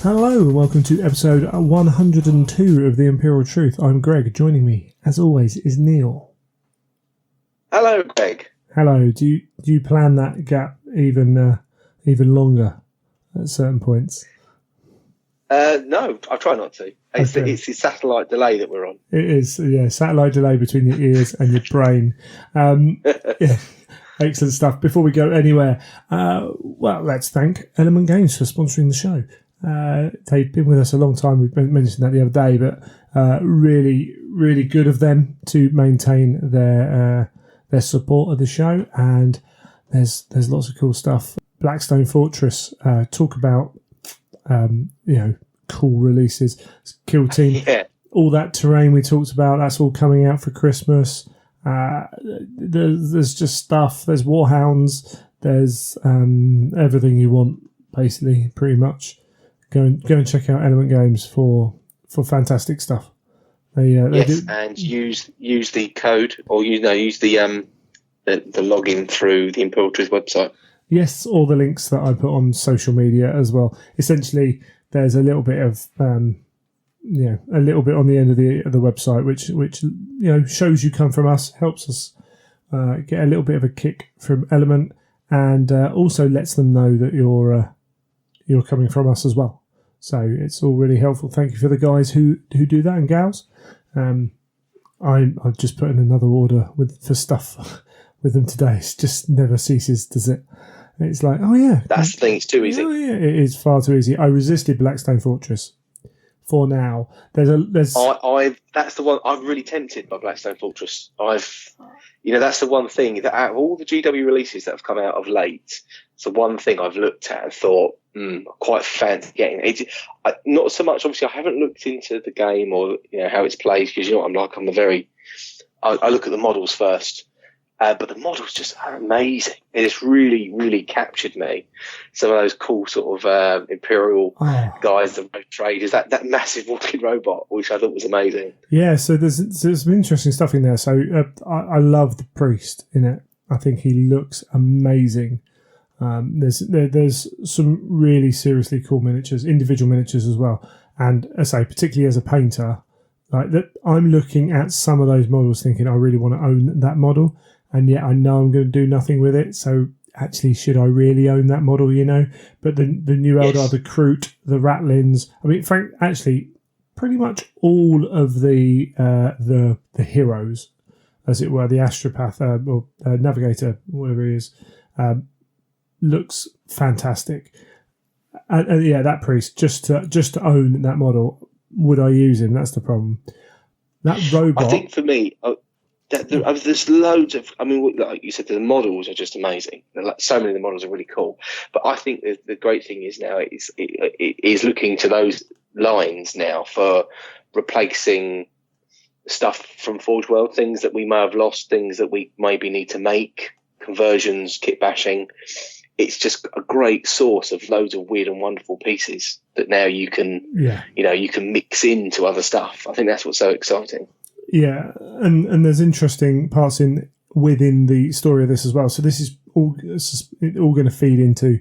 Hello and welcome to episode 102 of The Imperial Truth. I'm Greg. Joining me, as always, is Neil. Hello, Greg. Hello. Do you plan that gap even longer at certain points? No, I try not to. It's the satellite delay that we're on. It is, yeah, satellite delay between your ears and your brain. Yeah, excellent stuff. Before we go anywhere, well, let's thank Element Games for sponsoring the show. They've been with us a long time. We've mentioned that the other day, but really, really good of them to maintain their support of the show. And there's lots of cool stuff. Blackstone Fortress, talk about cool releases. Kill Team, Yeah. All that terrain we talked about. That's all coming out for Christmas. There's just stuff. There's Warhounds. There's everything you want, basically, pretty much. Go and check out Element Games for fantastic stuff. They and use the code or use the login through the Imperial Truth website. Yes, all the links that I put on social media as well. Essentially, there's a little bit of a little bit on the end of the website, which shows you come from us, helps us get a little bit of a kick from Element, and also lets them know that you're coming from us as well. So it's all really helpful. Thank you for the guys who do that and gals. I've just put in another order for stuff with them today. It just never ceases, does it? It's like, oh yeah, that's the thing. It's too easy. Oh yeah, it is far too easy. I resisted Blackstone Fortress for now. That's the one. I'm really tempted by Blackstone Fortress. That's the one thing that out of all the GW releases that have come out of late, it's the one thing I've looked at and thought, quite fancy getting it. Not so much. Obviously, I haven't looked into the game or how it's played because I look at the models first. But the models just are amazing. It just really, really captured me. Some of those cool sort of Imperial guys, the road traders, that massive walking robot, which I thought was amazing. Yeah, so there's some interesting stuff in there. So I love the priest in it. I think he looks amazing. There's some really seriously cool miniatures, individual miniatures as well. And I say, particularly as a painter, like that, I'm looking at some of those models thinking I really want to own that model. And yet I know I'm going to do nothing with it. So actually, should I really own that model, But the new Eldar, the Kroot, the Ratlins, I mean, actually, pretty much all of the heroes, as it were, the Astropath or Navigator, whatever he is, looks fantastic. And yeah, that priest, just to own that model, would I use him? That's the problem. That robot... I think for me... there's loads of, like you said, the models are just amazing. So many of the models are really cool. But I think the great thing is now it is looking to those lines now for replacing stuff from Forge World, things that we may have lost, things that we maybe need to make, conversions, kit bashing. It's just a great source of loads of weird and wonderful pieces that now you can, you can mix into other stuff. I think that's what's so exciting. Yeah, and there's interesting parts within the story of this as well. So this is all going to feed into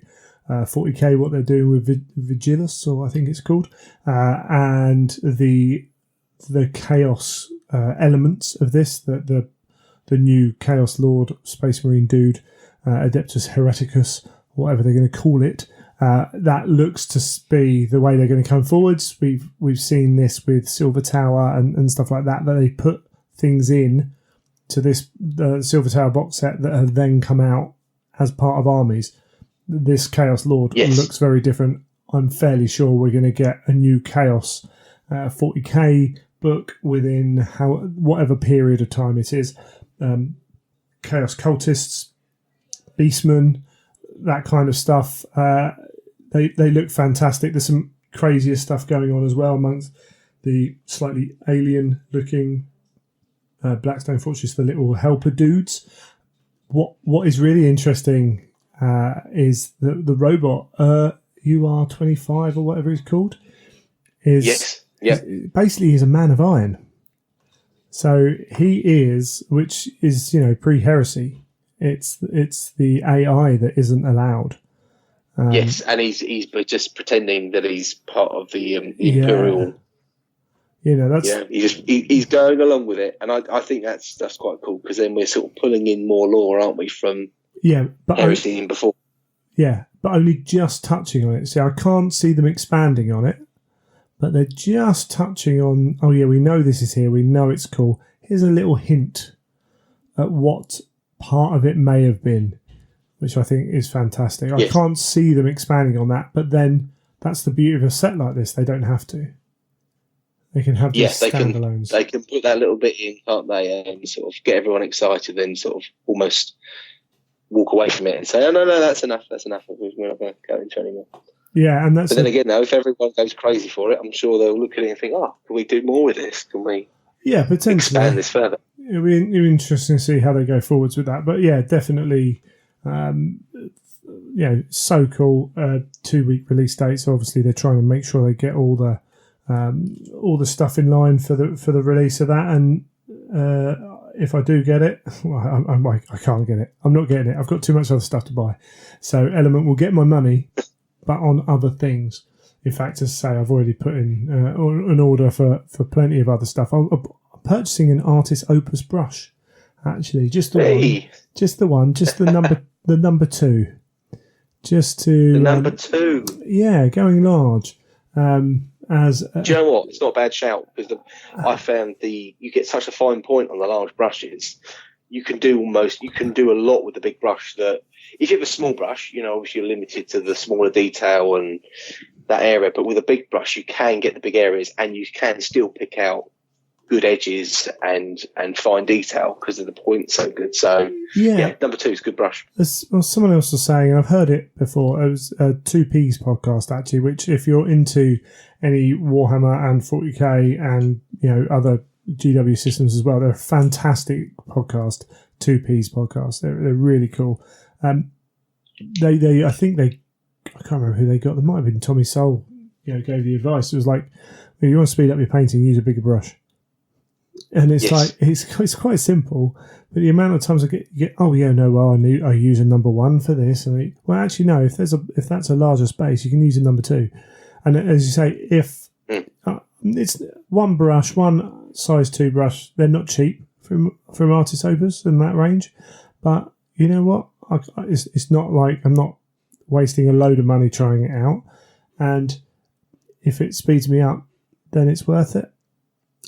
40k, what they're doing with Vigilus, or I think it's called, and the chaos elements of this. The new Chaos Lord Space Marine dude, Adeptus Hereticus, whatever they're going to call it. That looks to be the way they're going to come forwards. We've seen this with Silver Tower and stuff like that they put things in to the Silver Tower box set that have then come out as part of armies. This Chaos Lord looks very different. I'm fairly sure we're going to get a new Chaos 40k book within whatever period of time it is. Chaos Cultists, Beastmen, that kind of stuff. They look fantastic. There's some crazier stuff going on as well amongst the slightly alien-looking Blackstone Fortress, the little helper dudes. What is really interesting is the robot UR25 or whatever it's called. Basically he's a man of iron. So he is, which is pre-heresy. It's the AI that isn't allowed. Yes, and he's just pretending that he's part of the Imperial. He's going along with it, and I think that's quite cool, because then we're sort of pulling in more lore, aren't we, from everything before? Yeah, but only just touching on it. See, I can't see them expanding on it, but they're just touching on. Oh yeah, we know this is here. We know it's cool. Here's a little hint at what part of it may have been, which I think is fantastic. Yes. I can't see them expanding on that, but then that's the beauty of a set like this. They don't have to. They can have these standalones. They can put that little bit in, can't they, and sort of get everyone excited, then sort of almost walk away from it and say, "Oh no, that's enough. That's enough. We're not going to go into anymore." Yeah, and that's. But then again, though, if everyone goes crazy for it, I'm sure they'll look at it and think, "Oh, can we do more with this? Can we?" Yeah, potentially expand this further. It'll be interesting to see how they go forwards with that. But yeah, definitely. So cool. 2-week release date. So obviously they're trying to make sure they get all the stuff in line for the release of that. And if I do get it, well, I can't get it. I'm not getting it. I've got too much other stuff to buy. So Element will get my money, but on other things. In fact, as I say, I've already put in an order for plenty of other stuff. I'm purchasing an Artist Opus brush, actually, just the one, just the number, the number 2, just to the number 2. Yeah, going large. Do you know what? It's not a bad shout, because I found you get such a fine point on the large brushes. You can do a lot with the big brush. That if you have a small brush, obviously you're limited to the smaller detail and that area. But with a big brush, you can get the big areas, and you can still pick out good edges and fine detail because of the point so good. So yeah, number 2 is a good brush. Someone else was saying, and I've heard it before. It was a 2Ps podcast actually, which if you're into any Warhammer and 40k and other GW systems as well, they're a fantastic podcast. 2Ps podcast. They're really cool. I can't remember who they got. There might have been Tommy Soul. Gave the advice. It was like, if you want to speed up your painting, use a bigger brush. And it's like it's quite simple, but the amount of times I get I use a number 1 for this, and actually no. If that's a larger space, you can use a number 2. And as you say, if it's one brush, one size 2 brush, they're not cheap from Artist Opus in that range. But you know what? It's not like I'm not wasting a load of money trying it out, and if it speeds me up, then it's worth it.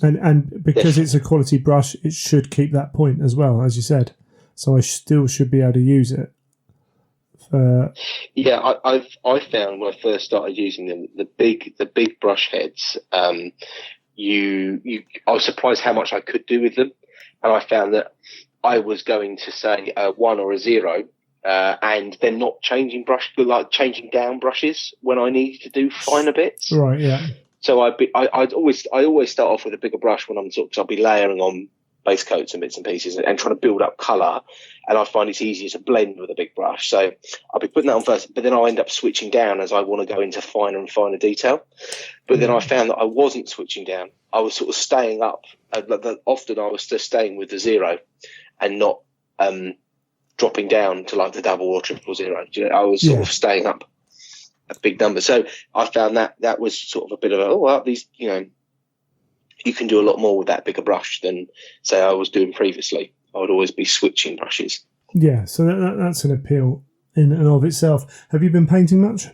And because it's a quality brush, it should keep that point as well, as you said. So I still should be able to use it. I found when I first started using them, the big brush heads. I was surprised how much I could do with them, and I found that I was going to say a 1 or a 0, and then not changing changing down brushes when I needed to do finer bits. Right. Yeah. So I always start off with a bigger brush when I'll be layering on base coats and bits and pieces and trying to build up colour, and I find it's easier to blend with a big brush. So I'll be putting that on first, but then I'll end up switching down as I want to go into finer and finer detail. But then I found that I wasn't switching down. I was sort of staying up. Often I was just staying with the 0 and not dropping down to like the double or triple 0. I was sort of staying up a big number. So I found that was sort of a bit of these, you can do a lot more with that bigger brush than say I was doing previously. I would always be switching brushes. Yeah, so that's an appeal in and of itself. Have you been painting much?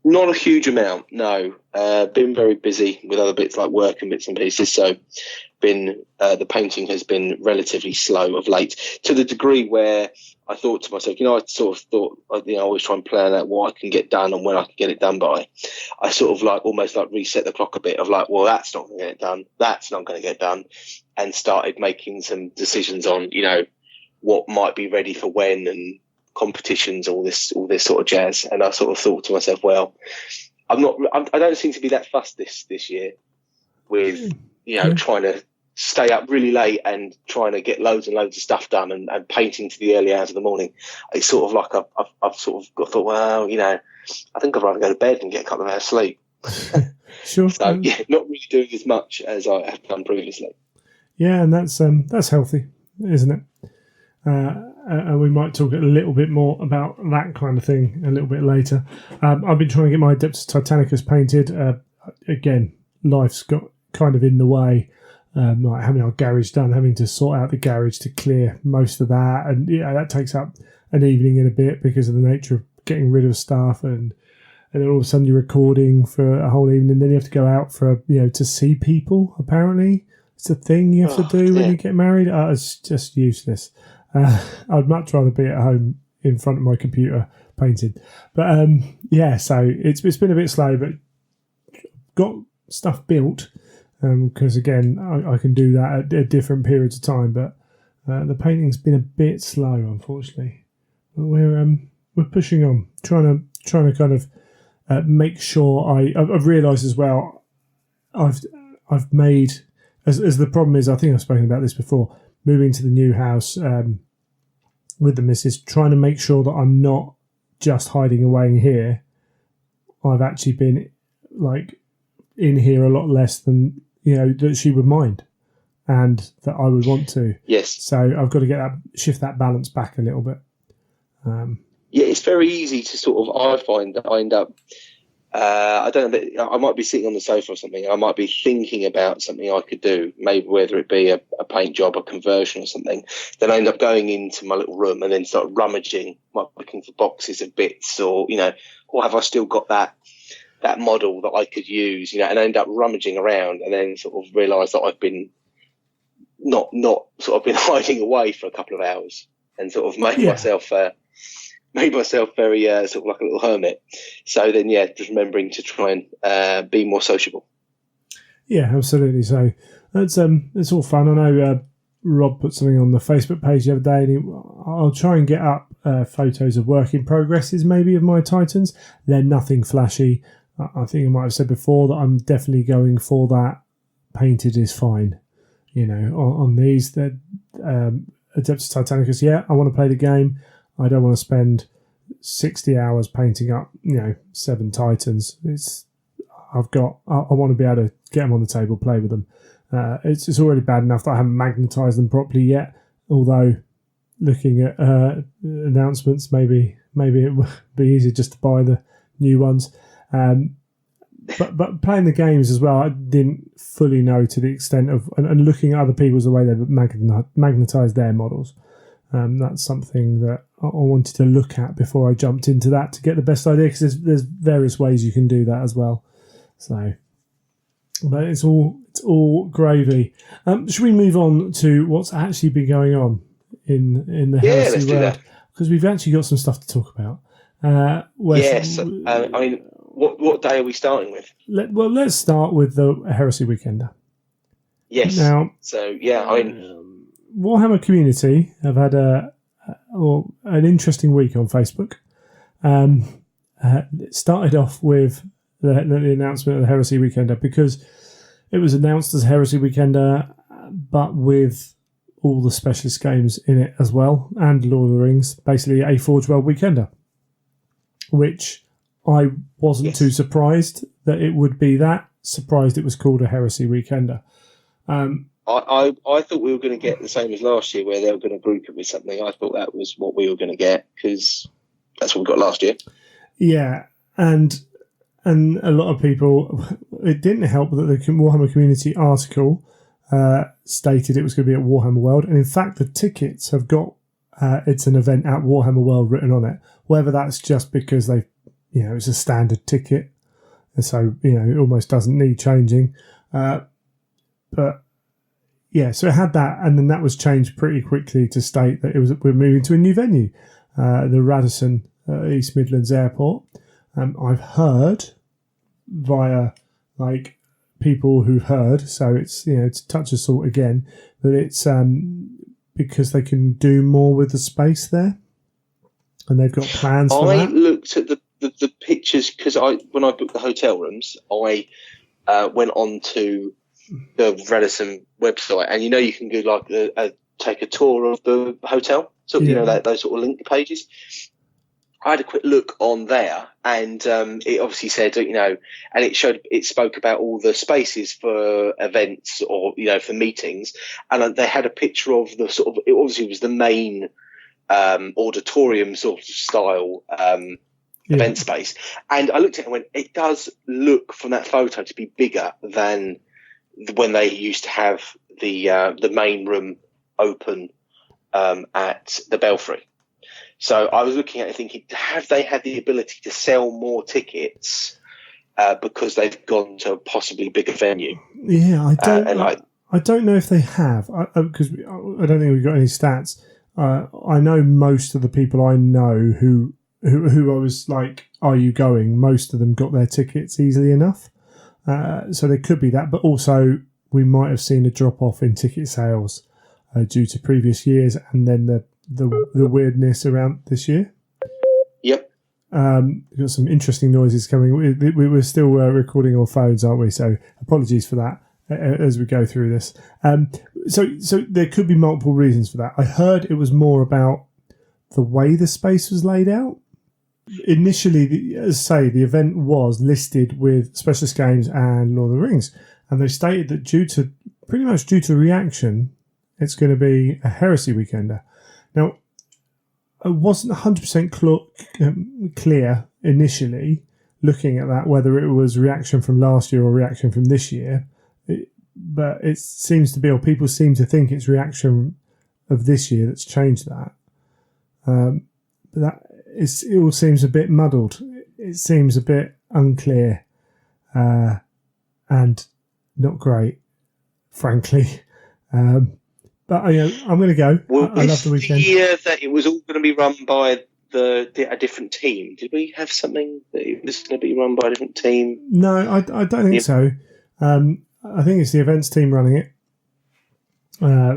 Not a huge amount, no. Been very busy with other bits like work and bits and pieces. So the painting has been relatively slow of late, to the degree where I thought to myself, I sort of thought, I always try and plan out what I can get done and when I can get it done by. I sort of almost reset the clock a bit of that's not going to get done. That's not going to get done. And started making some decisions on, what might be ready for when and competitions, all this sort of jazz. And I sort of thought to myself, well, I don't seem to be that fussed this year with, trying to stay up really late and trying to get loads and loads of stuff done and painting to the early hours of the morning. It's sort of like I've sort of thought, well, I think I'd rather go to bed and get a couple of hours sleep. Sure. So not really doing as much as I have done previously. Yeah, and that's healthy, isn't it? and we might talk a little bit more about that kind of thing a little bit later. I've been trying to get my Adeptus Titanicus painted. Again, life's got kind of in the way. Like having our garage done, having to sort out the garage to clear most of that, and that takes up an evening and a bit because of the nature of getting rid of stuff, and then all of a sudden you're recording for a whole evening, then you have to go out for to see people. Apparently, it's a thing you have to do when you get married. It's just useless. I'd much rather be at home in front of my computer painted. But so it's been a bit slow, but got stuff built. Because again, I can do that at different periods of time, but the painting's been a bit slow, unfortunately. But we're pushing on, trying to kind of make sure I've realised as well. I've made as the problem is, I think I've spoken about this before. Moving to the new house with the missus, trying to make sure that I'm not just hiding away in here. I've actually been like in here a lot less than that she would mind, and that I would want to. Yes. So I've got to shift that balance back a little bit. It's very easy to sort of. I find that I end up. I don't know. I might be sitting on the sofa or something. I might be thinking about something I could do, maybe whether it be a paint job, a conversion, or something. Then I end up going into my little room and then start rummaging, looking for boxes of bits, or or have I still got that model that I could use, and I end up rummaging around, and then sort of realise that I've been not sort of been hiding away for a couple of hours, and sort of made myself very sort of like a little hermit. So then, just remembering to try and be more sociable. Yeah, absolutely. So that's it's all fun. I know Rob put something on the Facebook page the other day, and I'll try and get up photos of work in progresses, maybe of my Titans. They're nothing flashy. I think I might have said before that I'm definitely going for that. Painted is fine. On these, that Adeptus Titanicus, I want to play the game. I don't want to spend 60 hours painting up, 7 Titans. I want to be able to get them on the table, play with them. It's already bad enough that I haven't magnetised them properly yet. Although, looking at announcements, maybe it would be easier just to buy the new ones. But playing the games as well, I didn't fully know to the extent of and looking at other people's the way they've magnetised their models. That's something that I wanted to look at before I jumped into that to get the best idea, because there's various ways you can do that as well. So, but it's all gravy. Should we move on to what's actually been going on in the heresy world? Because we've actually got some stuff to talk about. Yes, I mean, what day are we starting with? Let's start with the Heresy Weekender. Yes. Now, Warhammer community have had an interesting week on Facebook. It started off with the announcement of the Heresy Weekender, because it was announced as Heresy Weekender, but with all the specialist games in it as well, and Lord of the Rings, basically a Forge World Weekender, which I wasn't too surprised that it would be that. Surprised it was called a Heresy Weekender. I thought we were going to get the same as last year, where they were going to group it with something. I thought that was what we were going to get, because that's what we got last year. Yeah, and a lot of people, it didn't help that the Warhammer community article stated it was going to be at Warhammer World, and in fact the tickets have got it's an event at Warhammer World written on it. Whether that's just because they, it's a standard ticket, and so it almost doesn't need changing, but. Yeah, so it had that, and then that was changed pretty quickly to state that we're moving to a new venue, the Radisson East Midlands Airport. I've heard via people who've heard, so it's to touch of salt again, that it's because they can do more with the space there, and they've got plans for that. I looked at the pictures, because when I booked the hotel rooms, I went on to the Radisson website, and you can go take a tour of the hotel, so those sort of link pages. I had a quick look on there, and it obviously said and it spoke about all the spaces for events or for meetings, and they had a picture of the sort of, it obviously was the main auditorium sort of style event space. And I looked at it and went, it does look from that photo to be bigger than when they used to have the main room open at the Belfry. So I was looking at it thinking, have they had the ability to sell more tickets because they've gone to a possibly bigger venue? Yeah, I don't know if they have, because I don't think we've got any stats. I know most of the people I know who I was like, are you going? Most of them got their tickets easily enough. So there could be that, but also we might have seen a drop off in ticket sales due to previous years, and then the weirdness around this year. Yep. We've got some interesting noises coming. We're still recording on phones, aren't we? So apologies for that as we go through this. So there could be multiple reasons for that. I heard it was more about the way the space was laid out. Initially, as I say, the event was listed with Specialist Games and Lord of the Rings, and they stated that due to reaction, it's going to be a Heresy Weekender. Now, it wasn't 100% clear initially, looking at that, whether it was reaction from last year or reaction from this year, but it seems to be, or people seem to think it's reaction of this year that's changed that. But it all seems a bit muddled. It seems a bit unclear and not great, frankly. But I'm going to go. Well, I love the weekend. The year that it was all going to be run by a different team. Did we have something that it was going to be run by a different team? No, I don't think so. I think it's the events team running it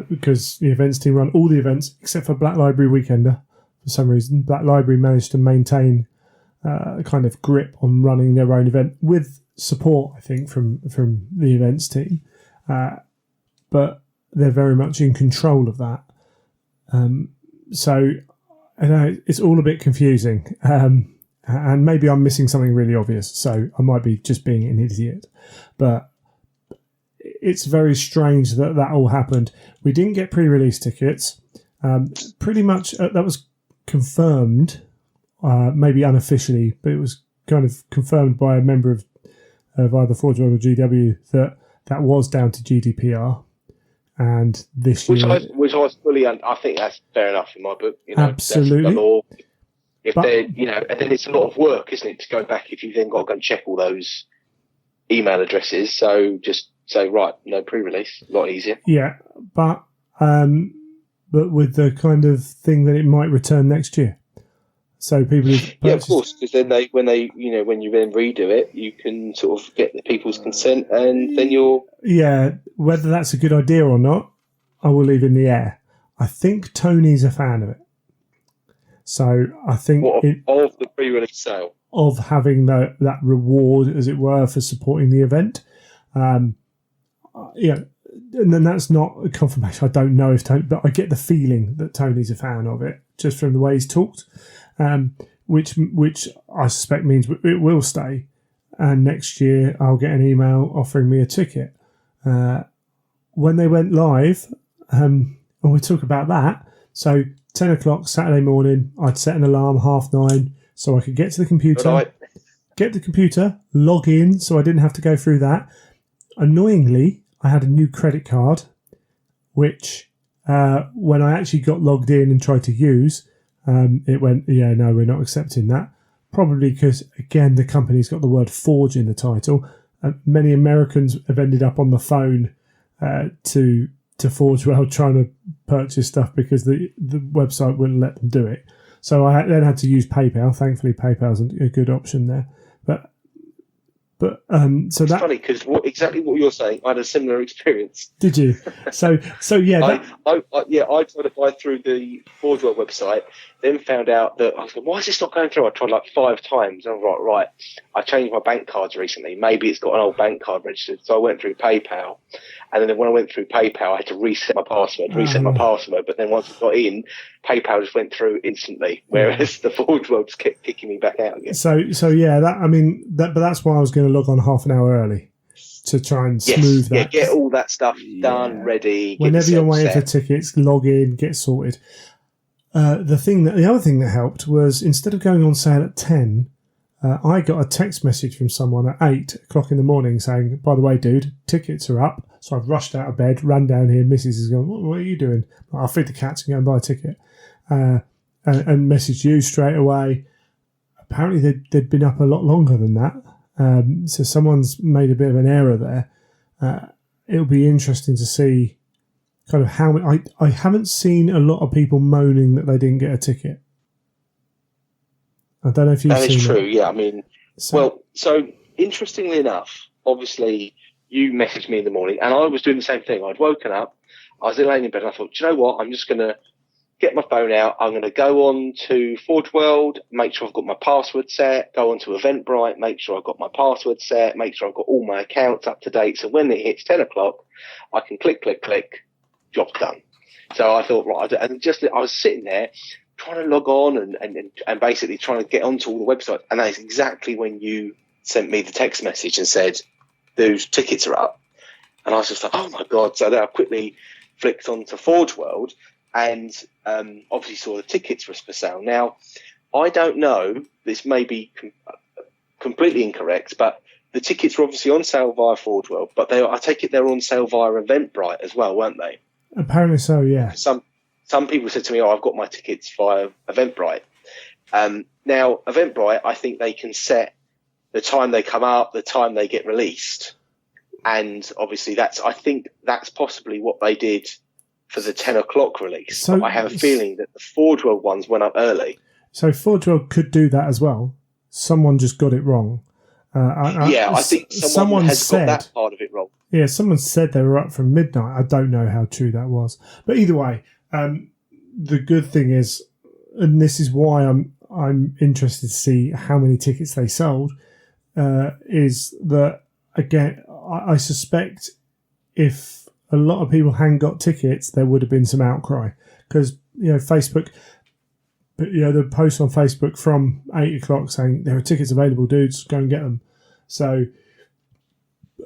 because the events team run all the events except for Black Library Weekender. For some reason, Black Library managed to maintain a kind of grip on running their own event with support, I think, from the events team. But they're very much in control of that. So I know it's all a bit confusing. And maybe I'm missing something really obvious. So I might be just being an idiot. But it's very strange that all happened. We didn't get pre-release tickets. Pretty much that was confirmed, maybe unofficially, but it was kind of confirmed by a member of either Forge World or GW that was down to GDPR. And this year, which I fully, I think that's fair enough in my book. Absolutely, that's the law. And then it's a lot of work, isn't it, to go back if you then got to go and check all those email addresses. So just say, right, no pre-release, a lot easier. Yeah, but with the kind of thing that it might return next year. So people yeah, of course, because then when you then redo it, you can sort of get the people's consent, and then you're whether that's a good idea or not, I will leave in the air. I think Tony's a fan of it, so I think of the pre-release sale, of having that reward, as it were, for supporting the event. And then that's not a confirmation. I don't know if Tony, but I get the feeling that Tony's a fan of it just from the way he's talked. Which I suspect means it will stay, and next year I'll get an email offering me a ticket. When they went live, and we talk about that. So 10 o'clock Saturday morning, I'd set an alarm 9:30 so I could get to the computer, log in, so I didn't have to go through that. Annoyingly, I had a new credit card, which when I actually got logged in and tried to use. It went, no, we're not accepting that. Probably because, again, the company's got the word Forge in the title. Many Americans have ended up on the phone to Forge World trying to purchase stuff because the website wouldn't let them do it. So I then had to use PayPal. Thankfully, PayPal's a good option there. But so it's that funny because exactly what you're saying, I had a similar experience. Did you? So yeah. I tried to buy through the Forge World website, then found out that I was like, why is this not going through? I tried like 5 times. And I was like, right, I changed my bank cards recently. Maybe it's got an old bank card registered. So I went through PayPal, and then when I went through PayPal, I had to reset my password. But then once I got in, PayPal just went through instantly, whereas the Forge World just kept kicking me back out again. So yeah, but that's why I was going to log on half an hour early to try and smooth that. Yeah, get all that stuff done, ready. Whenever you're waiting for tickets, log in, get sorted. the other thing that helped was instead of going on sale at 10, I got a text message from someone at 8 o'clock in the morning saying, by the way, dude, tickets are up. So I've rushed out of bed, ran down here. Mrs. is going, what are you doing? I'll feed the cats and go and buy a ticket. And messaged you straight away. Apparently they'd been up a lot longer than that. So someone's made a bit of an error there. It'll be interesting to see kind of how... I haven't seen a lot of people moaning that they didn't get a ticket. I don't know if you've seen that. That is true, yeah. I mean, so interestingly enough, obviously you messaged me in the morning and I was doing the same thing. I'd woken up, I was laying in bed and I thought, do you know what? I'm just going to get my phone out. I'm going to go on to Forge World, make sure I've got my password set, go on to Eventbrite, make sure I've got my password set, make sure I've got all my accounts up to date. So when it hits 10 o'clock, I can click, job's done. So I thought, right, and I was sitting there trying to log on and basically trying to get onto all the websites. And that's exactly when you sent me the text message and said, those tickets are up. And I was just like, oh my God. So then I quickly flicked onto Forge World and obviously saw the tickets were for sale. Now, I don't know, this may be completely incorrect, but the tickets were obviously on sale via Forge World, but I take it they're on sale via Eventbrite as well, weren't they? Apparently so, yeah. Some people said to me, I've got my tickets via Eventbrite. Now, Eventbrite, I think they can set the time they come up, the time they get released. And obviously I think that's possibly what they did for the 10 o'clock release. So I have a feeling that the Forge World ones went up early. So Forge World could do that as well. Someone just got it wrong. I think someone has got that part of it wrong. Yeah, someone said they were up from midnight. I don't know how true that was. But either way, the good thing is, and this is why I'm interested to see how many tickets they sold, is that, again, I suspect if a lot of people hadn't got tickets, there would have been some outcry. Because, Facebook, the post on Facebook from 8 o'clock saying, there are tickets available, dudes, go and get them. So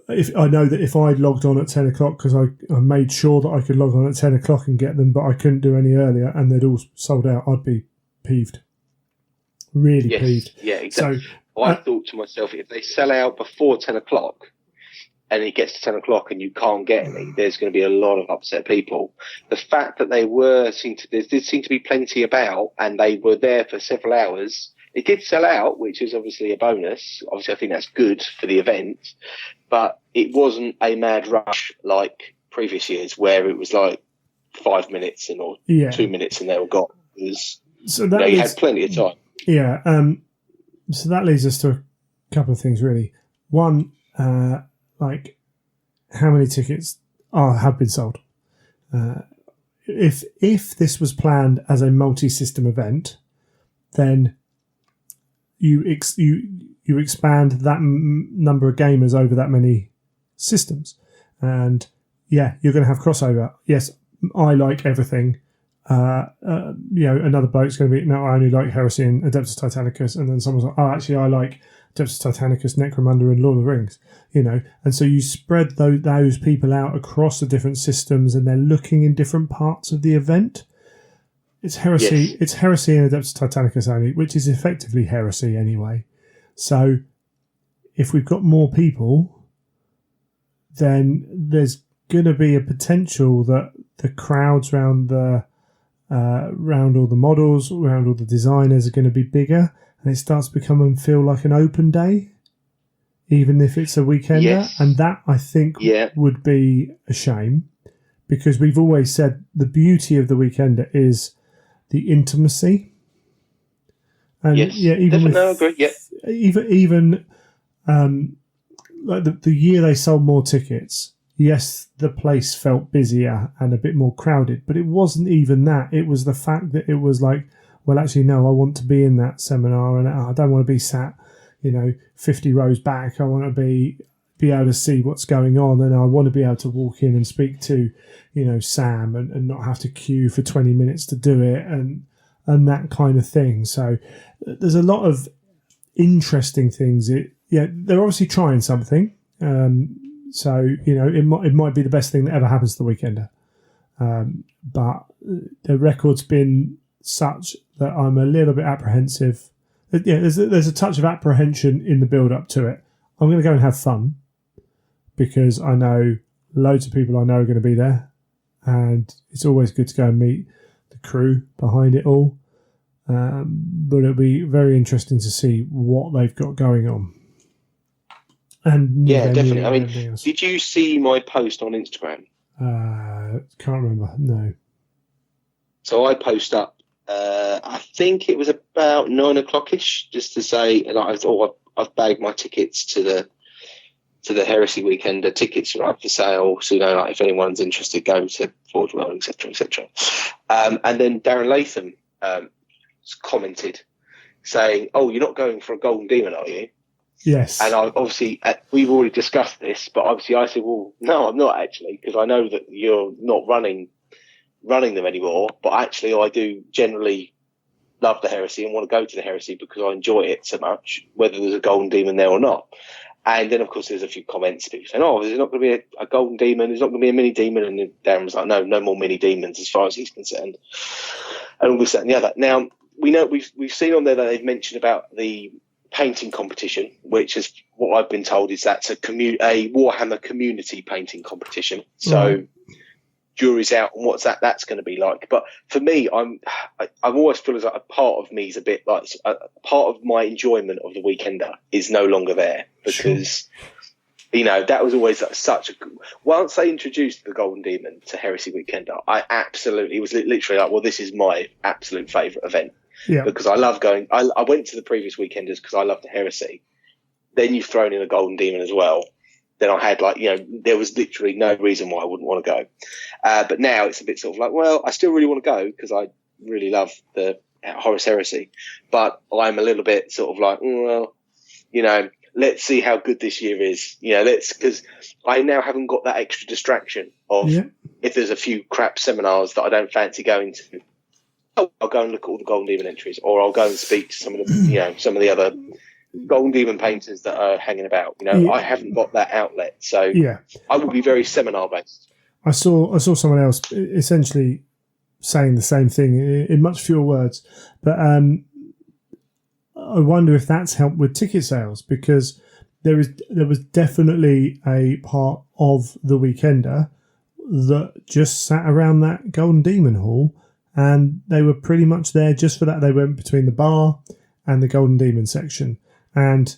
if I know that if I logged on at 10 o'clock, because I made sure that I could log on at 10 o'clock and get them, but I couldn't do any earlier and they'd all sold out, I'd be peeved. Really peeved. Yeah, exactly. So, I thought to myself, if they sell out before 10 o'clock and it gets to 10 o'clock and you can't get any, there's going to be a lot of upset people. The fact that there did seem to be plenty about and they were there for several hours. It did sell out, which is obviously a bonus. Obviously, I think that's good for the event, but it wasn't a mad rush like previous years where it was like 5 minutes or 2 minutes and they were gone. You had plenty of time. Yeah. So that leads us to a couple of things, really. One, like how many tickets have been sold? If this was planned as a multi-system event, then you expand that number of gamers over that many systems, and you're going to have crossover. Yes, I like everything. Another bloke's going to be, no, I only like Heresy and Adeptus Titanicus, and then someone's like, oh, actually, I like Adeptus Titanicus, Necromunda, and Lord of the Rings. And so you spread those people out across the different systems, and they're looking in different parts of the event. It's Heresy. Yes. It's Heresy and Adeptus Titanicus only, which is effectively Heresy anyway. So if we've got more people, then there's going to be a potential that the crowds around all the models, around all the designers are going to be bigger, and it starts to feel like an open day, even if it's a weekender. Yes. And that, I think, would be a shame, because we've always said the beauty of the weekender is the intimacy. And even like the year they sold more tickets, yes, the place felt busier and a bit more crowded, but it wasn't even that. It was the fact that it was like, well, actually, no, I want to be in that seminar, and I don't want to be sat, 50 rows back. I want to be able to see what's going on, and I want to be able to walk in and speak to, Sam and not have to queue for 20 minutes to do it and that kind of thing. So there's a lot of interesting things. They're obviously trying something. So, it might be the best thing that ever happens to the weekender. But the record's been such that I'm a little bit apprehensive. Yeah, there's a touch of apprehension in the build up to it. I'm going to go and have fun because I know loads of people I know are going to be there, and it's always good to go and meet the crew behind it all. But it'll be very interesting to see what they've got going on. And yeah, definitely. I mean, did you see my post on Instagram? Can't remember. No. So I post up. I think it was about 9:00ish, just to say, and I've bagged my tickets to the Heresy weekend. The tickets are up for sale, so like if anyone's interested, go to Forge World, etc., etc. And then Darren Latham commented saying, "Oh, you're not going for a Golden Demon, are you?" Yes. And obviously, we've already discussed this, but obviously I said, "Well, no, I'm not actually, because I know that you're not running them anymore. But actually, I do generally love the Heresy and want to go to the Heresy because I enjoy it so much, whether there's a Golden Demon there or not." And then, of course, there's a few comments, people saying, "Oh, there's not going to be a Golden Demon. There's not going to be a mini demon." And then Darren was like, "No, no more mini demons as far as he's concerned." And all this, that, and the other. Now, we know we've seen on there that they've mentioned about the painting competition, which is what I've been told is that's a Warhammer community painting competition. So jury's out on what's that's going to be like. But for me, I always feel as like a part of me is a bit like a part of my enjoyment of the Weekender is no longer there because that was always such a once they introduced the Golden Demon to Heresy Weekender, I absolutely was literally like, well, this is my absolute favourite event. Yeah. Because I love going. I went to the previous Weekenders because I loved the Heresy. Then you've thrown in a Golden Demon as well. Then I had there was literally no reason why I wouldn't want to go. But now it's a bit sort of like, well, I still really want to go because I really love the Horus Heresy. But I'm a little bit sort of like, well, let's see how good this year is. Because I now haven't got that extra distraction of if there's a few crap seminars that I don't fancy going to. I'll go and look at all the Golden Demon entries, or I'll go and speak to some of the, some of the other Golden Demon painters that are hanging about. I haven't got that outlet, so I will be very seminar based. I saw someone else essentially saying the same thing in much fewer words, but I wonder if that's helped with ticket sales because there was definitely a part of the Weekender that just sat around that Golden Demon hall. And they were pretty much there just for that. They went between the bar and the Golden Demon section. And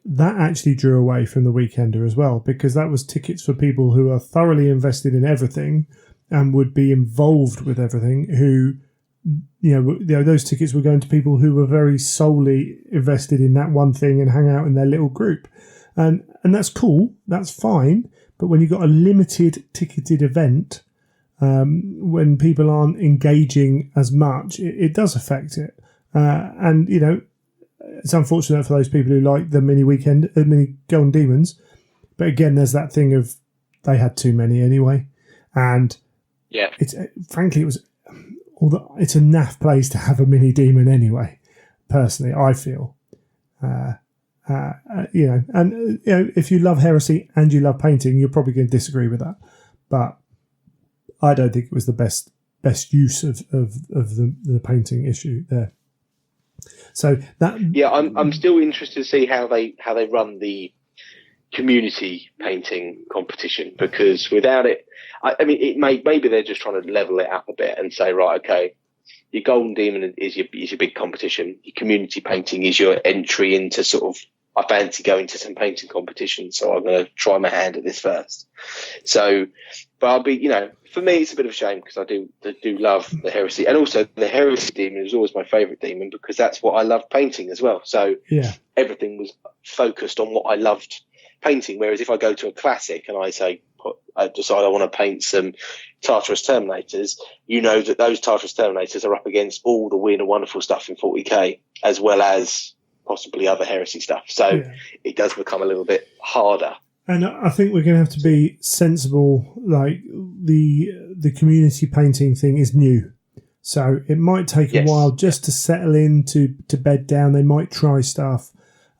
that actually drew away from the Weekender as well, because that was tickets for people who are thoroughly invested in everything and would be involved with everything, who, those tickets were going to people who were very solely invested in that one thing and hang out in their little group. And that's cool. That's fine. But when you've got a limited ticketed event, when people aren't engaging as much, it does affect it. And it's unfortunate for those people who like the mini Golden Demons. But again, there's that thing of they had too many anyway. And it's a naff place to have a mini demon anyway. Personally, I feel. If you love Heresy and you love painting, you're probably going to disagree with that. But I don't think it was the best use of the painting issue there. So that I'm still interested to see how they run the community painting competition, because without it, maybe they're just trying to level it up a bit and say, right, okay, your Golden Demon is your big competition. Your community painting is your entry into sort of, I fancy going to some painting competitions, so I'm going to try my hand at this first. So, but I'll be, for me, it's a bit of a shame because I do love the Heresy, and also the Heresy demon is always my favourite demon because that's what I love painting as well. So everything was focused on what I loved painting. Whereas if I go to a classic and I decide I want to paint some Tartarus Terminators, that those Tartarus Terminators are up against all the weird and wonderful stuff in 40k, as well as possibly other Heresy stuff. So it does become a little bit harder. And I think we're going to have to be sensible. Like the community painting thing is new, so it might take a while just to settle in to bed down. They might try stuff.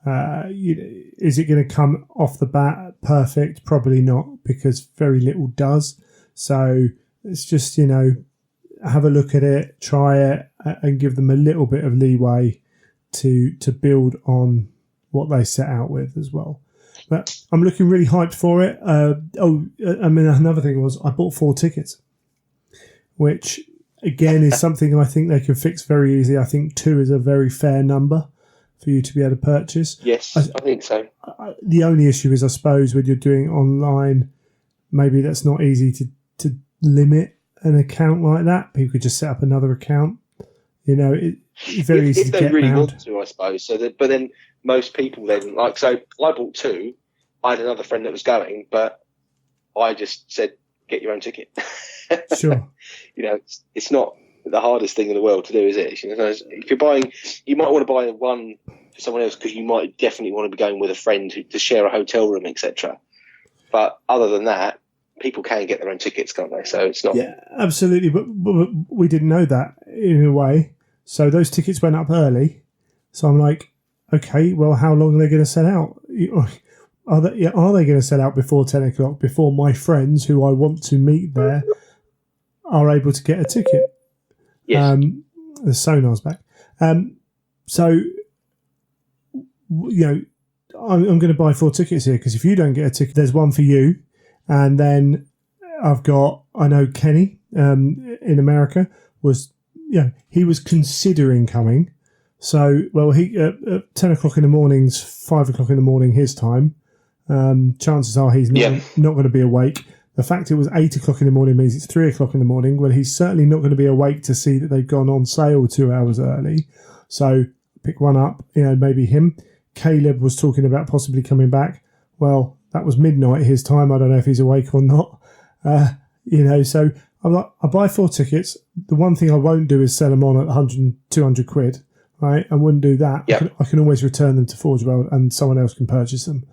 Is it going to come off the bat perfect? Probably not, because very little does. So it's just have a look at it, try it, and give them a little bit of leeway to build on what they set out with as well. But I'm looking really hyped for it. Another thing was I bought 4 tickets, which again is something I think they can fix very easily. I think 2 is a very fair number for you to be able to purchase. Yes, I think so. The only issue is, I suppose, when you're doing it online, maybe that's not easy to limit an account like that. People could just set up another account. It's very easy to get around. If they really want to, I suppose. But then most people then, so I bought 2. I had another friend that was going, but I just said, get your own ticket. Sure. It's not the hardest thing in the world to do, is it? If you're buying, you might want to buy one for someone else because you might definitely want to be going with a friend to share a hotel room, etc. But other than that, people can get their own tickets, can't they? So it's not. Yeah, absolutely. But we didn't know that in a way. So those tickets went up early. So I'm like, okay, well, how long are they going to sell out? Are they going to sell out before 10 o'clock, before my friends who I want to meet there are able to get a ticket? Yes. The sonar's back. So, I'm going to buy 4 tickets here, because if you don't get a ticket, there's one for you. And then I know Kenny in America he was considering coming. So, he at 10 o'clock in the morning's 5 o'clock in the morning his time. Chances are he's not going to be awake. The fact it was 8 o'clock in the morning means it's 3 o'clock in the morning. Well, he's certainly not going to be awake to see that they've gone on sale 2 hours early. So pick one up, maybe him. Caleb was talking about possibly coming back. Well, that was midnight his time. I don't know if he's awake or not. So I'm like, I buy 4 tickets. The one thing I won't do is sell them on at 100, 200 quid, right? I wouldn't do that. Yep. I can always return them to Forge World and someone else can purchase them.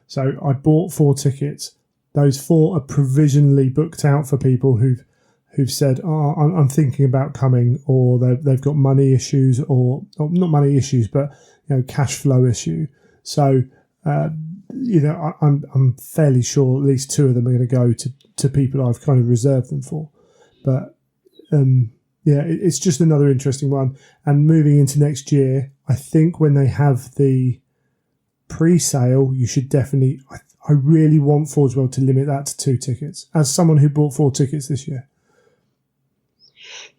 So I bought 4 tickets. Those 4 are provisionally booked out for people who've said, "Oh, I'm thinking about coming," or they've got money issues, or not money issues, but cash flow issue. So I'm fairly sure at least 2 of them are going to go to people I've kind of reserved them for. But it's just another interesting one. And moving into next year, I think when they have the pre-sale, you should definitely. I really want Forge World to limit that to 2 tickets. As someone who bought 4 tickets this year.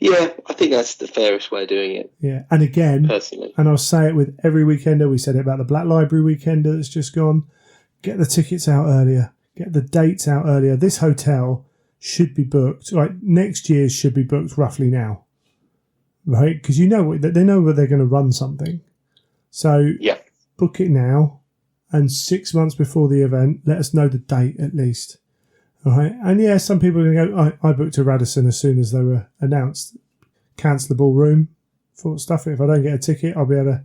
Yeah, I think that's the fairest way of doing it. Yeah, and again, personally, and I'll say it with every weekender. We said it about the Black Library weekender that's just gone. Get the tickets out earlier. Get the dates out earlier. This hotel should be booked. Right, next year's should be booked roughly now. Right, because they know where they're going to run something. So book it now. And 6 months before the event, let us know the date at least. All right. And some people are going to go, I booked a Radisson as soon as they were announced. Cancel the ballroom for stuff. If I don't get a ticket, I'll be able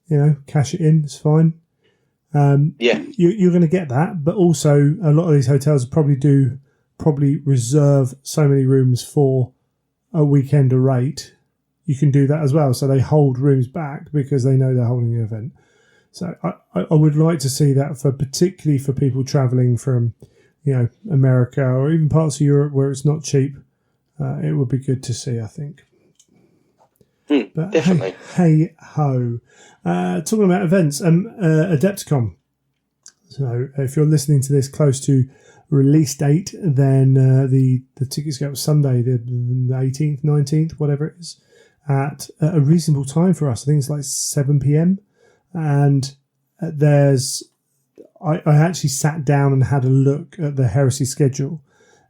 to, cash it in. It's fine. You're going to get that. But also, a lot of these hotels probably reserve so many rooms for a weekender rate. You can do that as well. So they hold rooms back because they know they're holding an event. So I would like to see that particularly for people travelling from, America or even parts of Europe where it's not cheap. It would be good to see, I think. But definitely. Hey ho. Talking about events, Adepticon. So if you're listening to this close to release date, then the tickets go up Sunday, the 18th, 19th, whatever it is, at a reasonable time for us. I think it's like 7 p.m. And I actually sat down and had a look at the Heresy schedule.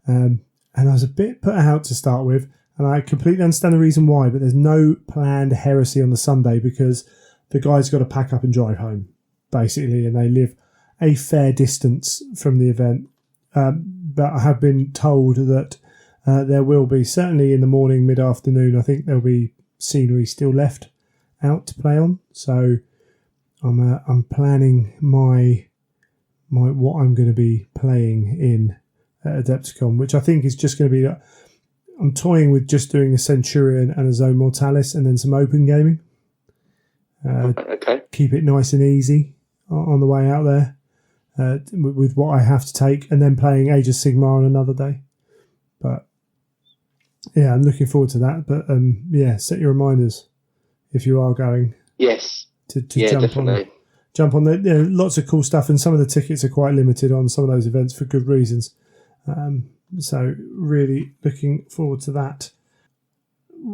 And I was a bit put out to start with. And I completely understand the reason why, but there's no planned Heresy on the Sunday because the guy's got to pack up and drive home, basically. And they live a fair distance from the event. But I have been told that there will be, certainly in the morning, mid-afternoon, I think there'll be scenery still left out to play on. So I'm planning my what I'm going to be playing in at Adepticon, which I think is just going to be that I'm toying with just doing a Centurion and a Zone Mortalis and then some open gaming. Okay. Keep it nice and easy on the way out there with what I have to take, and then playing Age of Sigmar on another day. But Yeah, I'm looking forward to that. But set your reminders if you are going. Yes. To yeah, jump definitely. on there. Lots of cool stuff, and some of the tickets are quite limited on some of those events for good reasons. So really looking forward to that.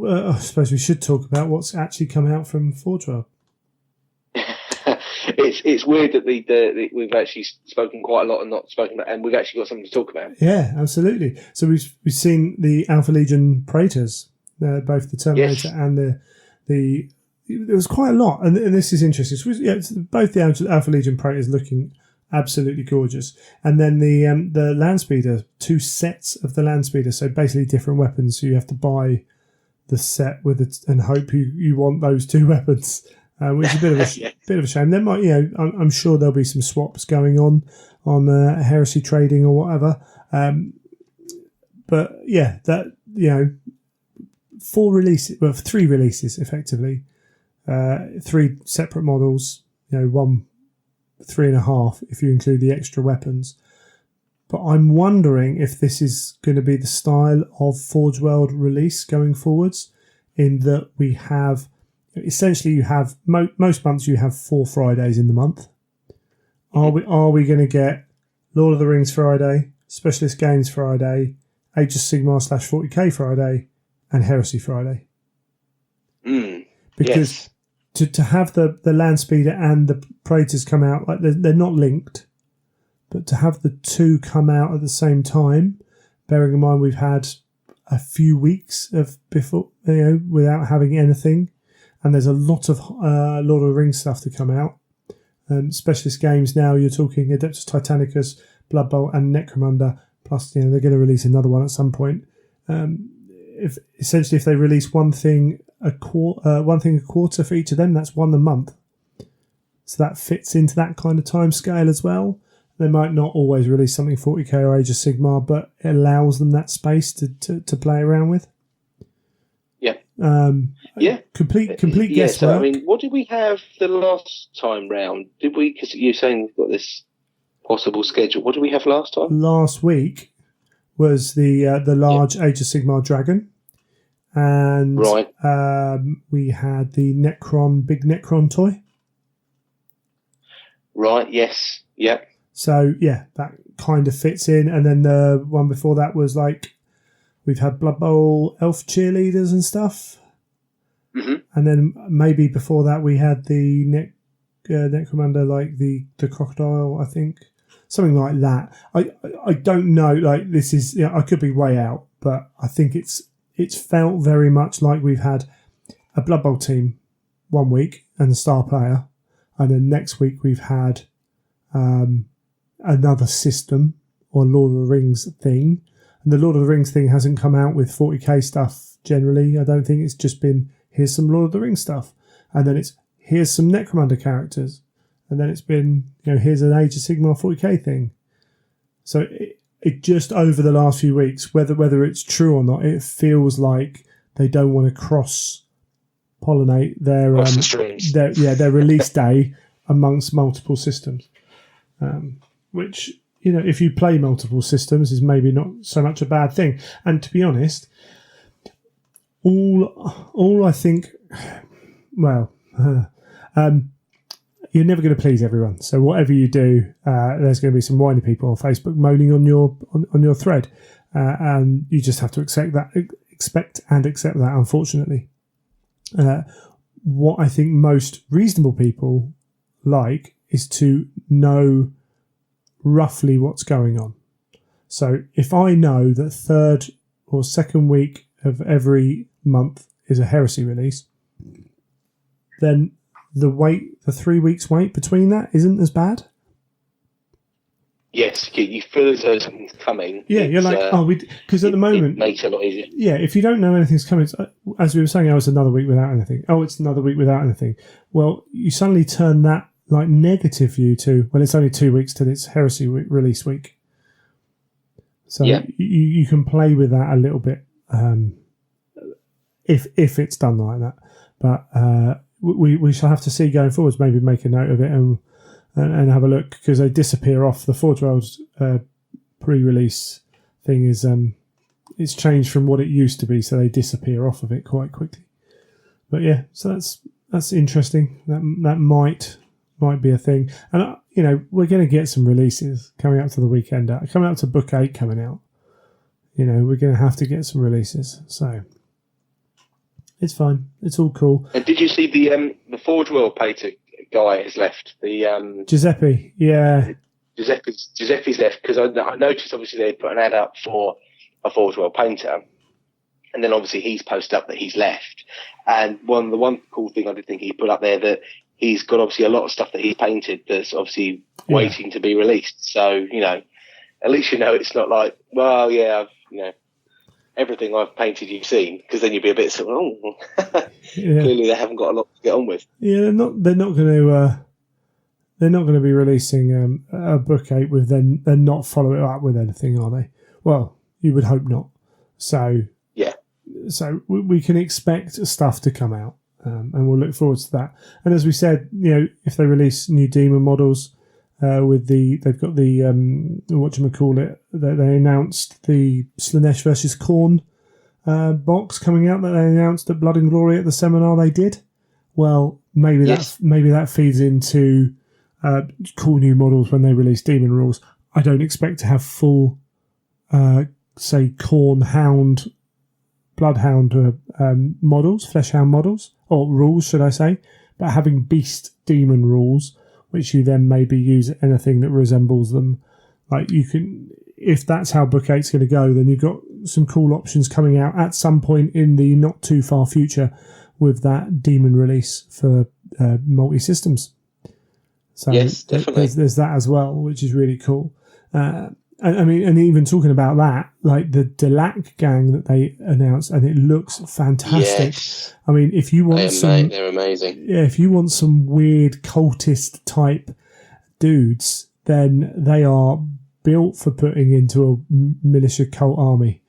I suppose we should talk about what's actually come out from Forge World. It's weird that we've actually spoken quite a lot and not spoken about, and we've actually got something to talk about. Yeah, absolutely. So we've seen the Alpha Legion Praetors, both the Terminator and the. There was quite a lot, and this is interesting. So both the Alpha Legion Praetors looking absolutely gorgeous, and then the Landspeeder, 2 sets of the Landspeeder, so basically different weapons. So you have to buy the set with it and hope you want those 2 weapons, which is a bit of a bit of a shame. There might, I'm sure there'll be some swaps going on heresy trading or whatever. But yeah, that 3 releases effectively. 3 separate models, 1 3.5 if you include the extra weapons. But I'm wondering if this is going to be the style of Forge World release going forwards, in that we have essentially you have most months you have 4 Fridays in the month. Are we going to get Lord of the Rings Friday, Specialist Games Friday, Age of Sigmar / 40k Friday, and Heresy Friday? Because yes. To have the Landspeeder and the Praetors come out, like they're not linked, but to have the 2 come out at the same time, bearing in mind we've had a few weeks of before without having anything, and there's a lot of Lord of the Rings stuff to come out. Specialist games now, you're talking Adeptus Titanicus, Blood Bowl, and Necromunda. Plus, they're going to release another one at some point. If they release one thing a quarter for each of them, that's 1 a month. So that fits into that kind of time scale as well. They might not always release something 40k or Age of Sigmar, but it allows them that space to play around with. Yeah. Complete guesswork. Yeah, so, I mean, what did we have the last time round? Did we? Because you're saying we've got this possible schedule. What did we have last time? Last week was the large Age of Sigmar dragon. And we had the big Necron toy. Right, yes, yeah. So, yeah, that kind of fits in. And then the one before that was like, we've had Blood Bowl elf cheerleaders and stuff. Mm-hmm. And then maybe before that we had the Necromunda, like the crocodile, I think. Something like that. I don't know, like this is, I could be way out, but I think it's felt very much like we've had a Blood Bowl team 1 week and a star player, and then next week we've had another system or Lord of the Rings thing. And the Lord of the Rings thing hasn't come out with 40k stuff generally. I don't think it's just been, here's some Lord of the Rings stuff, and then it's, here's some Necromunda characters, and then it's been, here's an Age of Sigmar 40k thing. So it just over the last few weeks, whether it's true or not, it feels like they don't want to cross-pollinate their release day amongst multiple systems. Which, if you play multiple systems, is maybe not so much a bad thing. And to be honest, all I think, you're never going to please everyone. So whatever you do, there's going to be some whiny people on Facebook moaning on your thread, and you just have to expect and accept that. Unfortunately, what I think most reasonable people like is to know roughly what's going on. So if I know that 3rd or 2nd week of every month is a heresy release, then the 3 weeks wait between that isn't as bad. Yes, you feel as though something's coming. Yeah, you're like, because at the moment, it makes it a lot easier. Yeah, if you don't know anything's coming, as we were saying, it's another week without anything. Oh, it's another week without anything. Well, you suddenly turn that like negative view to, well, it's only 2 weeks till it's heresy release week. So you can play with that a little bit, if it's done like that. But we shall have to see going forwards. Maybe make a note of it and have a look, because they disappear off the Forge World pre-release thing. Is it's changed from what it used to be, so they disappear off of it quite quickly. But yeah, so that's interesting. That might be a thing. And we're going to get some releases coming up to the weekend. Coming up to Book 8 coming out. We're going to have to get some releases. So it's fine. It's all cool. And did you see the Forge World painter guy has left? The Giuseppe, yeah. Giuseppe's left because I noticed obviously they put an ad up for a Forge World painter, and then obviously he's posted up that he's left. And the one cool thing I did think he put up there that he's got obviously a lot of stuff that he's painted that's obviously waiting to be released. So at least it's not like, well, yeah, everything I've painted you've seen, because then you'd be a bit sort of, clearly they haven't got a lot to get on with. Yeah, they're not going to be releasing a Book 8 with then not follow it up with anything, are they? Well, you would hope not. So yeah, so we can expect stuff to come out, and we'll look forward to that. And as we said, if they release new demon models, they've got the whatchamacallit, they announced the Slanesh versus Khorne box coming out that they announced at Blood and Glory at the seminar they did. Well, maybe that feeds into cool new models when they release demon rules. I don't expect to have full, say, Khorne Hound, Bloodhound models, Fleshhound models, or rules, should I say, but having Beast Demon rules, which you then maybe use anything that resembles them. Like you can, if that's how Book 8's going to go, then you've got some cool options coming out at some point in the not too far future with that demon release for multi-systems. So yes, definitely. There's that as well, which is really cool. And even talking about that, like the Delac gang that they announced, and it looks fantastic. Yes. I mean, if you want they're amazing. Yeah, if you want some weird cultist type dudes, then they are built for putting into a militia cult army.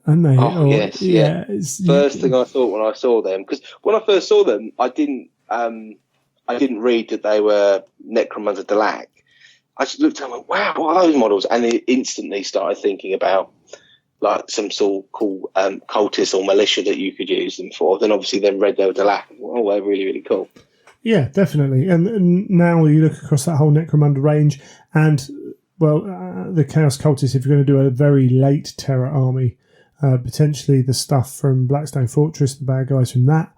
And they, yes, yeah. First thing I thought when I saw them, because when I first saw them, I didn't read that they were Necromunda Delac. I just looked at them and went, wow, what are those models? And it instantly started thinking about like some sort of cool cultist or militia that you could use them for. Then obviously read they were Delac. Oh, they're really, really cool. Yeah, definitely. And now you look across that whole Necromunda range and, the Chaos Cultists, if you're going to do a very late Terror army, potentially the stuff from Blackstone Fortress, the bad guys from that,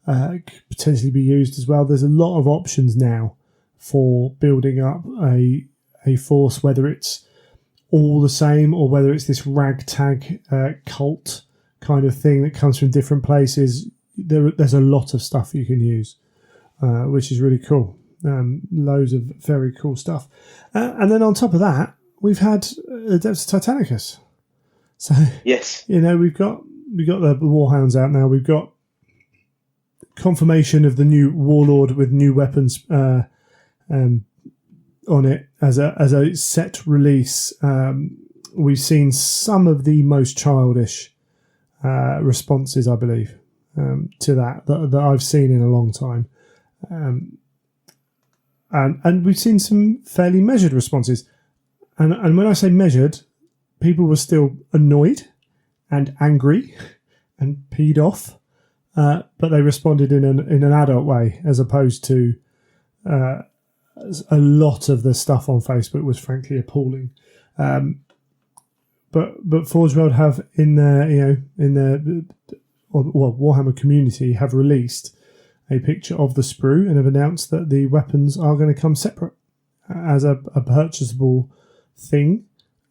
could potentially be used as well. There's a lot of options now for building up a force, whether it's all the same or whether it's this ragtag cult kind of thing that comes from different places. There's a lot of stuff you can use, which is really cool. Loads of very cool stuff. And then on top of that, we've had Adeptus Titanicus. So yes, we've got the Warhounds out now. We've got confirmation of the new Warlord with new weapons on it as a set release. We've seen some of the most childish responses, I believe, to that I've seen in a long time, and we've seen some fairly measured responses. And when I say measured, people were still annoyed and angry and peed off, but they responded in an adult way, as opposed to a lot of the stuff on Facebook was frankly appalling. But Forge World have Warhammer community have released a picture of the sprue and have announced that the weapons are going to come separate as a purchasable thing.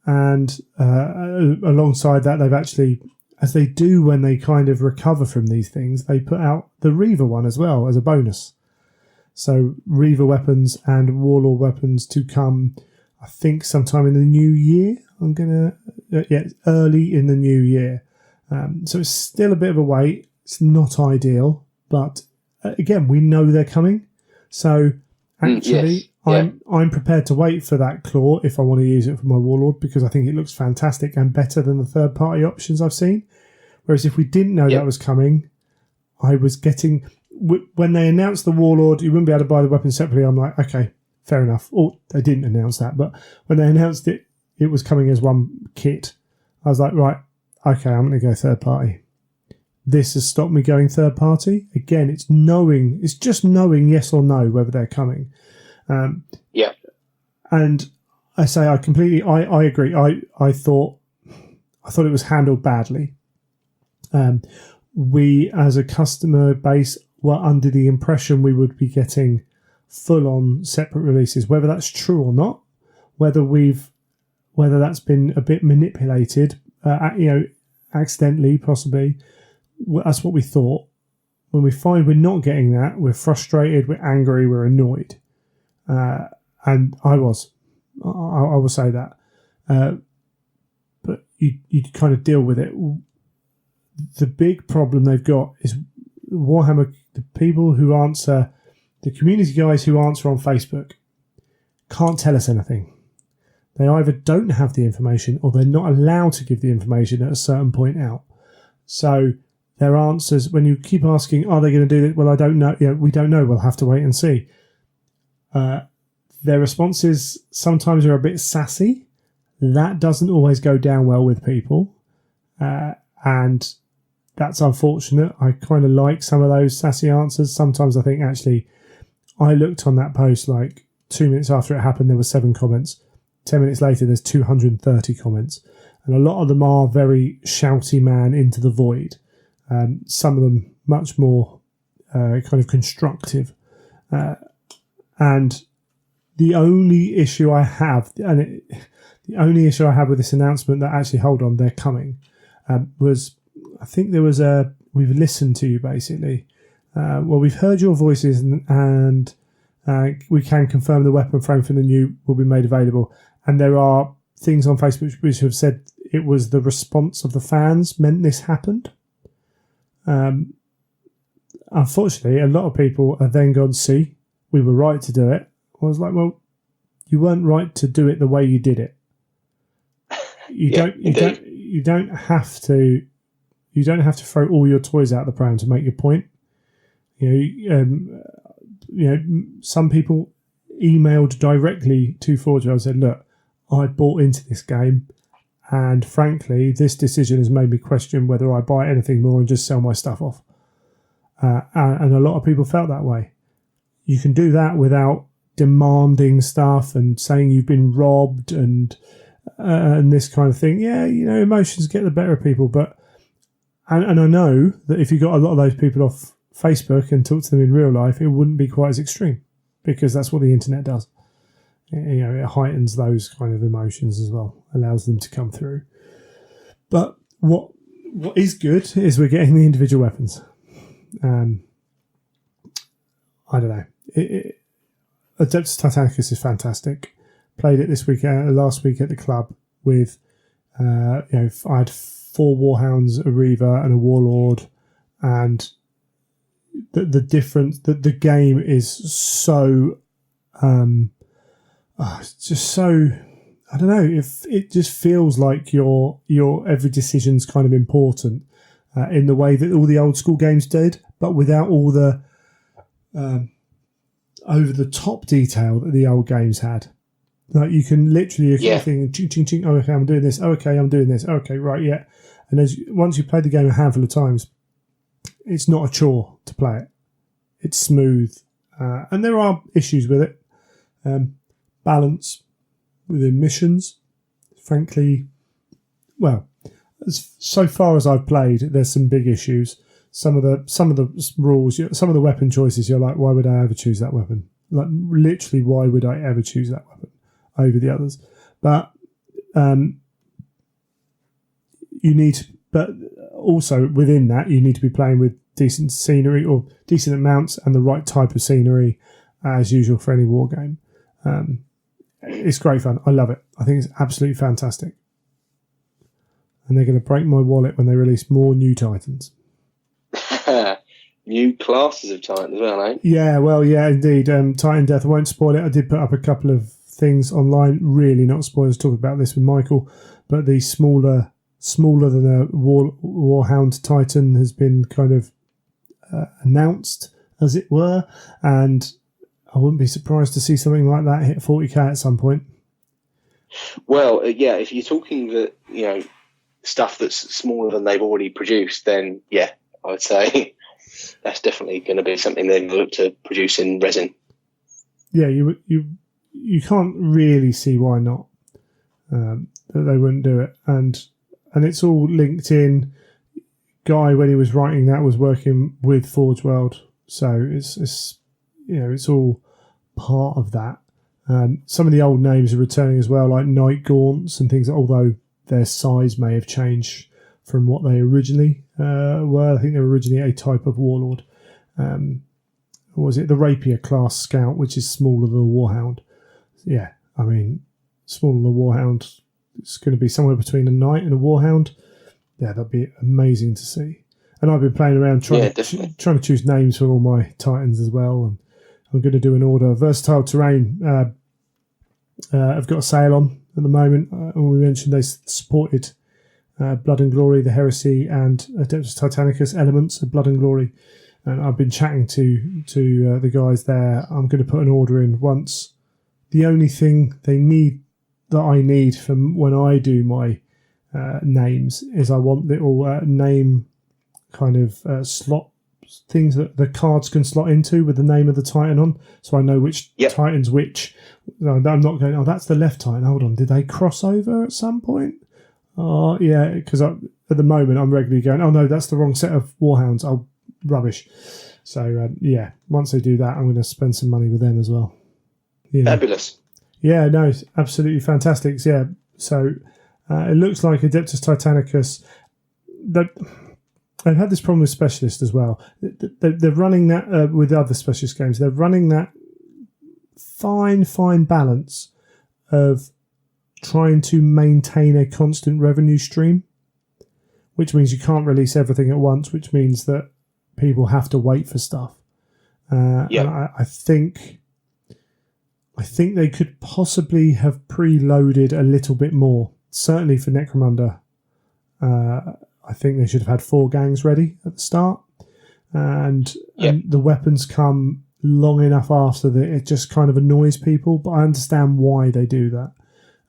And alongside that, they've actually, as they do when they kind of recover from these things, they put out the Reaver one as well as a bonus. So Reaver weapons and Warlord weapons to come, I think, sometime in the new year. Early in the new year. So it's still a bit of a wait. It's not ideal, but again, we know they're coming. So actually, I'm prepared to wait for that claw if I want to use it for my Warlord, because I think it looks fantastic and better than the third-party options I've seen. Whereas if we didn't know that was coming, I was getting... When they announced the Warlord, you wouldn't be able to buy the weapon separately. I'm like, okay, fair enough. Or they didn't announce that, but when they announced it, it was coming as one kit. I was like, right, okay, I'm going to go third party. This has stopped me going third party. Again, it's just knowing yes or no whether they're coming. Yeah. And I say I agree. I thought it was handled badly. We, as a customer base, were under the impression we would be getting full-on separate releases. Whether that's true or not, whether that's been a bit manipulated, accidentally, possibly. That's what we thought. When we find we're not getting that, we're frustrated, we're angry, we're annoyed. And I will say that. But you kind of deal with it. The big problem they've got is Warhammer, the people who answer, the community guys who answer on Facebook, can't tell us anything. They either don't have the information or they're not allowed to give the information at a certain point out. So their answers, when you keep asking, are they going to do it? Well, I don't know. We don't know. We'll have to wait and see. Their responses sometimes are a bit sassy. That doesn't always go down well with people. And that's unfortunate. I kind of like some of those sassy answers. Sometimes I think, actually, I looked on that post like 2 minutes after it happened, there were 7 comments. 10 minutes later, there's 230 comments. And a lot of them are very shouty man into the void. Some of them much more kind of constructive. And the only issue I have, with this announcement that actually, hold on, they're coming, was, I think there was we've listened to you basically. We've heard your voices and we can confirm the weapon frame for the new will be made available. And there are things on Facebook which have said it was the response of the fans meant this happened. Unfortunately, a lot of people have then gone, see, we were right to do it. I was like, well, you weren't right to do it the way you did it. You don't have to throw all your toys out the pram to make your point. Some people emailed directly to Forge and said, look, I bought into this game, and frankly, this decision has made me question whether I buy anything more and just sell my stuff off. And a lot of people felt that way. You can do that without demanding stuff and saying you've been robbed and this kind of thing. Yeah, emotions get the better of people, but and I know that if you got a lot of those people off Facebook and talk to them in real life, it wouldn't be quite as extreme, because that's what the internet does. It heightens those kind of emotions as well, allows them to come through. But what is good is we're getting the individual weapons. I don't know. Adeptus Titanicus is fantastic. Played it last week at the club with, I had 4 Warhounds, a Reaver, and a Warlord, and the difference that the game is so, it's just so, I don't know, if it just feels like your every decision's kind of important in the way that all the old school games did, but without all the over the top detail that the old games had. Like, you can literally, ching, ching, ching, oh, okay, I'm doing this. Okay, I'm doing this. Okay, right, yeah. And once you've played the game a handful of times, it's not a chore to play it. It's smooth. And there are issues with it. Balance within missions. Frankly, well, so far as I've played, there's some big issues. Some of the rules, some of the weapon choices, you're like, why would I ever choose that weapon? Like, literally, why would I ever choose that weapon over the others? But but also within that, you need to be playing with decent scenery or decent amounts and the right type of scenery, as usual for any war game. It's great fun. I love it. I think it's absolutely fantastic. And they're going to break my wallet when they release more new Titans. New classes of Titan as well, eh? Yeah, well, yeah, indeed. Titan Death, I won't spoil it. I did put up a couple of things online, really not spoilers, talk about this with Michael, but the smaller than a Warhound Titan has been kind of announced, as it were, and I wouldn't be surprised to see something like that hit 40k at some point. Well, yeah, if you're talking that, stuff that's smaller than they've already produced, then yeah, I'd say that's definitely going to be something they're going to look to produce in resin. Yeah, you can't really see why not, that they wouldn't do it, and it's all linked in. Guy, when he was writing that, was working with Forge World, so it's it's all part of that. Some of the old names are returning as well, like Night Gaunts and things, although their size may have changed from what they originally were. I think they were originally a type of warlord. Was it the Rapier class scout, which is smaller than a Warhound? Yeah, I mean, smaller than a Warhound, it's going to be somewhere between a Knight and a Warhound. Yeah, that'd be amazing to see. And I've been playing around trying to choose names for all my Titans as well, and I'm going to do an order. Versatile Terrain, I've got a sale on at the moment. We mentioned they supported Blood and Glory, the Heresy, and Adeptus Titanicus elements of Blood and Glory. And I've been chatting to the guys there. I'm going to put an order in once. The only thing I need from when I do my names is I want little name kind of slot things that the cards can slot into with the name of the Titan on, so I know which Titan's which. No, I'm not going, oh, that's the left Titan. Hold on, did they cross over at some point? Oh, yeah, because at the moment I'm regularly going, oh no, that's the wrong set of Warhounds. Oh, rubbish. So, once they do that, I'm going to spend some money with them as well. Yeah. Fabulous. Yeah, no, absolutely fantastic. Yeah, so it looks like Adeptus Titanicus, they've had this problem with Specialist as well. They're running that with other Specialist games. They're running that fine balance of trying to maintain a constant revenue stream, which means you can't release everything at once, which means that people have to wait for stuff. And I think they could possibly have preloaded a little bit more. Certainly for Necromunda, I think they should have had 4 gangs ready at the start, and the weapons come long enough after that it just kind of annoys people. But I understand why they do that.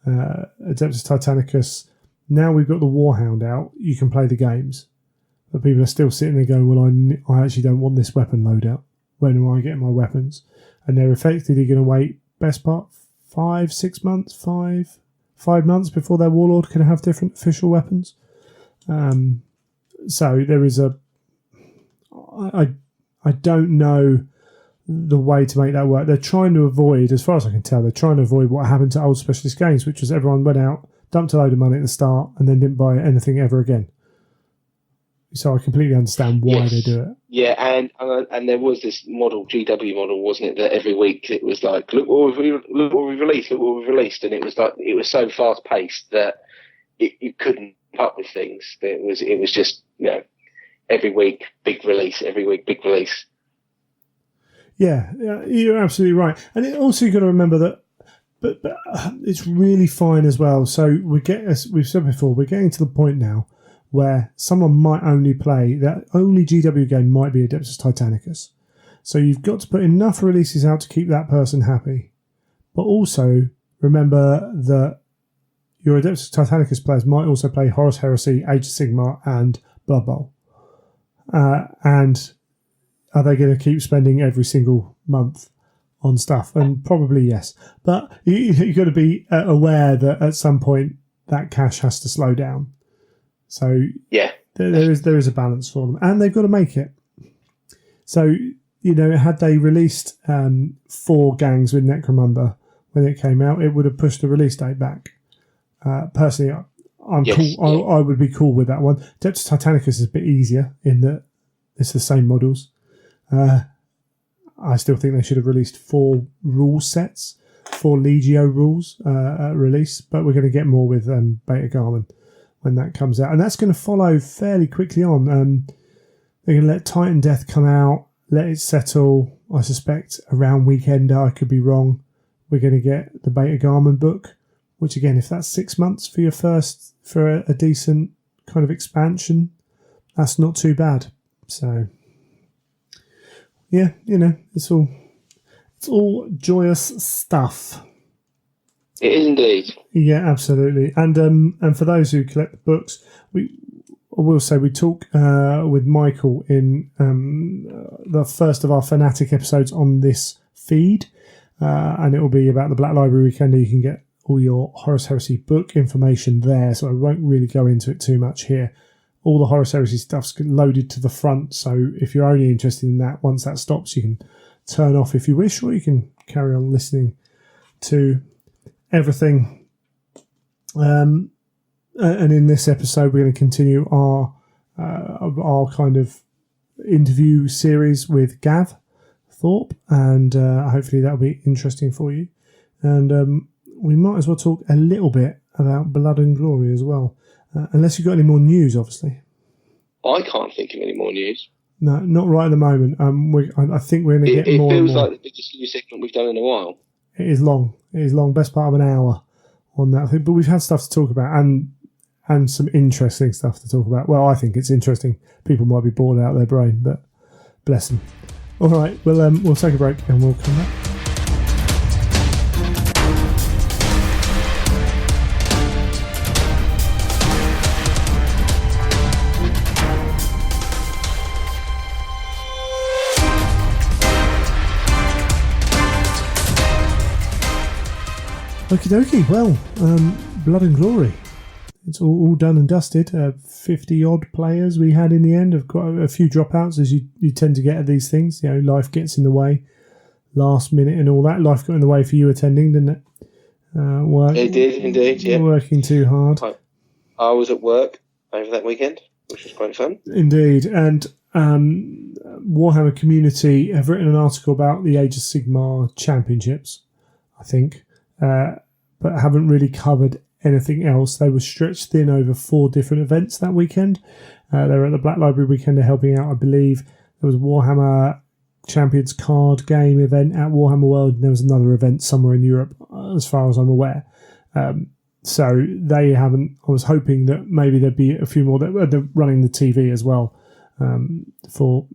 Adeptus Titanicus, now we've got the Warhound out, you can play the games, but people are still sitting there going, well, I actually don't want this weapon loadout. When am I getting my weapons? And they're effectively going to wait best part 5 months before their Warlord can have different official weapons. So there is I don't know the way to make that work. They're trying to avoid, as far as I can tell, what happened to old Specialist games, which was everyone went out, dumped a load of money at the start, and then didn't buy anything ever again. So I completely understand why they do it. Yeah, and there was this model, GW model, wasn't it, that every week it was like, look what we've released, and it was like, it was so fast paced that you couldn't keep up with things. It was just, every week big release, every week big release. Yeah, you're absolutely right. And also you've got to remember that, but it's really fine as well. So as we've said before, we're getting to the point now where someone might only play, that only GW game might be Adeptus Titanicus. So you've got to put enough releases out to keep that person happy. But also remember that your Adeptus Titanicus players might also play Horus Heresy, Age of Sigmar, and Blood Bowl. And are they going to keep spending every single month on stuff? And probably yes. But you've got to be aware that at some point that cash has to slow down. So there is a balance for them, and they've got to make it. So had they released 4 gangs with Necromunda when it came out, it would have pushed the release date back. Personally, I'm cool. I would be cool with that one. Adeptus Titanicus is a bit easier in that it's the same models. I still think they should have released 4 rule sets, 4 Legio rules at release, but we're going to get more with Beta Garmin when that comes out. And that's going to follow fairly quickly on. They're going to let Titan Death come out, let it settle, I suspect, around Weekender. I could be wrong. We're going to get the Beta Garmin book, which again, if that's 6 months for a decent kind of expansion, that's not too bad. So, yeah, it's all joyous stuff. It is indeed. Yeah, absolutely. And for those who collect the books, I will say we talk with Michael in the first of our Fanatic episodes on this feed, and it will be about the Black Library Weekend. You can get all your Horus Heresy book information there, so I won't really go into it too much here. All the Horus Heresy stuff's loaded to the front, so if you're only interested in that, once that stops, you can turn off if you wish, or you can carry on listening to everything. And in this episode, we're going to continue our kind of interview series with Gav Thorpe, and hopefully that'll be interesting for you. And we might as well talk a little bit about Blood and Glory as well, unless you've got any more news, obviously. I can't think of any more news. No, not right at the moment. I think we're going to get more. It feels feels like the biggest news segment we've done in a while. It is long. It is long. Best part of an hour on that thing. But we've had stuff to talk about and some interesting stuff to talk about. Well, I think it's interesting. People might be bored out of their brain, but bless them. All right, we'll take a break and we'll come back. Okie dokie. Well, Blood and Glory. It's all done and dusted. 50 odd players we had in the end. Of quite a few dropouts, as you tend to get at these things. You know, life gets in the way, last minute and all that. Life got in the way for you attending, didn't it? It did indeed. Yeah, working too hard. I was at work over that weekend, which was quite fun. Indeed, and Warhammer community have written an article about the Age of Sigmar Championships, I think. But haven't really covered anything else. They were stretched thin over 4 different events that weekend. They were at the Black Library Weekend helping out, I believe. There was a Warhammer Champions card game event at Warhammer World, and there was another event somewhere in Europe, as far as I'm aware. So they haven't. I was hoping that maybe there'd be a few more. They're running the TV as well for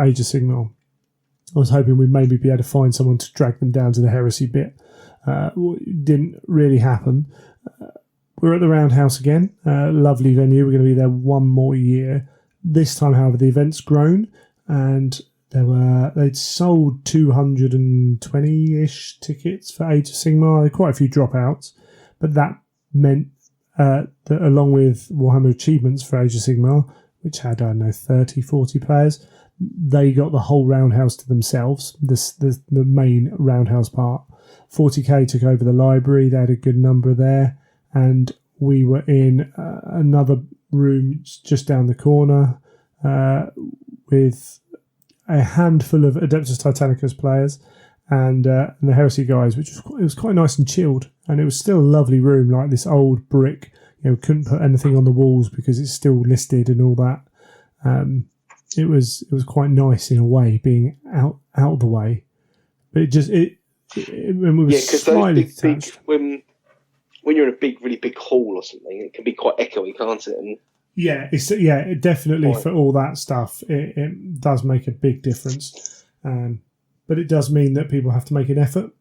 Age of Sigmar. I was hoping we'd maybe be able to find someone to drag them down to the Heresy bit. Didn't really happen. We're at the Roundhouse again. Lovely venue. We're going to be there one more year. This time, however, the event's grown, and they'd sold 220-ish tickets for Age of Sigmar. There were quite a few dropouts, but that meant that along with Warhammer Achievements for Age of Sigmar, which had, I don't know, 30, 40 players, they got the whole Roundhouse to themselves, the main Roundhouse part. 40k took over the library. They had a good number there, and we were in another room just down the corner with a handful of Adeptus Titanicus players and the Heresy guys, which was quite nice and chilled, and it was still a lovely room, like this old brick. You know, couldn't put anything on the walls because it's still listed and all that. It was quite nice in a way, being out of the way, but when we were slightly big, when you're in a big, really big hall or something, it can be quite echoey, can't it? And it definitely for all that stuff, it does make a big difference. But it does mean that people have to make an effort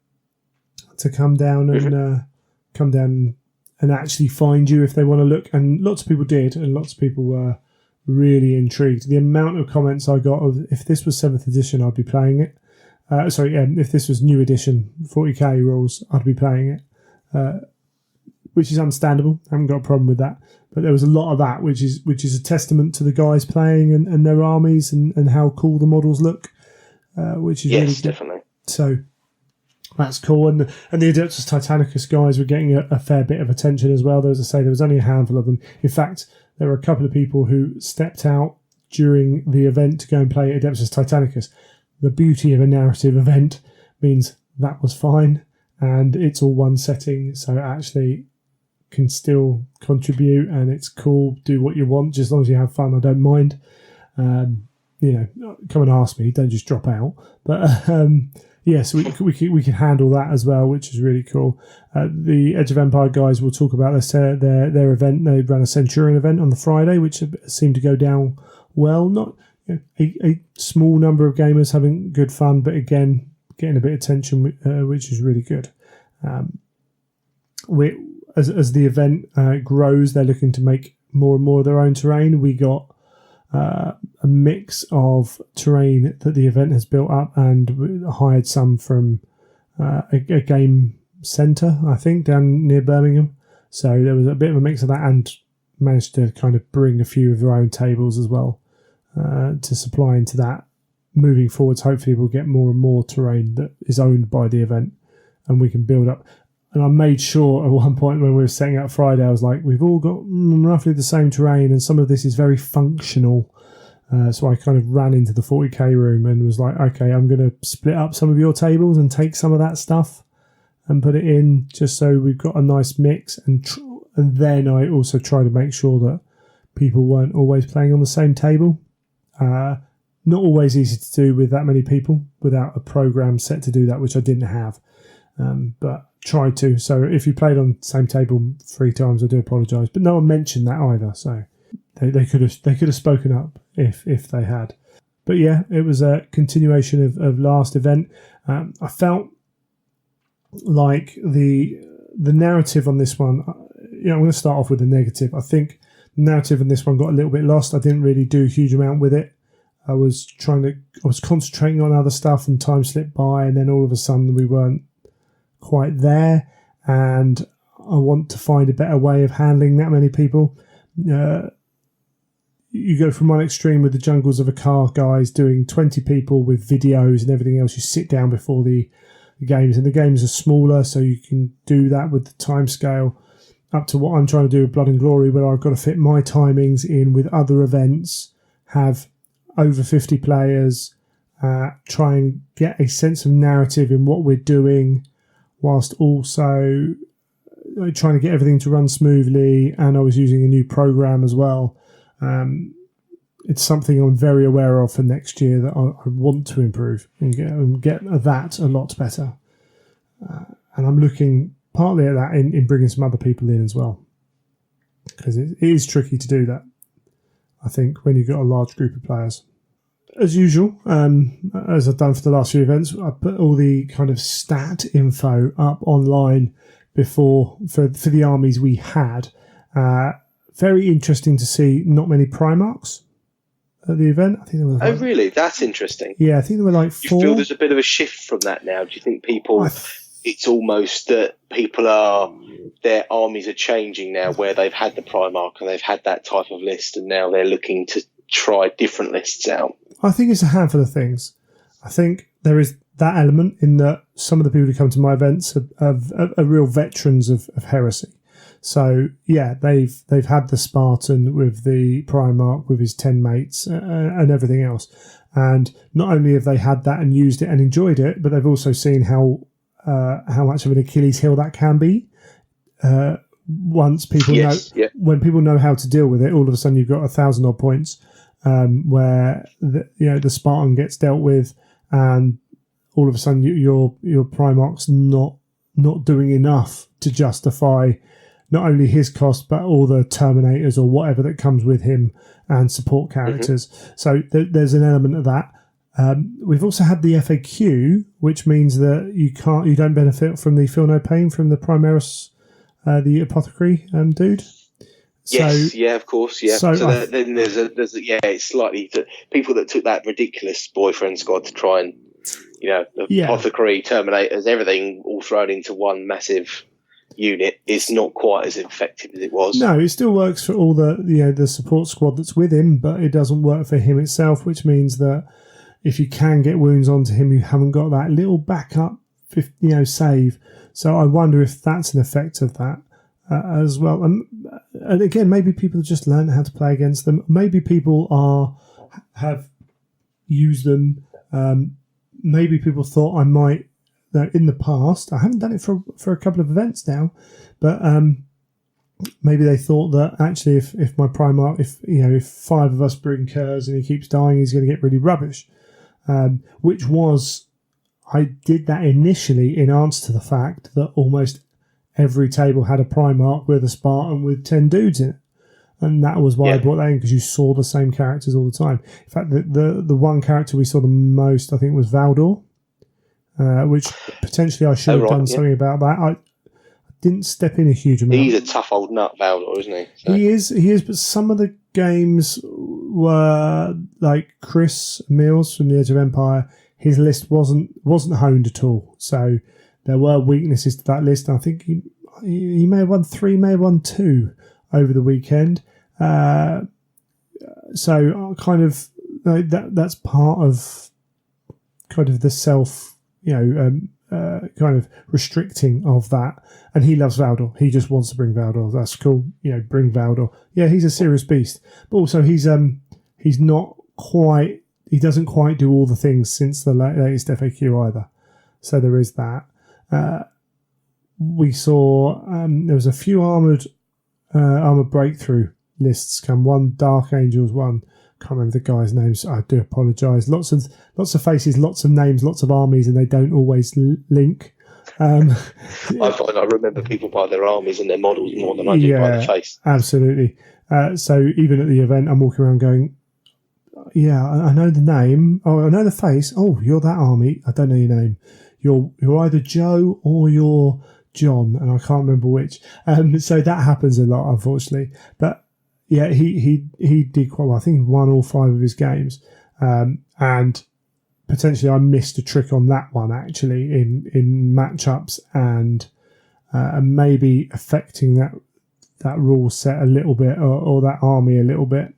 to come down and actually find you if they want to look. And lots of people did, and lots of people were really intrigued. The amount of comments I got of, if this was 7th edition, I'd be playing it. If this was new edition 40k rules, I'd be playing it, which is understandable. I haven't got a problem with that. But there was a lot of that, which is a testament to the guys playing and their armies and how cool the models look, which is really good. Definitely. So that's cool. And the Adeptus Titanicus guys were getting a fair bit of attention as well. As I say, there was only a handful of them. In fact, there were a couple of people who stepped out during the event to go and play Adeptus Titanicus. The beauty of a narrative event means that was fine, and it's all one setting, so it actually can still contribute, and it's cool. Do what you want, just as long as you have fun. I don't mind. Come and ask me. Don't just drop out. But so we can handle that as well, which is really cool. The Edge of Empire guys will talk about their event. They ran a Centurion event on the Friday, which seemed to go down well. Not a small number of gamers having good fun, but again, getting a bit of attention, which is really good. as the event grows, they're looking to make more and more of their own terrain. We got a mix of terrain that the event has built up, and we hired some from a game centre, I think, down near Birmingham. So there was a bit of a mix of that, and managed to kind of bring a few of their own tables as well to supply into that. Moving forwards, hopefully we'll get more and more terrain that is owned by the event, and we can build up. And I made sure at one point when we were setting up Friday, I was like, we've all got roughly the same terrain, and some of this is very functional. So I kind of ran into the 40k room and was like, okay, I'm going to split up some of your tables and take some of that stuff and put it in, just so we've got a nice mix. And then I also try to make sure that people weren't always playing on the same table. Not always easy to do with that many people without a program set to do that, which I didn't have. But tried to. So if you played on the same table 3 times, I do apologise. But no one mentioned that either. So they could have spoken up if they had. But yeah, it was a continuation of last event. I felt like the narrative on this one. I'm going to start off with the negative. I think the narrative on this one got a little bit lost. I didn't really do a huge amount with it. I was concentrating on other stuff, and time slipped by, and then all of a sudden we weren't quite there, and I want to find a better way of handling that many people. You go from one extreme with the Jungles of a Car guys doing 20 people with videos and everything else. You sit down before the games, and the games are smaller, so you can do that with the time scale, up to what I'm trying to do with Blood and Glory, where I've got to fit my timings in with other events, have over 50 players, try and get a sense of narrative in what we're doing, whilst also trying to get everything to run smoothly. And I was using a new program as well. It's something I'm very aware of for next year that I want to improve and get that a lot better. And I'm looking partly at that in bringing some other people in as well, because it is tricky to do that, I think, when you've got a large group of players. As usual, as I've done for the last few events, I put all the kind of stat info up online before for the armies we had. Very interesting to see not many Primarchs at the event. I think there was really? That's interesting. Yeah, I think there were like 4. Do you feel there's a bit of a shift from that now? Do you think people... it's almost that their armies are changing now, where they've had the Primarch and they've had that type of list, and now they're looking to try different lists out? I think it's a handful of things. I think there is that element in that some of the people who come to my events are real veterans of heresy. So yeah, they've had the Spartan with the Primarch with his 10 mates and everything else. And not only have they had that and used it and enjoyed it, but they've also seen how much of an Achilles heel that can be. Once people when people know how to deal with it, all of a sudden you've got 1,000 odd points. Where the Spartan gets dealt with, and all of a sudden your Primarch's not doing enough to justify not only his cost but all the Terminators or whatever that comes with him and support characters. Mm-hmm. So there's an element of that. We've also had the FAQ, which means that you don't benefit from the Feel No Pain from the Primaris, the Apothecary dude. Yes, of course, yeah. So then there's it's slightly people that took that ridiculous boyfriend squad to try and, Apothecary, Terminators, everything all thrown into one massive unit is not quite as effective as it was. No, it still works for all the support squad that's with him, but it doesn't work for him itself, which means that if you can get wounds onto him, you haven't got that little backup, save. So I wonder if that's an effect of that. As well, and again, maybe people have just learned how to play against them. Maybe people have used them. Maybe people thought I might. In the past, I haven't done it for a couple of events now, but maybe they thought that actually, if my Primarch, if 5 of us bring Kurz and he keeps dying, he's going to get really rubbish. Which was, I did that initially in answer to the fact that almost every table had a Primarch with a Spartan with 10 dudes in it. And that was why I brought that in, because you saw the same characters all the time. In fact, the one character we saw the most, I think, was Valdor, which potentially I should have done something about that. I didn't step in a huge amount. He's a tough old nut, Valdor, isn't he? So. He is. But some of the games were like Chris Mills from the Edge of Empire. His list wasn't honed at all. So there were weaknesses to that list. I think he may have won 3, may have won 2 over the weekend. So kind of that's part of kind of the self, kind of restricting of that. And he loves Valdor. He just wants to bring Valdor. That's cool. Bring Valdor. Yeah, he's a serious beast. But also he's not quite. He doesn't quite do all the things since the latest FAQ either. So there is that. We saw there was a few armored breakthrough lists come. One Dark Angels, one can't remember the guy's names. I do apologise. Lots of faces, lots of names, lots of armies, and they don't always link. I find I remember people by their armies and their models more than I do by their face. Absolutely. So even at the event, I'm walking around going, yeah, I know the name. Oh, I know the face. Oh, you're that army. I don't know your name. You're either Joe or you're John, and I can't remember which. So that happens a lot, unfortunately. But yeah, he did quite well. I think he won all 5 of his games, and potentially I missed a trick on that one actually in matchups and maybe affecting that rule set a little bit or that army a little bit.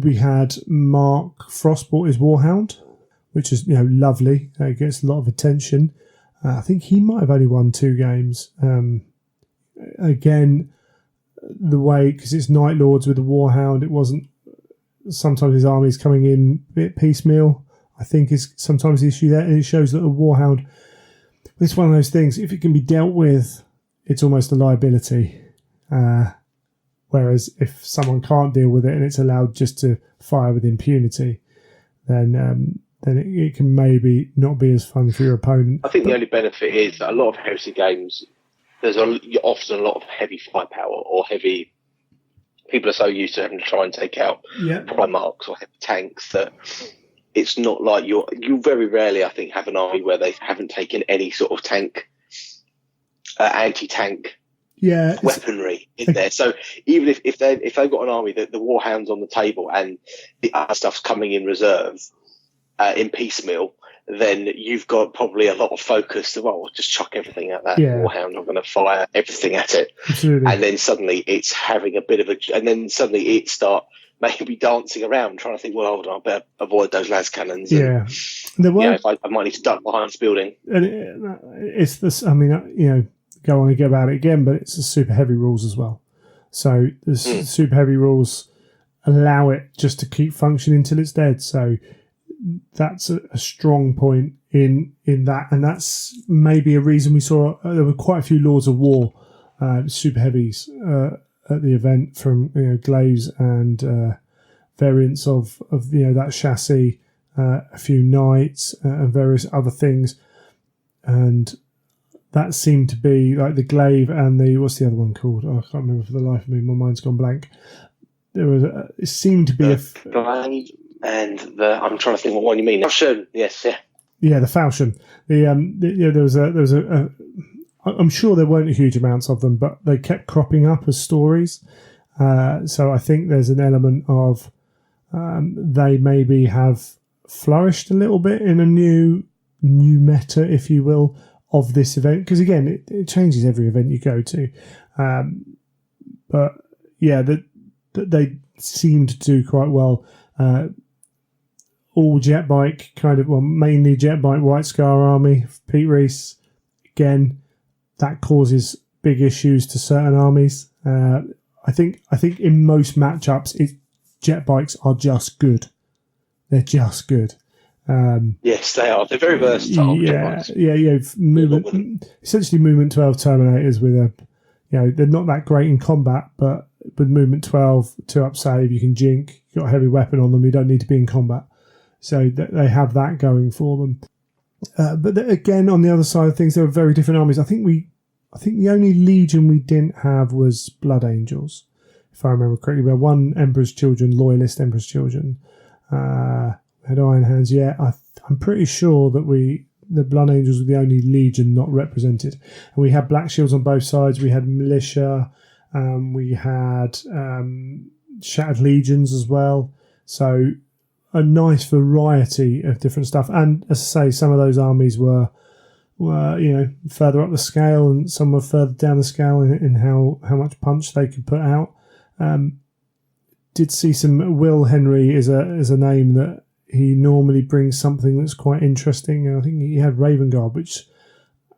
We had Mark Frost bought his Warhound, which is lovely. It gets a lot of attention. I think he might have only won 2 games. Again, the way, because it's Night Lords with the Warhound, it wasn't. Sometimes his army's coming in a bit piecemeal, I think is sometimes the issue there, and it shows that a Warhound, it's one of those things, if it can be dealt with, it's almost a liability. Whereas if someone can't deal with it and it's allowed just to fire with impunity, then it can maybe not be as fun for your opponent. I think the only benefit is that a lot of heresy games, there's often a lot of heavy firepower or heavy. People are so used to having to try and take out Primarchs or heavy tanks that it's not like you very rarely, I think, have an army where they haven't taken any sort of tank, anti-tank weaponry in there. So even if they've got an army that the Warhound's on the table and the other stuff's coming in reserve in piecemeal, then you've got probably a lot of focus to, well, just chuck everything at that Warhound. I'm going to fire everything at it. Absolutely. And then suddenly it's having a bit of and then suddenly it start maybe dancing around, trying to think, well, hold on, I better avoid those las cannons. Yeah. There were, I might need to duck behind this building. And it's this, I mean, go on and get about it again, but it's the super heavy rules as well. So the super heavy rules allow it just to keep functioning till it's dead. So that's a strong point in that, and that's maybe a reason we saw there were quite a few Lords of War super heavies at the event from glaives and variants of that chassis, a few knights and various other things, and that seemed to be like the glaive and what's the other one called? Oh, I can't remember for the life of me. My mind's gone blank. There was it seemed to be glaive. And I'm trying to think what one you mean. Falchion, yes, yeah. Yeah, the Falchion. There was a. I'm sure there weren't huge amounts of them, but they kept cropping up as stories. So I think there's an element of they maybe have flourished a little bit in a new meta, if you will, of this event. Because again, it changes every event you go to. But yeah, they seem to do quite well. All jet bike mainly jet bike White Scar army. Pete Reese, again, that causes big issues to certain armies. I think in most matchups, jet bikes are just good. They're just good. Yes, they are. They're very versatile. Essentially movement 12 Terminators with they're not that great in combat, but with movement 12, 2-up save, you can jink. You've got a heavy weapon on them. You don't need to be in combat. So they have that going for them. But again, on the other side of things, there are very different armies. I think the only legion we didn't have was Blood Angels, if I remember correctly. We had one Emperor's Children, Loyalist Emperor's Children. Had Iron Hands. Yeah, I'm pretty sure that we the Blood Angels were the only legion not represented. And we had Black Shields on both sides. We had militia. We had Shattered Legions as well. So a nice variety of different stuff. And as I say, some of those armies were further up the scale, and some were further down the scale in how much punch they could put out. Did see some. Will Henry is a name that he normally brings something that's quite interesting. And I think he had Raven Guard, which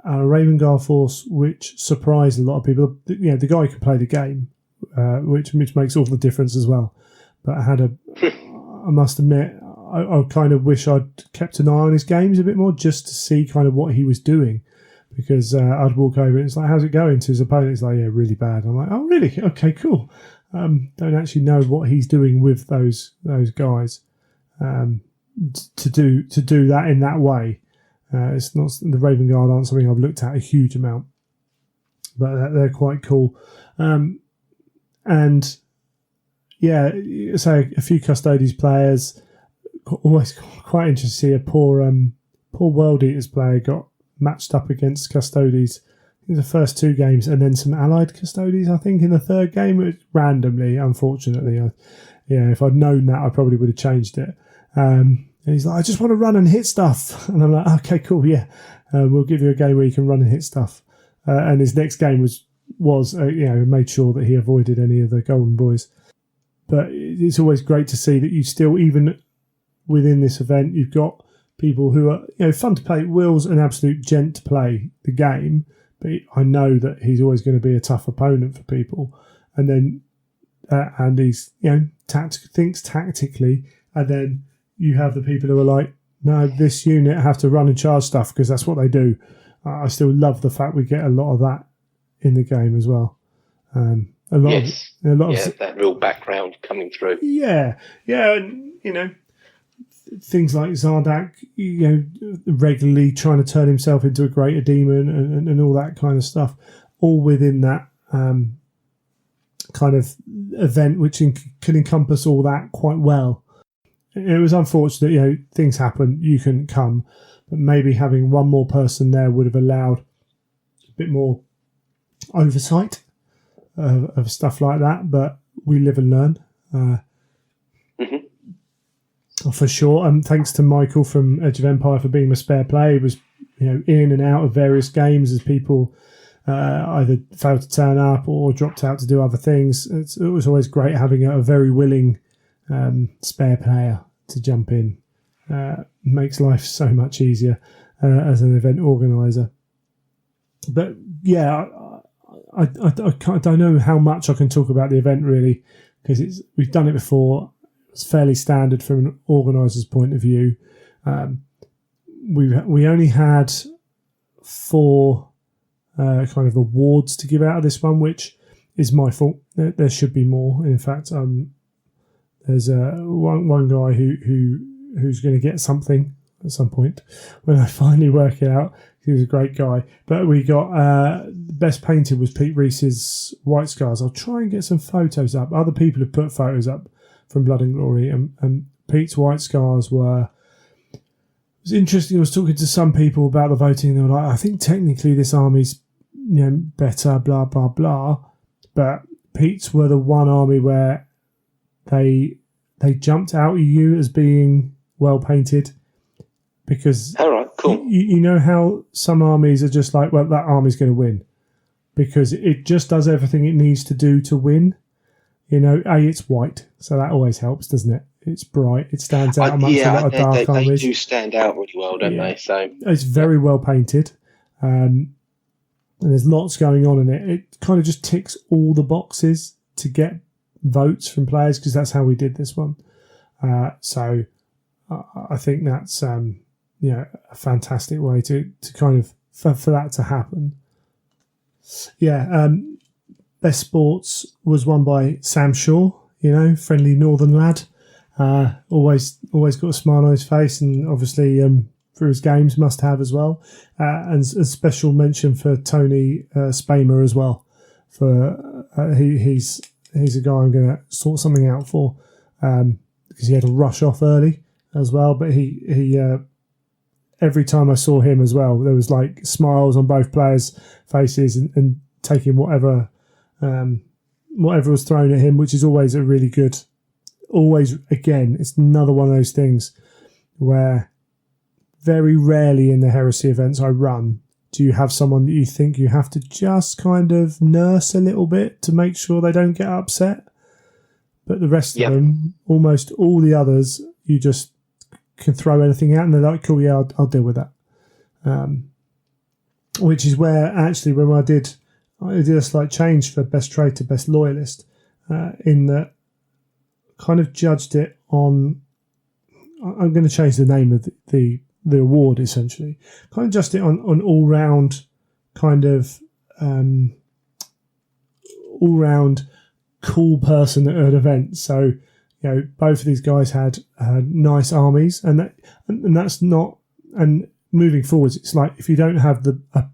a Raven Guard force which surprised a lot of people. You know, the guy could play the game, which makes all the difference as well. But I must admit, I kind of wish I'd kept an eye on his games a bit more, just to see kind of what he was doing. Because I'd walk over and it's like, how's it going? To his opponent, it's like, yeah, really bad. I'm like, oh, really? Okay, cool. Don't actually know what he's doing with those guys to do that in that way. It's not, the Raven Guard aren't something I've looked at a huge amount, but they're quite cool. And yeah, so a few Custodes players. Always quite interesting to see a poor World Eaters player got matched up against Custodes in the first two games, and then some allied Custodes, I think, in the third game. Randomly, unfortunately. If I'd known that, I probably would have changed it. And he's like, I just want to run and hit stuff. And I'm like, okay, cool, yeah. We'll give you a game where you can run and hit stuff. And his next game was made sure that he avoided any of the Golden Boys. But it's always great to see that you still, even within this event, you've got people who are fun to play. Will's an absolute gent to play the game, but I know that he's always going to be a tough opponent for people. And then and he's thinks tactically, and then you have the people who are like, no, this unit have to run and charge stuff because that's what they do. I still love the fact we get a lot of that in the game as well. A lot of that real background coming through. Yeah, and things like Zardak, regularly trying to turn himself into a greater demon and all that kind of stuff, all within that kind of event, which can encompass all that quite well. It was unfortunate, things happen, you couldn't come, but maybe having one more person there would have allowed a bit more oversight of stuff like that, but we live and learn. For sure. Thanks to Michael from Edge of Empire for being my spare player. He was in and out of various games as people either failed to turn up or dropped out to do other things. It was always great having a very willing spare player to jump in. Makes life so much easier as an event organizer. But yeah, I don't know how much I can talk about the event really, because we've done it before. It's fairly standard from an organiser's point of view. We only had 4 kind of awards to give out of this one, which is my fault. There should be more. In fact, there's one guy who's going to get something at some point when I finally work it out. He was a great guy. But we got best painted was Pete Reese's White Scars. I'll try and get some photos up. Other people have put photos up from Blood and Glory, and Pete's White Scars were. It was interesting. I was talking to some people about the voting, and they were like, I think technically this army's better, blah blah blah, but Pete's were the one army where they jumped out at you as being well painted, because all right, cool. You know how some armies are just like, well, that army's going to win because it just does everything it needs to do to win. It's white, so that always helps, doesn't it? It's bright. It stands out amongst a lot of dark armies. They do stand out really well, don't they? So it's very well painted, and there's lots going on in it. It kind of just ticks all the boxes to get votes from players, because that's how we did this one. So I think that's a fantastic way to kind of for that to happen. Yeah. Best Sports was won by Sam Shaw, friendly northern lad. Always got a smile on his face, and obviously for his games must have as well. And a special mention for Tony Spamer as well. For he's a guy I'm going to sort something out for, because he had to rush off early as well. But he every time I saw him as well, there was like smiles on both players' faces and taking whatever was thrown at him, which is always a really good. Always, again, it's another one of those things where very rarely in the Heresy events I run do you have someone that you think you have to just kind of nurse a little bit to make sure they don't get upset. But the rest of them, almost all the others, you just can throw anything out and they're like, cool, yeah, I'll deal with that. Which is where, actually, when I did a slight change for best trade to best loyalist, in that kind of judged it on, I'm going to change the name of the award, essentially. Kind of judged it on all-round kind of all-round cool person at an event. So, both of these guys had nice armies, and that's not. And moving forwards, it's like if you don't have a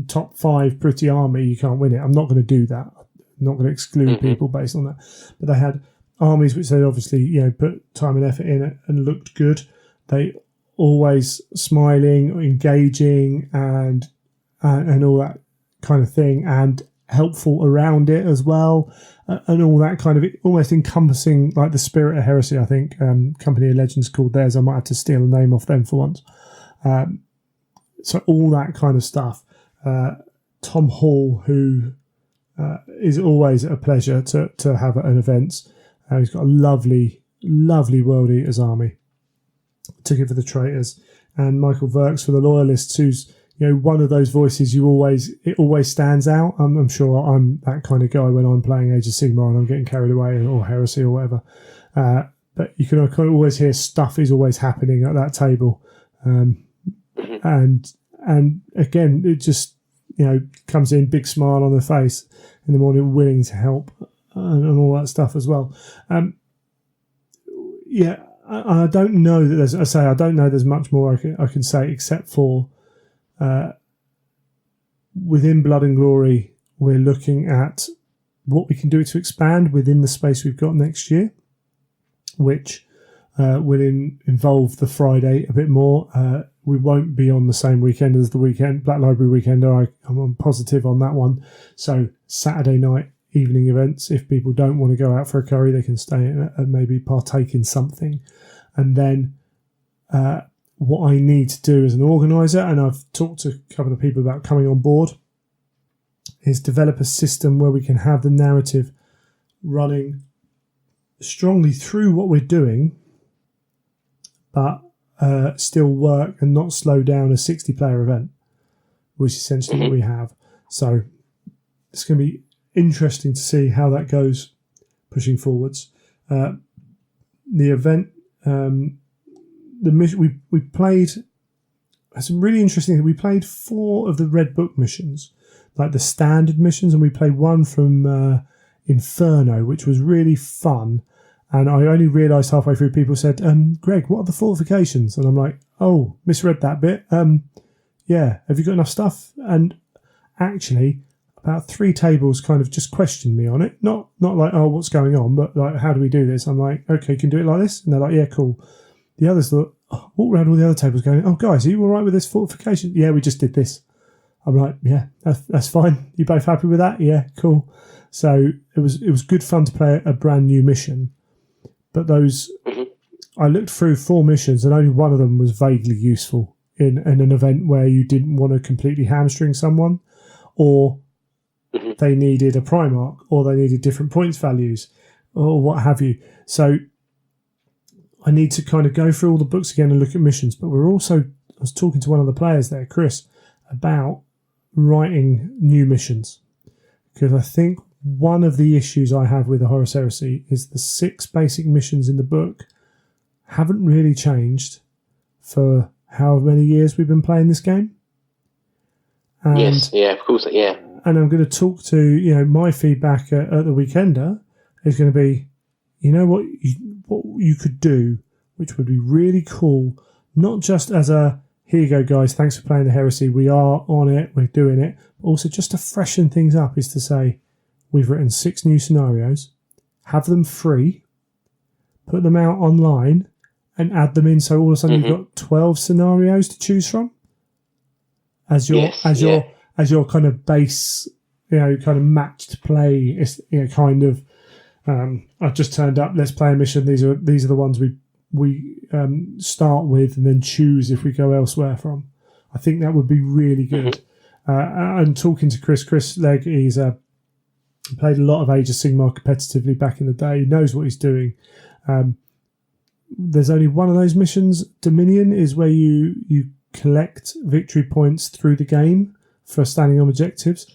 top 5 pretty army, you can't win it. I'm not going to do that. I'm not going to exclude people based on that. But they had armies which they obviously put time and effort in and looked good. They always smiling, engaging, and all that kind of thing, and helpful around it as well, and all that kind of almost encompassing like the spirit of Heresy. I think Company of Legends called theirs. I might have to steal a name off them for once. So all that kind of stuff. Tom Hall, who is always a pleasure to have at an event. He's got a lovely World Eaters army. Took it for the traitors. And Michael Verks for the loyalists, who's one of those voices it always stands out. I'm sure I'm that kind of guy when I'm playing Age of Sigmar and I'm getting carried away, or Heresy or whatever. But you can always hear stuff is always happening at that table. And again, it just comes in, big smile on the face in the morning, willing to help, and all that stuff as well. I don't know that I don't know there's much more I can say except for within Blood and Glory, we're looking at what we can do to expand within the space we've got next year, which will involve the Friday a bit more. We won't be on the same weekend as the weekend Black Library weekend. I'm positive on that one. So Saturday night evening events. If people don't want to go out for a curry, they can stay and maybe partake in something. And then what I need to do as an organizer, and I've talked to a couple of people about coming on board, is develop a system where we can have the narrative running strongly through what we're doing, but still work and not slow down a 60-player event, which is essentially what we have. So it's going to be interesting to see how that goes pushing forwards. The event, the mission we played, some really interesting. We played 4 of the Red Book missions, like the standard missions, and we played one from Inferno, which was really fun. And I only realised halfway through, people said, Greg, what are the fortifications? And I'm like, oh, misread that bit. Yeah, have you got enough stuff? And actually, about 3 tables kind of just questioned me on it. Not like, oh, what's going on, but like, how do we do this? I'm like, okay, you can do it like this? And they're like, yeah, cool. The others thought, walk around all the other tables going, oh, guys, are you all right with this fortification? Yeah, we just did this. I'm like, yeah, that's fine. You both happy with that? Yeah, cool. So it was good fun to play a brand new mission. But those, I looked through 4 missions and only one of them was vaguely useful in an event where you didn't want to completely hamstring someone, or they needed a Primarch, or they needed different points values, or what have you. So I need to kind of go through all the books again and look at missions. But I was talking to one of the players there, Chris, about writing new missions. Because I think one of the issues I have with the Horus Heresy is the 6 basic missions in the book haven't really changed for however many years we've been playing this game. And, yes, yeah, of course, yeah. And I'm going to talk to, my feedback at the Weekender is going to be, what you could do, which would be really cool, not just as a, here you go, guys, thanks for playing the Heresy, we are on it, we're doing it, but also just to freshen things up is to say, we've written 6 new scenarios, have them free, put them out online, and add them in. So all of a sudden you've got 12 scenarios to choose from as your kind of base, kind of matched play. It's kind of I've just turned up. Let's play a mission. These are the ones we start with, and then choose if we go elsewhere from. I think that would be really good. And talking to Chris Legg, he's played a lot of Age of Sigmar competitively back in the day. He knows what he's doing. There's only one of those missions. Dominion is where you collect victory points through the game for standing on objectives.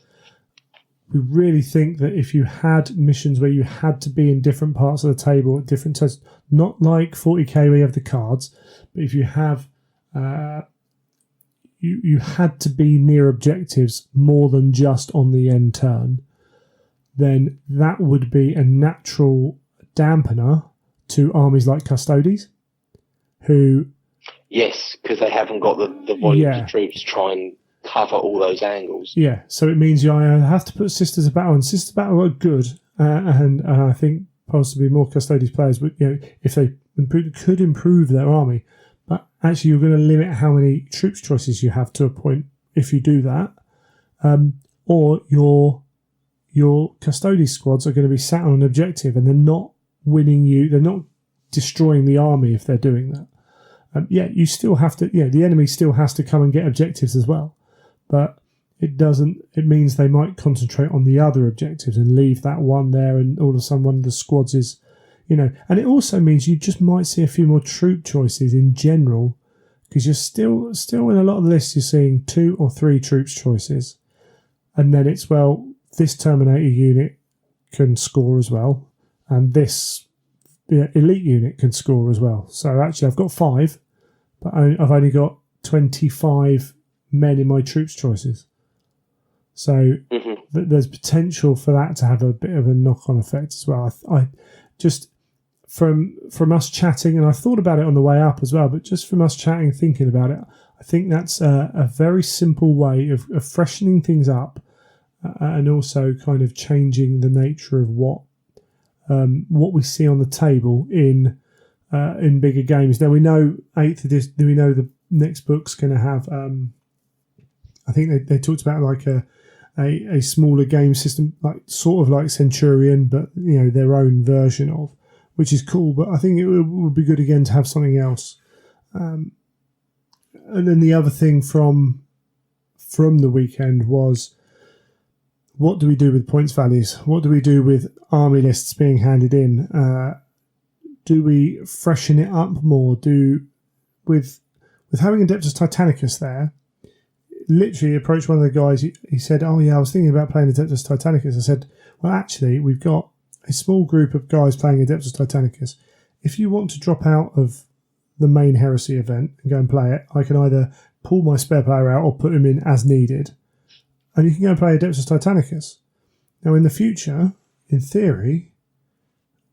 We really think that if you had missions where you had to be in different parts of the table at different times, not like 40k where you have the cards, but if you have you had to be near objectives more than just on the end turn, then that would be a natural dampener to armies like Custodes, who... Yes, because they haven't got the volumes of troops to try and cover all those angles. Yeah, so it means you either have to put Sisters of Battle, and Sisters of Battle are good, and I think possibly more Custodes players would, if they could improve their army, but actually you're going to limit how many troops choices you have to a point if you do that, or your Custodes squads are going to be sat on an objective and they're not winning they're not destroying the army if they're doing that. You still have to, the enemy still has to come and get objectives as well, but it means they might concentrate on the other objectives and leave that one there, and all of a sudden one of the squads is, and it also means you just might see a few more troop choices in general, because you're still in a lot of the lists you're seeing 2 or 3 troops choices, and then it's, well, this Terminator unit can score as well, and this elite unit can score as well. So actually I've got 5, but I've only got 25 men in my troops choices. So there's potential for that to have a bit of a knock-on effect as well. I just, from us chatting, and I thought about it on the way up as well, but just from us chatting, thinking about it, I think that's a very simple way of freshening things up, and also kind of changing the nature of what we see on the table in bigger games. Now we know 8th edition. We know the next book's going to have. I think they talked about like a smaller game system, like sort of like Centurion, but their own version of, which is cool. But I think it would be good again to have something else. And then the other thing from the weekend was, what do we do with points values? What do we do with army lists being handed in? Do we freshen it up more? With having Adeptus Titanicus there, literally approached one of the guys. He said, "Oh yeah, I was thinking about playing Adeptus Titanicus." I said, "Well, actually, we've got a small group of guys playing Adeptus Titanicus. If you want to drop out of the main Heresy event and go and play it, I can either pull my spare player out or put him in as needed. And you can go and play Adeptus Titanicus." Now, in the future, in theory,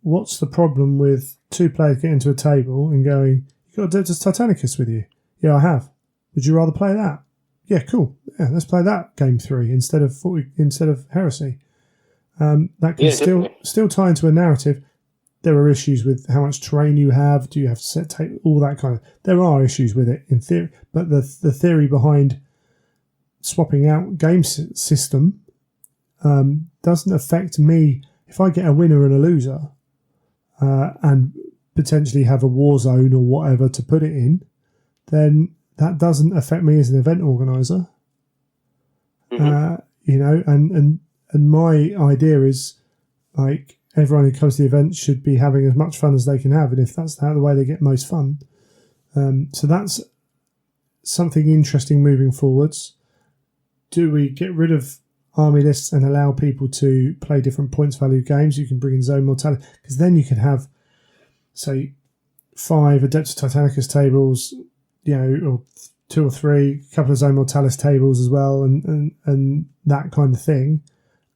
what's the problem with 2 players getting to a table and going, "You got Adeptus Titanicus with you?" "Yeah, I have." "Would you rather play that?" "Yeah, cool. Yeah, let's play that game 3 instead of Heresy." That can still tie into a narrative. There are issues with how much terrain you have. Do you have to set table? All that kind of. There are issues with it in theory, but the theory behind swapping out game system doesn't affect me. If I get a winner and a loser and potentially have a war zone or whatever to put it in, then that doesn't affect me as an event organizer. And my idea is, like, everyone who comes to the event should be having as much fun as they can have, and if that's the way they get most fun, so that's something interesting moving forwards. Do we get rid of army lists and allow people to play different points value games? You can bring in zone mortality, because then you can have, say, 5 Adeptus Titanicus tables, or 2 or 3, a couple of zone mortalis tables as well, and that kind of thing,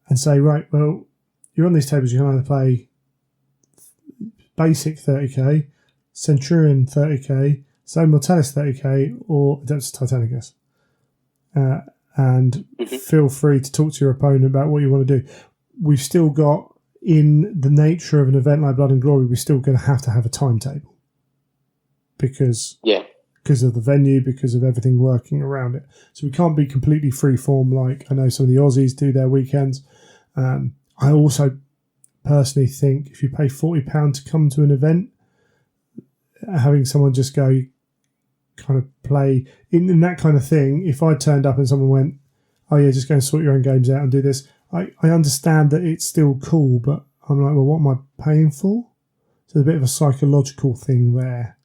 and say, right, well, you're on these tables, you can either play basic 30k, Centurion 30k, zone mortalis 30k, or Adeptus Titanicus. And feel free to talk to your opponent about what you want to do. We've still got, in the nature of an event like Blood and Glory, we're still going to have a timetable. because of the venue, because of everything working around it. So we can't be completely free-form like I know some of the Aussies do their weekends. I also personally think if you pay £40 to come to an event, having someone just go kind of play in that kind of thing, if I turned up and someone went, oh yeah, just go and sort your own games out and do this, I understand that it's still cool, but I'm like, well, what am I paying for? So there's a bit of a psychological thing there.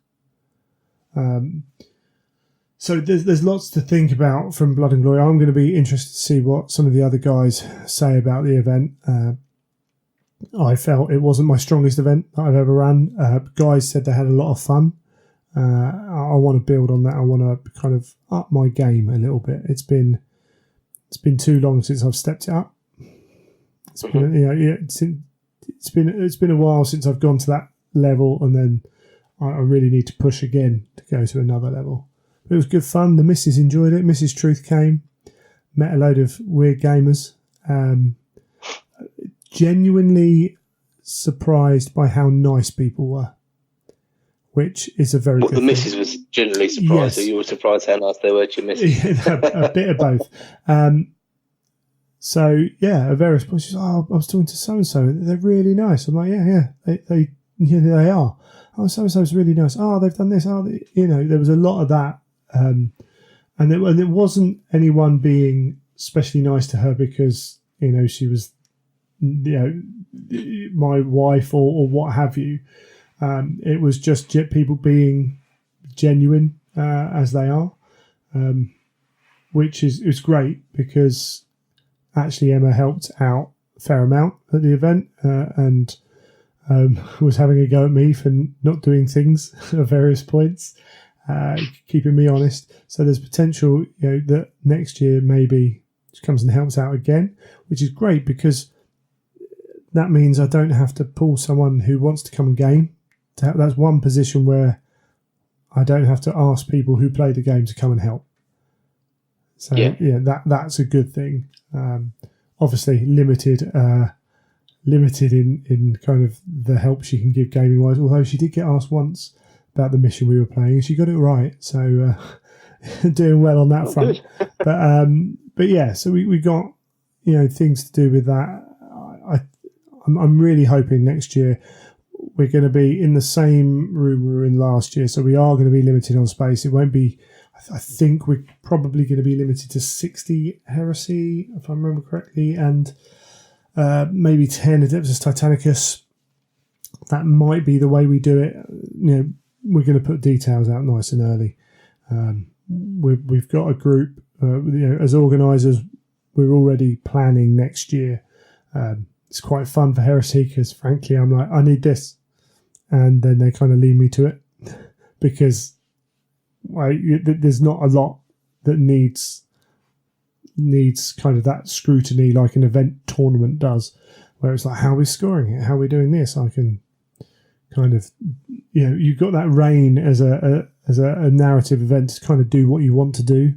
So there's lots to think about from Blood and Glory. I'm going to be interested to see what some of the other guys say about the event. I felt it wasn't my strongest event that I've ever run. Guys said they had a lot of fun. I want to build on that. I want to kind of up my game a little bit. It's been too long since I've stepped it up. It's been a while since I've gone to that level, and then I really need to push again to go to another level. But it was good fun. The missus enjoyed it. Mrs. Truth came, met a load of weird gamers. Genuinely surprised by how nice people were, which is a very good the thing. missus was generally surprised, yes. or you were surprised how nice they were to your missus? a bit of both. So yeah, at various points, she's I was talking to so and so. They're really nice. I'm like, they are. Oh, so and so's really nice. Oh, they've done this. Oh, there was a lot of that, and it wasn't anyone being especially nice to her because she was, my wife or what have you. It was just people being genuine as they are, which is great because. Actually, Emma helped out a fair amount at the event and was having a go at me for not doing things at various points, keeping me honest. So there's potential, that next year maybe she comes and helps out again, which is great because that means I don't have to pull someone who wants to come and game. That's one position where I don't have to ask people who play the game to come and help. So that's a good thing. Obviously limited in kind of the help she can give gaming wise, although she did get asked once about the mission we were playing and she got it right, so doing well on that front. But yeah, so we got things to do with that. I'm really hoping next year we're going to be in the same room we were in last year, so we are going to be limited on space. It won't be, I think we're probably going to be limited to 60 Heresy, if I remember correctly, and maybe 10 Adeptus Titanicus. That might be the way we do it. We're going to put details out nice and early. We've got a group, as organisers, we're already planning next year. It's quite fun for Heresy because, frankly, I'm like, I need this. And then they kind of lead me to it because there's not a lot that needs kind of that scrutiny like an event tournament does, where it's like, how are we scoring it? How are we doing this? I can kind of, you've got that reign as a narrative event to kind of do what you want to do.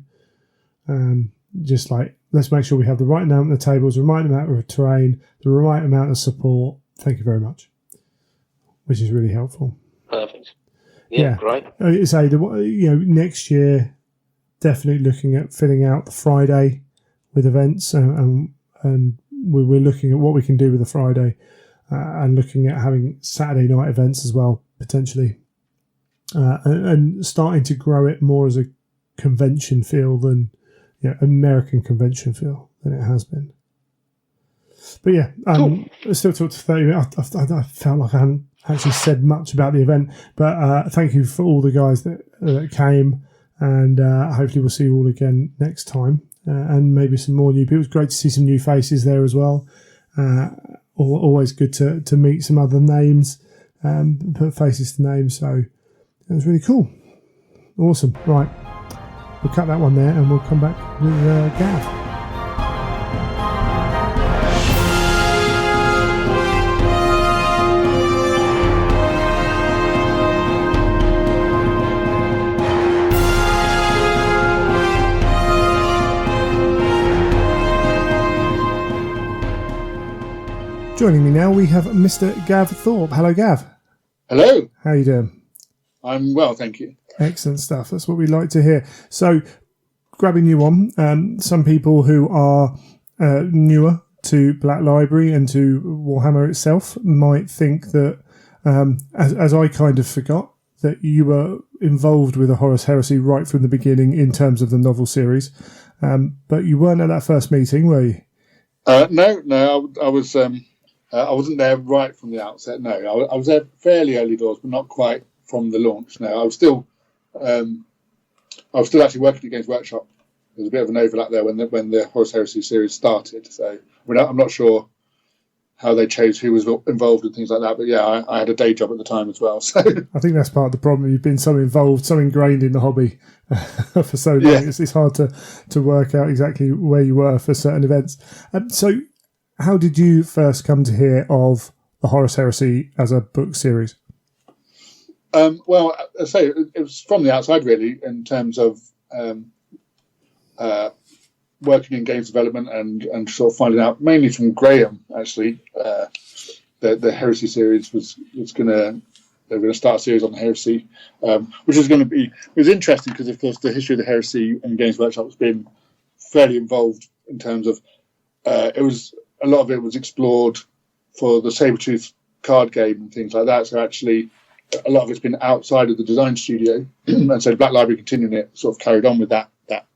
Just like, let's make sure we have the right amount of tables, the right amount of terrain, the right amount of support. Thank you very much. Which is really helpful. Perfect. Yeah, great. Say next year, definitely looking at filling out the Friday with events, and we're looking at what we can do with the Friday, and looking at having Saturday night events as well potentially, and starting to grow it more as a convention feel than American convention feel than it has been. But yeah, cool. I still talked to 30 minutes. I felt like I hadn't actually said much about the event, but thank you for all the guys that came, and hopefully we'll see you all again next time, and maybe some more new people. It was great to see some new faces there as well. Always good to meet some other names, put faces to names, so it was really cool. Awesome. Right, we'll cut that one there and we'll come back with Gav. Joining me now, we have Mr. Gav Thorpe. Hello, Gav. Hello. How are you doing? I'm well, thank you. Excellent stuff. That's what we like to hear. So, grabbing you on, some people who are newer to Black Library and to Warhammer itself might think that, as I kind of forgot, that you were involved with the Horus Heresy right from the beginning in terms of the novel series. But you weren't at that first meeting, were you? No, I was. I wasn't there right from the outset. No, I was there fairly early doors, but not quite from the launch. No, I was still actually working at Games Workshop. There's a bit of an overlap there when the Horus Heresy series started. So I'm not sure how they chose who was involved and things like that. But yeah, I had a day job at the time as well. So I think that's part of the problem. You've been so involved, so ingrained in the hobby for so long. Yeah. It's hard to work out exactly where you were for certain events. So how did you first come to hear of the Horus Heresy as a book series? Well, I say it was from the outside, really, in terms of working in games development and sort of finding out, mainly from Graham, actually, the Heresy series they were going to start a series on the Heresy, which is going to be, it was interesting because, of course, the history of the Heresy and Games Workshop has been fairly involved in terms of, a lot of it was explored for the Sabretooth card game and things like that. So actually, a lot of it's been outside of the design studio, and so Black Library continuing it sort of carried on with that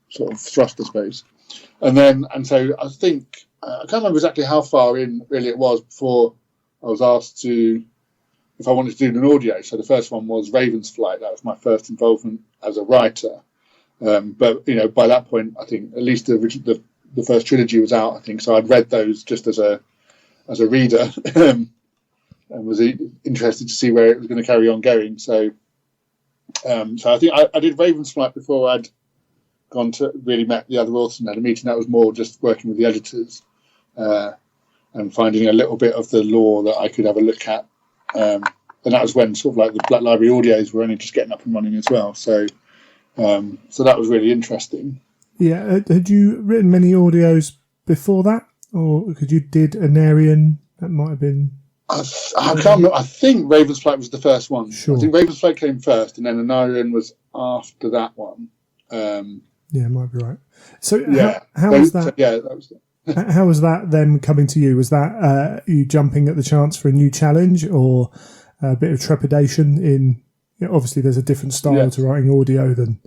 sort of thrust, I suppose. And so I think I can't remember exactly how far in really it was before I was asked if I wanted to do an audio. So the first one was Raven's Flight. That was my first involvement as a writer. But by that point, I think at least the first trilogy was out. I think so. I'd read those just as a reader. And was interested to see where it was going to carry on going. So I think I did Raven's Flight before I'd gone to really met the other authors and had a meeting. That was more just working with the editors and finding a little bit of the lore that I could have a look at. And that was when sort of like the Black Library audios were only just getting up and running as well. So that was really interesting. Yeah. Had you written many audios before that? Or because you did Anarian, that might have been... I can't remember. I think Raven's Flight was the first one. Sure. I think Raven's Flight came first, and then Anarian was after that one. Yeah, might be right. So yeah, how was that? So, yeah, that was it. How was that then coming to you? Was that you jumping at the chance for a new challenge, or a bit of trepidation in? Obviously, there's a different style to writing audio than.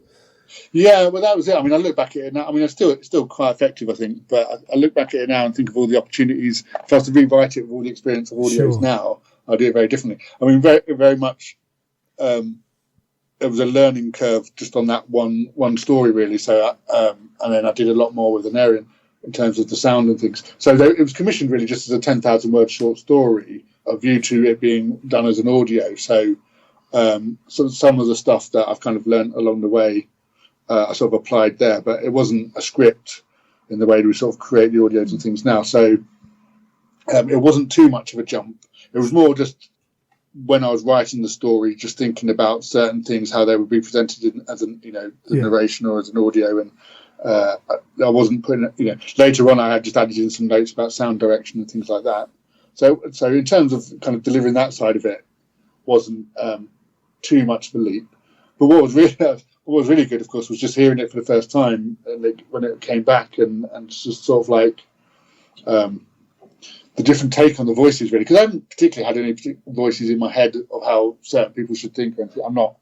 Yeah, well, that was it. I mean, I look back at it now. I mean, it's still quite effective, I think. But I look back at it now and think of all the opportunities. If I was to rewrite it with all the experience of audios now, I'd do it very differently. I mean, very, very much. It was a learning curve just on that one story, really. So, and then I did a lot more with Anarian in terms of the sound and things. So it was commissioned really just as a 10,000 word short story, a view to it being done as an audio. So some of the stuff that I've kind of learned along the way, I sort of applied there, but it wasn't a script in the way we sort of create the audios and things now. So it wasn't too much of a jump. It was more just when I was writing the story, just thinking about certain things, how they would be presented as an, the narration or as an audio. And I wasn't putting, later on I had just added in some notes about sound direction and things like that. So in terms of kind of delivering that side of it, wasn't too much of a leap. But what was really good, of course, was just hearing it for the first time when it came back and just sort of like the different take on the voices, really, because I haven't particularly had any particular voices in my head of how certain people should think. I'm not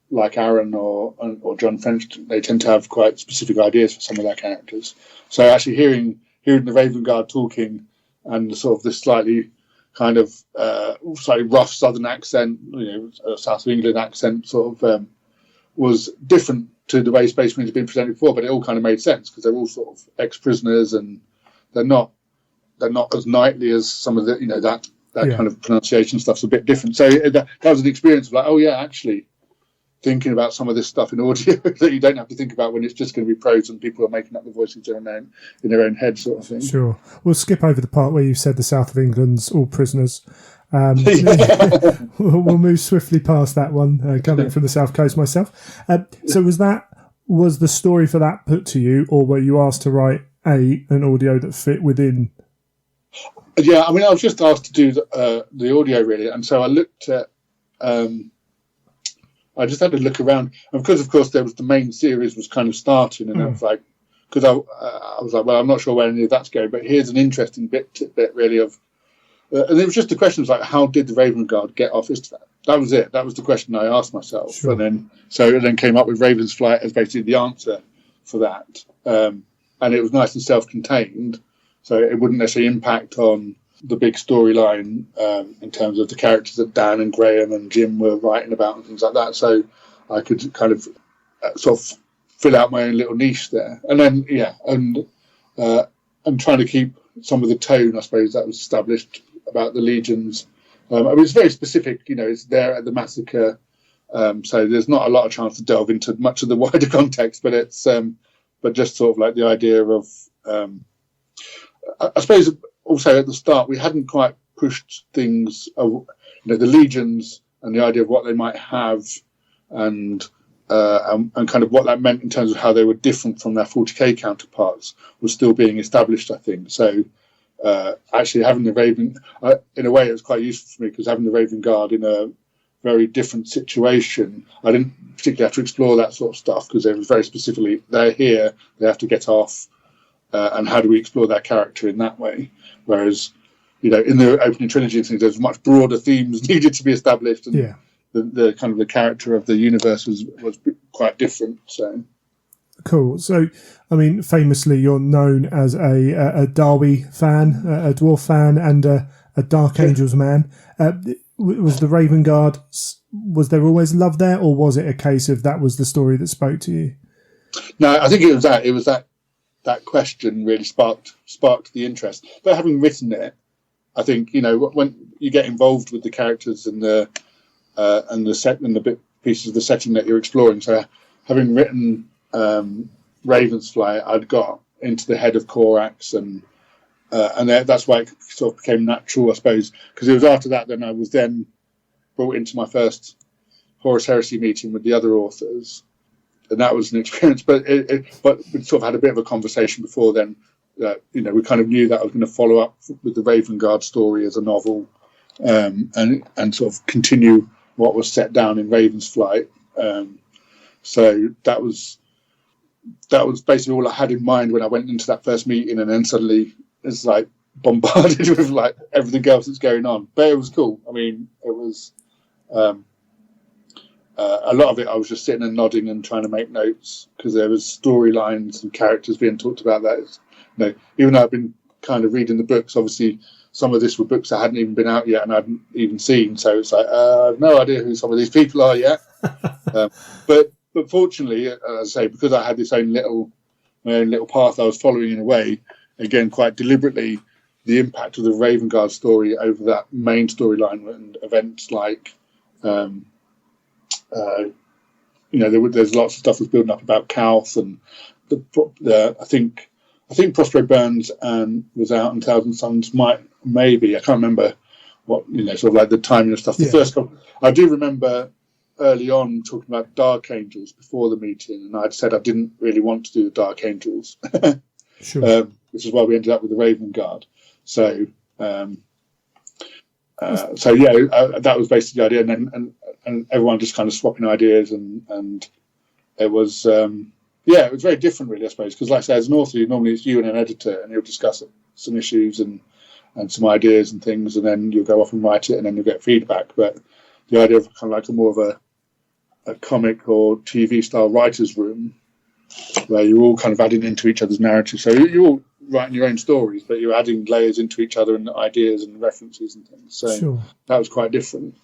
like Aaron or John French. They tend to have quite specific ideas for some of their characters. So actually hearing the Raven Guard talking and sort of this slightly kind of slightly rough Southern accent, South of England accent, sort of was different to the way Space Marines have been presented before, but it all kind of made sense because they're all sort of ex-prisoners and they're not as knightly as some of the that kind of pronunciation stuff's a bit different. So that was an experience of like, oh yeah, actually thinking about some of this stuff in audio that you don't have to think about when it's just going to be prose and people are making up the voices in their own head, sort of thing. Sure. We'll skip over the part where you said the South of England's all prisoners. We'll move swiftly past that one, coming from the South Coast myself. So was the story for that put to you, or were you asked to write an audio that fit within? Yeah, I mean, I was just asked to do the audio, really, and so I looked at. I just had to look around, and because of course there was the main series was kind of starting, and I was like, because I was like, well, I'm not sure where any of that's going, but here's an interesting bit really of, and it was just the question was like, how did the Raven Guard get off Istvan? That was it. That was the question I asked myself, Sure. and then came up with Raven's Flight as basically the answer for that, and it was nice and self-contained, so it wouldn't necessarily impact on the big storyline in terms of the characters that Dan and Graham and Jim were writing about and things like that. So I could kind of sort of fill out my own little niche there. And then, I'm trying to keep some of the tone, I suppose, that was established about the legions. I mean, it's very specific, it's there at the massacre. So there's not a lot of chance to delve into much of the wider context, but it's, but just sort of like the idea of, I suppose, also at the start, we hadn't quite pushed things, the legions and the idea of what they might have, and kind of what that meant in terms of how they were different from their 40k counterparts was still being established, I think. So actually having the Raven, in a way, it was quite useful for me because having the Raven Guard in a very different situation, I didn't particularly have to explore that sort of stuff because it was very specifically, they're here, they have to get off, and how do we explore that character in that way? Whereas, in the opening trilogy, there's much broader themes needed to be established, and the kind of the character of the universe was quite different. So cool. So, I mean, famously, you're known as a Derby fan, a Dwarf fan, and a Dark Angels man. Was the Raven Guard? Was there always love there, or was it a case of that was the story that spoke to you? No, I think it was that. It was that question really sparked the interest. But having written it, I think when you get involved with the characters and the set and the bit pieces of the setting that you're exploring. So having written Raven's Flight, I'd got into the head of Korax, and that's why it sort of became natural, I suppose, because it was after that then I was then brought into my first Horus Heresy meeting with the other authors. And that was an experience, but we sort of had a bit of a conversation before then. We kind of knew that I was going to follow up with the Raven Guard story as a novel, and sort of continue what was set down in Raven's Flight. So that was basically all I had in mind when I went into that first meeting, and then suddenly it's like bombarded with like everything else that's going on. But it was cool. I mean, it was. A lot of it I was just sitting and nodding and trying to make notes because there was storylines and characters being talked about that. Even though I've been kind of reading the books, obviously some of this were books that hadn't even been out yet and I hadn't even seen. So it's like, I have no idea who some of these people are yet. But fortunately, as I say, because I had my own little path I was following in a way, again, quite deliberately, the impact of the Raven Guard story over that main storyline and events like, there's lots of stuff was building up about Calth, and I think Prospero Burns was out in Thousand Suns. Maybe I can't remember what sort of like the timing of stuff. The first couple, I do remember early on talking about Dark Angels before the meeting, and I'd said I didn't really want to do the Dark Angels, sure. Which is why we ended up with the Raven Guard. So. That was basically the idea, and everyone just kind of swapping ideas, and it was it was very different, really, I suppose, because like I say, as an author, normally it's you and an editor, and you'll discuss some issues and some ideas and things, and then you'll go off and write it, and then you'll get feedback. But the idea of kind of like more of a comic or TV style writer's room, where you're all kind of adding into each other's narrative, so you're all writing your own stories, but you're adding layers into each other and ideas and references and things. So sure. That was quite different.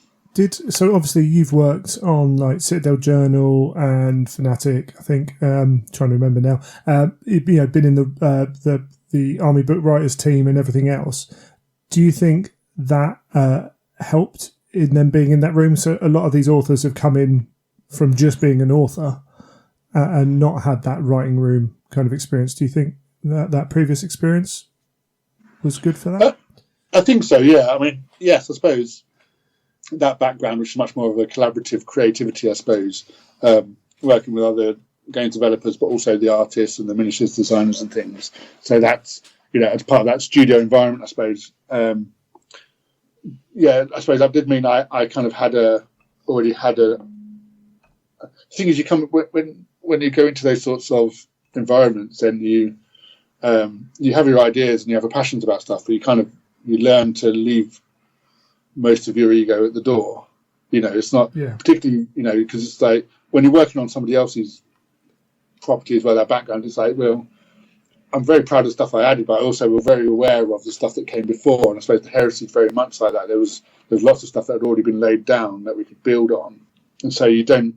So obviously you've worked on like Citadel Journal and Fanatic, I think. Trying to remember now. Been in the Army Book Writers team and everything else. Do you think that helped in them being in that room? So a lot of these authors have come in from just being an author and not had that writing room kind of experience. Do you think that previous experience was good for that? I think so, yeah. I mean, yes, I suppose that background, which is much more of a collaborative creativity, I suppose, working with other games developers, but also the artists and the miniatures designers and things. So that's, as part of that studio environment, I suppose. I suppose that did mean I kind of already had the thing is, you come when you go into those sorts of environments, then you have your ideas and you have a passions about stuff, but you learn to leave most of your ego at the door. It's not particularly, because it's like when you're working on somebody else's property as well, their background, it's like, well, I'm very proud of the stuff I added, but I also was very aware of the stuff that came before. And I suppose the heresy is very much like that. There's lots of stuff that had already been laid down that we could build on. And so you don't,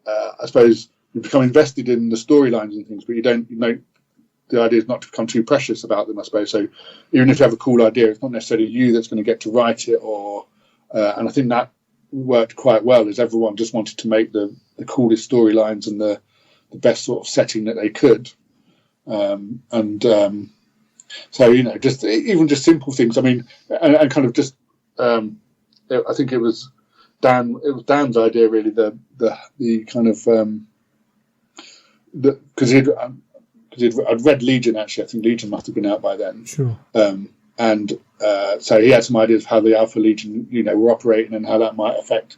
I suppose, you become invested in the storylines and things, but the idea is not to become too precious about them, I suppose. So even if you have a cool idea, it's not necessarily you that's going to get to write it, and I think that worked quite well, as everyone just wanted to make the coolest storylines and the best sort of setting that they could. So, just simple things. I mean, and kind of just, I think it was Dan's idea, really, the kind of, because I'd read Legion, actually. I think Legion must have been out by then. Sure. So he had some ideas of how the Alpha Legion, were operating and how that might affect,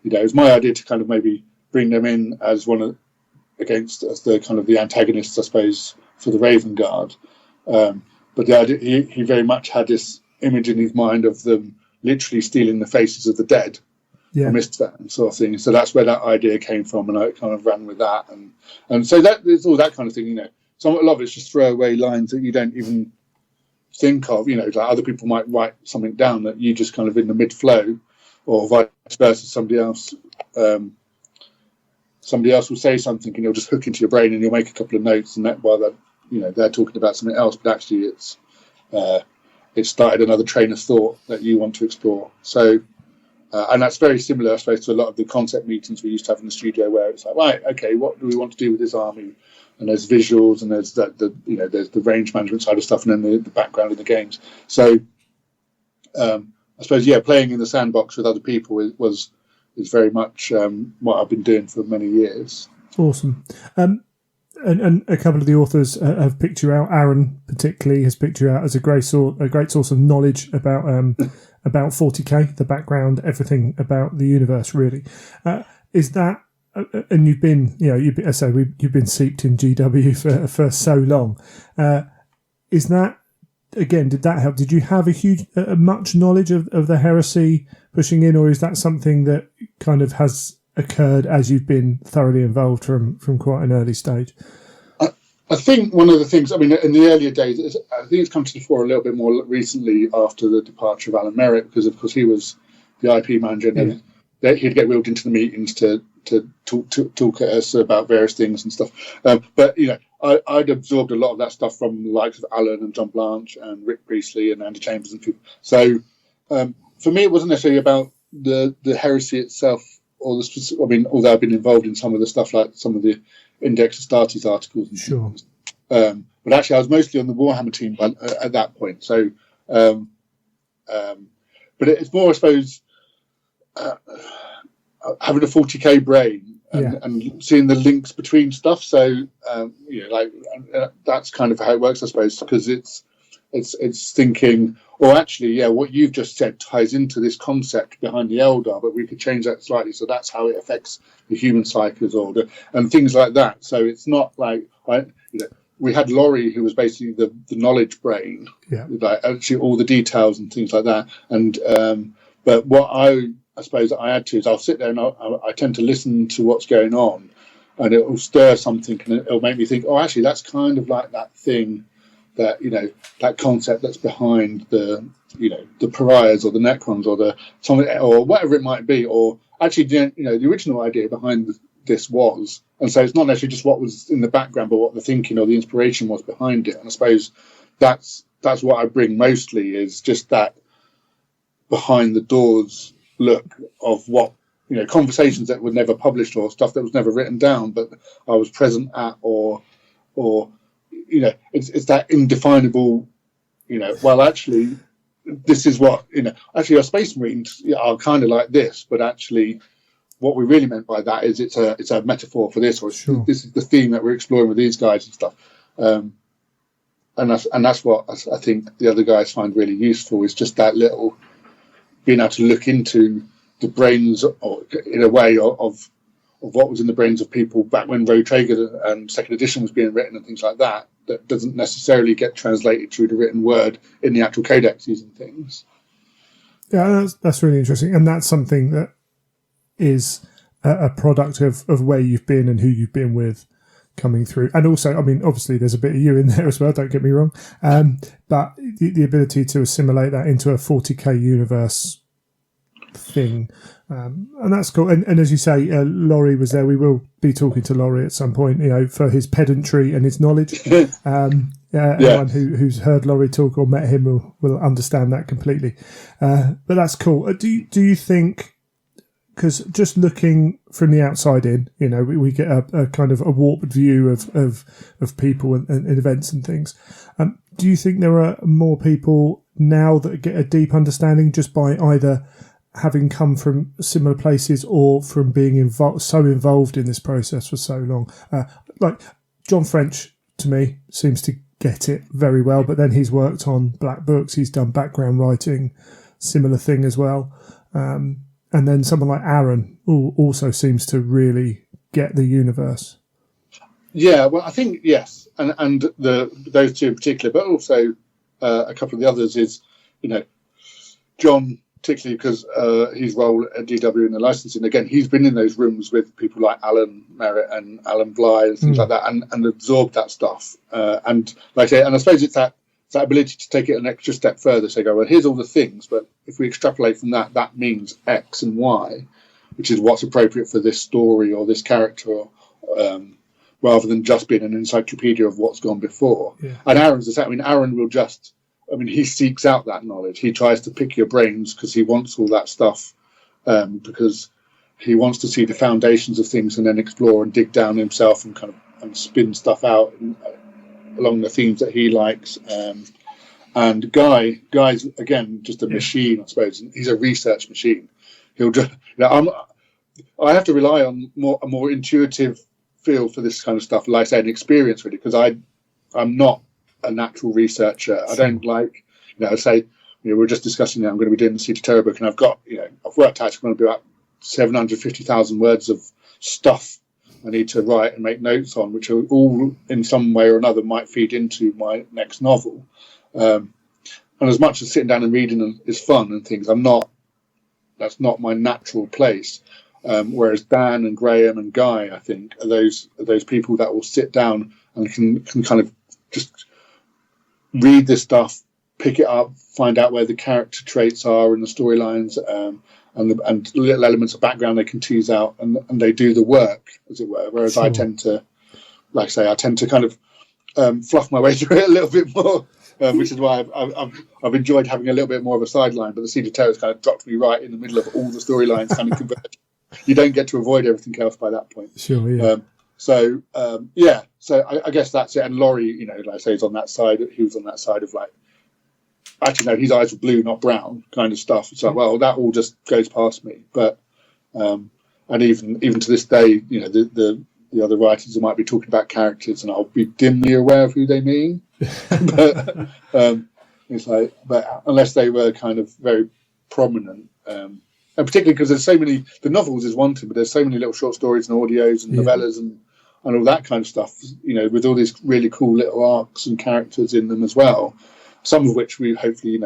it was my idea to kind of maybe bring them in as as the kind of the antagonists, I suppose, for the Raven Guard. But the idea, he very much had this image in his mind of them literally stealing the faces of the dead from Istvan, sort of thing. So that's where that idea came from, and I kind of ran with that. And so that it's all that kind of thing, So a lot of it's just throwaway lines that you don't even think of, like other people might write something down that you just kind of in the mid-flow, or vice versa, somebody else will say something and you'll just hook into your brain and you'll make a couple of notes, and that while they're talking about something else, but actually it's started another train of thought that you want to explore. So and that's very similar, I suppose, to a lot of the concept meetings we used to have in the studio, where it's like, right, okay, what do we want to do with this army? And there's visuals, and there's there's the range management side of stuff, and then the background of the games. So I suppose playing in the sandbox with other people is very much what I've been doing for many years. Awesome. And a couple of the authors have picked you out. Aaron particularly has picked you out as a great source of knowledge about 40k, the background, everything about the universe. Really, is that? And you've been, you've been seeped in GW for so long. Is that, again, did that help? Did you have much knowledge of the heresy pushing in, or is that something that kind of has occurred as you've been thoroughly involved from quite an early stage? I think one of the things, I mean, in the earlier days, I think it's come to the fore a little bit more recently after the departure of Alan Merritt, because of course he was the IP manager, and then he'd get wheeled into the meetings to talk at us about various things and stuff. But I'd absorbed a lot of that stuff from the likes of Alan and John Blanche and Rick Priestley and Andy Chambers and people. So for me, it wasn't necessarily about the heresy itself, or the specific. I mean, although I've been involved in some of the stuff, like some of the Index Astartes articles. And sure. Things. But actually, I was mostly on the Warhammer team at that point. So, but it's more, I suppose, having a 40k brain and seeing the links between stuff. So, that's kind of how it works, I suppose, because it's thinking, or actually, what you've just said ties into this concept behind the Eldar, but we could change that slightly, so that's how it affects the human cycles and things like that. So it's not like we had Laurie, who was basically the knowledge brain, like actually all the details and things like that. And but what I suppose I add to is I'll sit there and I tend to listen to what's going on, and it will stir something, and it'll make me think, oh, actually, that's kind of like that thing that that concept that's behind the pariahs or the Necrons or the something or whatever it might be, or actually the original idea behind this was, and so it's not necessarily just what was in the background, but what the thinking or the inspiration was behind it. And I suppose that's what I bring mostly, is just that behind the doors look of what conversations that were never published or stuff that was never written down, but I was present at, or it's that indefinable, well, actually, this is what, actually our Space Marines are kind of like this, but actually what we really meant by that is it's a metaphor for this, or sure. This is the theme that we're exploring with these guys and stuff. And that's what I think the other guys find really useful, is just that little being able to look into the brains, or in a way, of what was in the brains of people back when Rogue Traeger and Second Edition was being written and things like that, that doesn't necessarily get translated through the written word in the actual codexes and things. Yeah, that's really interesting. And that's something that is a product of where you've been and who you've been with coming through. And also, I mean, obviously there's a bit of you in there as well, don't get me wrong. But the ability to assimilate that into a 40k universe thing. And that's cool. And as you say, Laurie was there. We will be talking to Laurie at some point, for his pedantry and his knowledge. Anyone who's heard Laurie talk or met him will understand that completely. But that's cool. Do you think, because just looking from the outside in, we get a kind of a warped view of people and events and things. Do you think there are more people now that get a deep understanding just by either having come from similar places or from being so involved in this process for so long? Like John French, to me, seems to get it very well, but then he's worked on Black Books, he's done background writing, similar thing as well. And then someone like Aaron also seems to really get the universe. Yeah, well, I think, yes. And those two in particular, but also a couple of the others is, John, particularly because his role at DW in the licensing, again, he's been in those rooms with people like Alan Merritt and Alan Bly and things like that, and absorbed that stuff. And like I say, and I suppose it's that ability to take it an extra step further. So go, well, here's all the things, but if we extrapolate from that, that means X and Y, which is what's appropriate for this story or this character, rather than just being an encyclopedia of what's gone before. Yeah. And Aaron's the same. I mean, Aaron will he seeks out that knowledge. He tries to pick your brains because he wants all that stuff, because he wants to see the foundations of things and then explore and dig down himself and kind of and spin stuff out along the themes that he likes. And Guy's again just a machine, I suppose. He's a research machine. He'll just, I have to rely on a more intuitive feel for this kind of stuff, like I say, an experience really, because I'm not a natural researcher. I don't like, say, we're just discussing now, I'm going to be doing the Siege of Terror book, and I've got, I've worked out it's going to be about 750,000 words of stuff I need to write and make notes on, which are all in some way or another might feed into my next novel. And as much as sitting down and reading is fun and things, that's not my natural place. Whereas Dan and Graham and Guy, I think, are those people that will sit down and can kind of just read this stuff, pick it up, find out where the character traits are and the storylines, and little elements of background they can tease out, and they do the work, as it were. Whereas sure. I tend to kind of fluff my way through it a little bit more, which is why I've enjoyed having a little bit more of a sideline. But the Siege of Terror has kind of dropped me right in the middle of all the storylines, kind of converged. You don't get to avoid everything else by that point. Sure, yeah. So I guess that's it. And Laurie, like I say, is on that side. He was on that side of like, actually, no, his eyes were blue, not brown, kind of stuff. It's like, well, that all just goes past me. But and even to this day, the other writers might be talking about characters, and I'll be dimly aware of who they mean. But it's like, but unless they were kind of very prominent. And particularly because there's so many, the novels is one thing, but there's so many little short stories and audios and novellas and all that kind of stuff, with all these really cool little arcs and characters in them as well. Some of which we hopefully,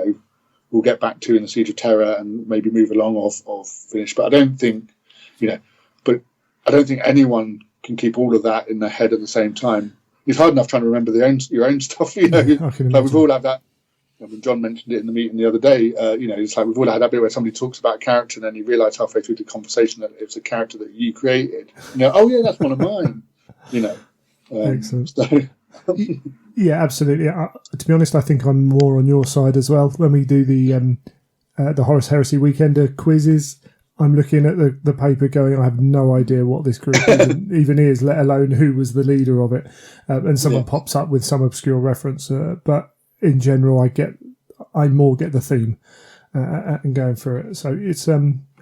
we'll get back to in the Siege of Terror and maybe move along or finish. But I don't think, anyone can keep all of that in their head at the same time. It's hard enough trying to remember your own stuff, Like we've all had that. When John mentioned it in the meeting the other day, it's like we've all had that bit where somebody talks about a character and then you realise halfway through the conversation that it's a character that you created. Oh yeah, that's one of mine. Excellent. So. Yeah, absolutely. To be honest, I think I'm more on your side as well. When we do the Horus Heresy Weekender quizzes, I'm looking at the paper going, I have no idea what this group even is, let alone who was the leader of it. And someone pops up with some obscure reference, but in general, I more get the theme and going through it. So it's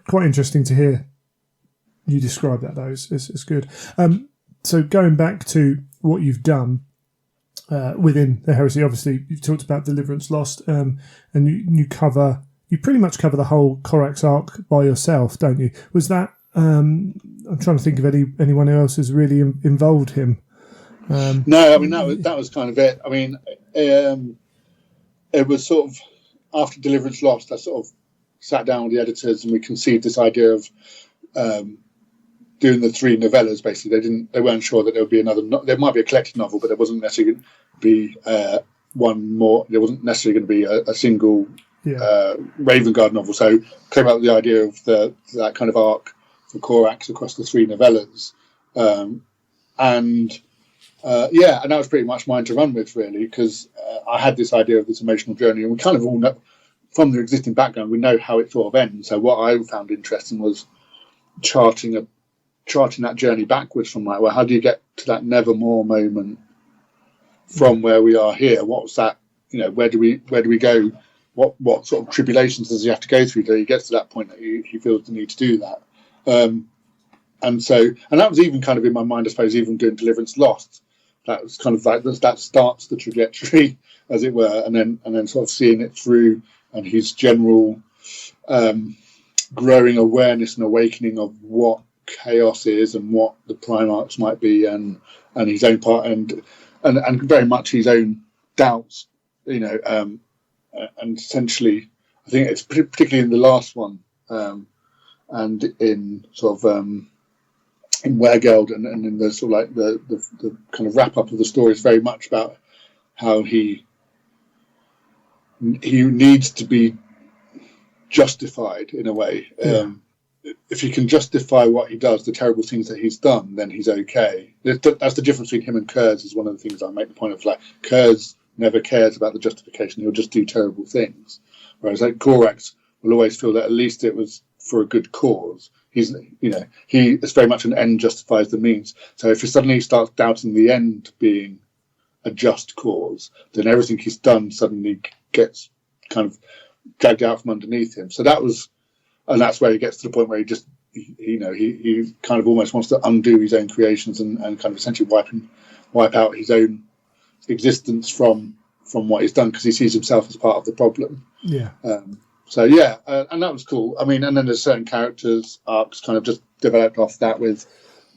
quite interesting to hear you describe that, though. It's good. So going back to what you've done within the Heresy, obviously you've talked about Deliverance Lost, and you pretty much cover the whole Corax arc by yourself, don't you? Was that I'm trying to think of anyone else who's really involved him. No, I mean that was kind of it. I mean, it was sort of after Deliverance Lost, I sort of sat down with the editors and we conceived this idea of doing the 3 novellas. Basically, they weren't sure that there would be another. There might be a collected novel, but there wasn't necessarily going to be one more. There wasn't necessarily going to be a single Raven Guard novel. So came up with the idea of that kind of arc for Corax across the 3 novellas, and that was pretty much mine to run with, really, because I had this idea of this emotional journey, and we kind of all know from the existing background, we know how it sort of ends. So what I found interesting was charting that journey backwards from like, well, how do you get to that nevermore moment from where we are here? What was that? Where do we go? What sort of tribulations does he have to go through till he gets to that point that he feels the need to do that? And that was even kind of in my mind, I suppose, even doing Deliverance Lost. That was kind of like that starts the trajectory, as it were, and then sort of seeing it through, and his general growing awareness and awakening of what chaos is and what the Primarchs might be, and his own part, and very much his own doubts, and essentially, I think it's particularly in the last one, and in sort of in Wergeld and in the sort of like the kind of wrap up of the story is very much about how he needs to be justified in a way. If he can justify what he does, the terrible things that he's done, then he's okay. That's the difference between him and Kurz, is one of the things I make the point of. Like, Kurz never cares about the justification; he'll just do terrible things. Whereas like Corax will always feel that at least it was for a good cause. He is very much an end justifies the means. So if he suddenly starts doubting the end being a just cause, then everything he's done suddenly gets kind of dragged out from underneath him. So that's where he gets to the point where he kind of almost wants to undo his own creations and kind of essentially wipe out his own existence from what he's done, because he sees himself as part of the problem. Yeah. And that was cool. I mean, and then there's certain characters arcs kind of just developed off that with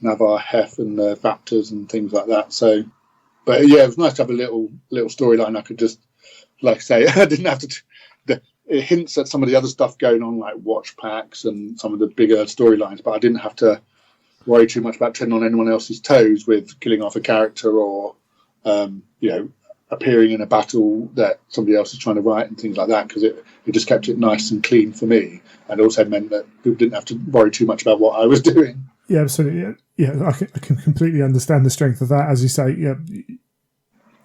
Navarre Hef and the Raptors and things like that. So, but yeah, it was nice to have a little storyline. I could just, like I say, I didn't have to. It hints at some of the other stuff going on, like watch packs and some of the bigger storylines, but I didn't have to worry too much about treading on anyone else's toes with killing off a character or, appearing in a battle that somebody else is trying to write and things like that, because it just kept it nice and clean for me, and also meant that people didn't have to worry too much about what I was doing. Yeah, absolutely. Yeah, I can completely understand the strength of that. As you say,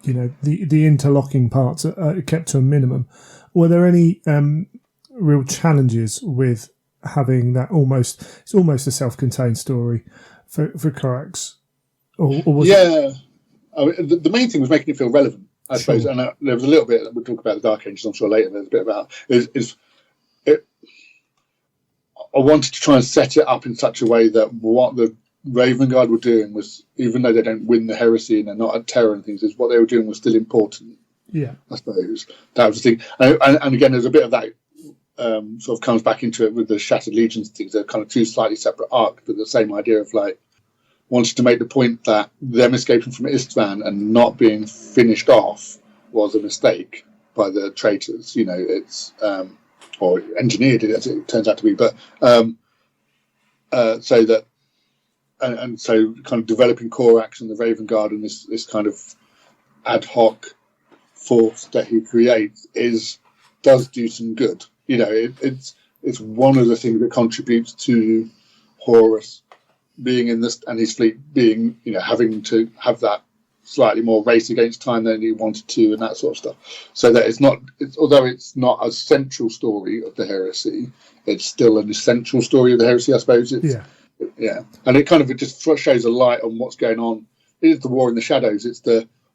the interlocking parts are kept to a minimum. Were there any real challenges with having that it's almost a self-contained story for Corax? Or was it? I mean, the main thing was making it feel relevant, I suppose. And there was a little bit, we'll talk about the Dark Ages, I'm sure later, there's a bit about I wanted to try and set it up in such a way that what the Raven Guard were doing was, even though they don't win the heresy and they're not at terror and things, is what they were doing was still important. Yeah, I suppose that was the thing. And again, there's a bit of that sort of comes back into it with the Shattered Legions things. They're kind of two slightly separate arcs, but the same idea of like wanted to make the point that them escaping from Istvan and not being finished off was a mistake by the traitors. It's or engineered it, as it turns out to be. But so that and so kind of developing Corax and the Raven Guard and this kind of ad hoc force that he creates does do some good. It's one of the things that contributes to Horus being in this, and his fleet being, having to have that slightly more race against time than he wanted to, and that sort of stuff. So that although it's not a central story of the heresy, it's still an essential story of the heresy, I suppose. Yeah. And it kind of just shows a light on what's going on. It is the war in the shadows. It's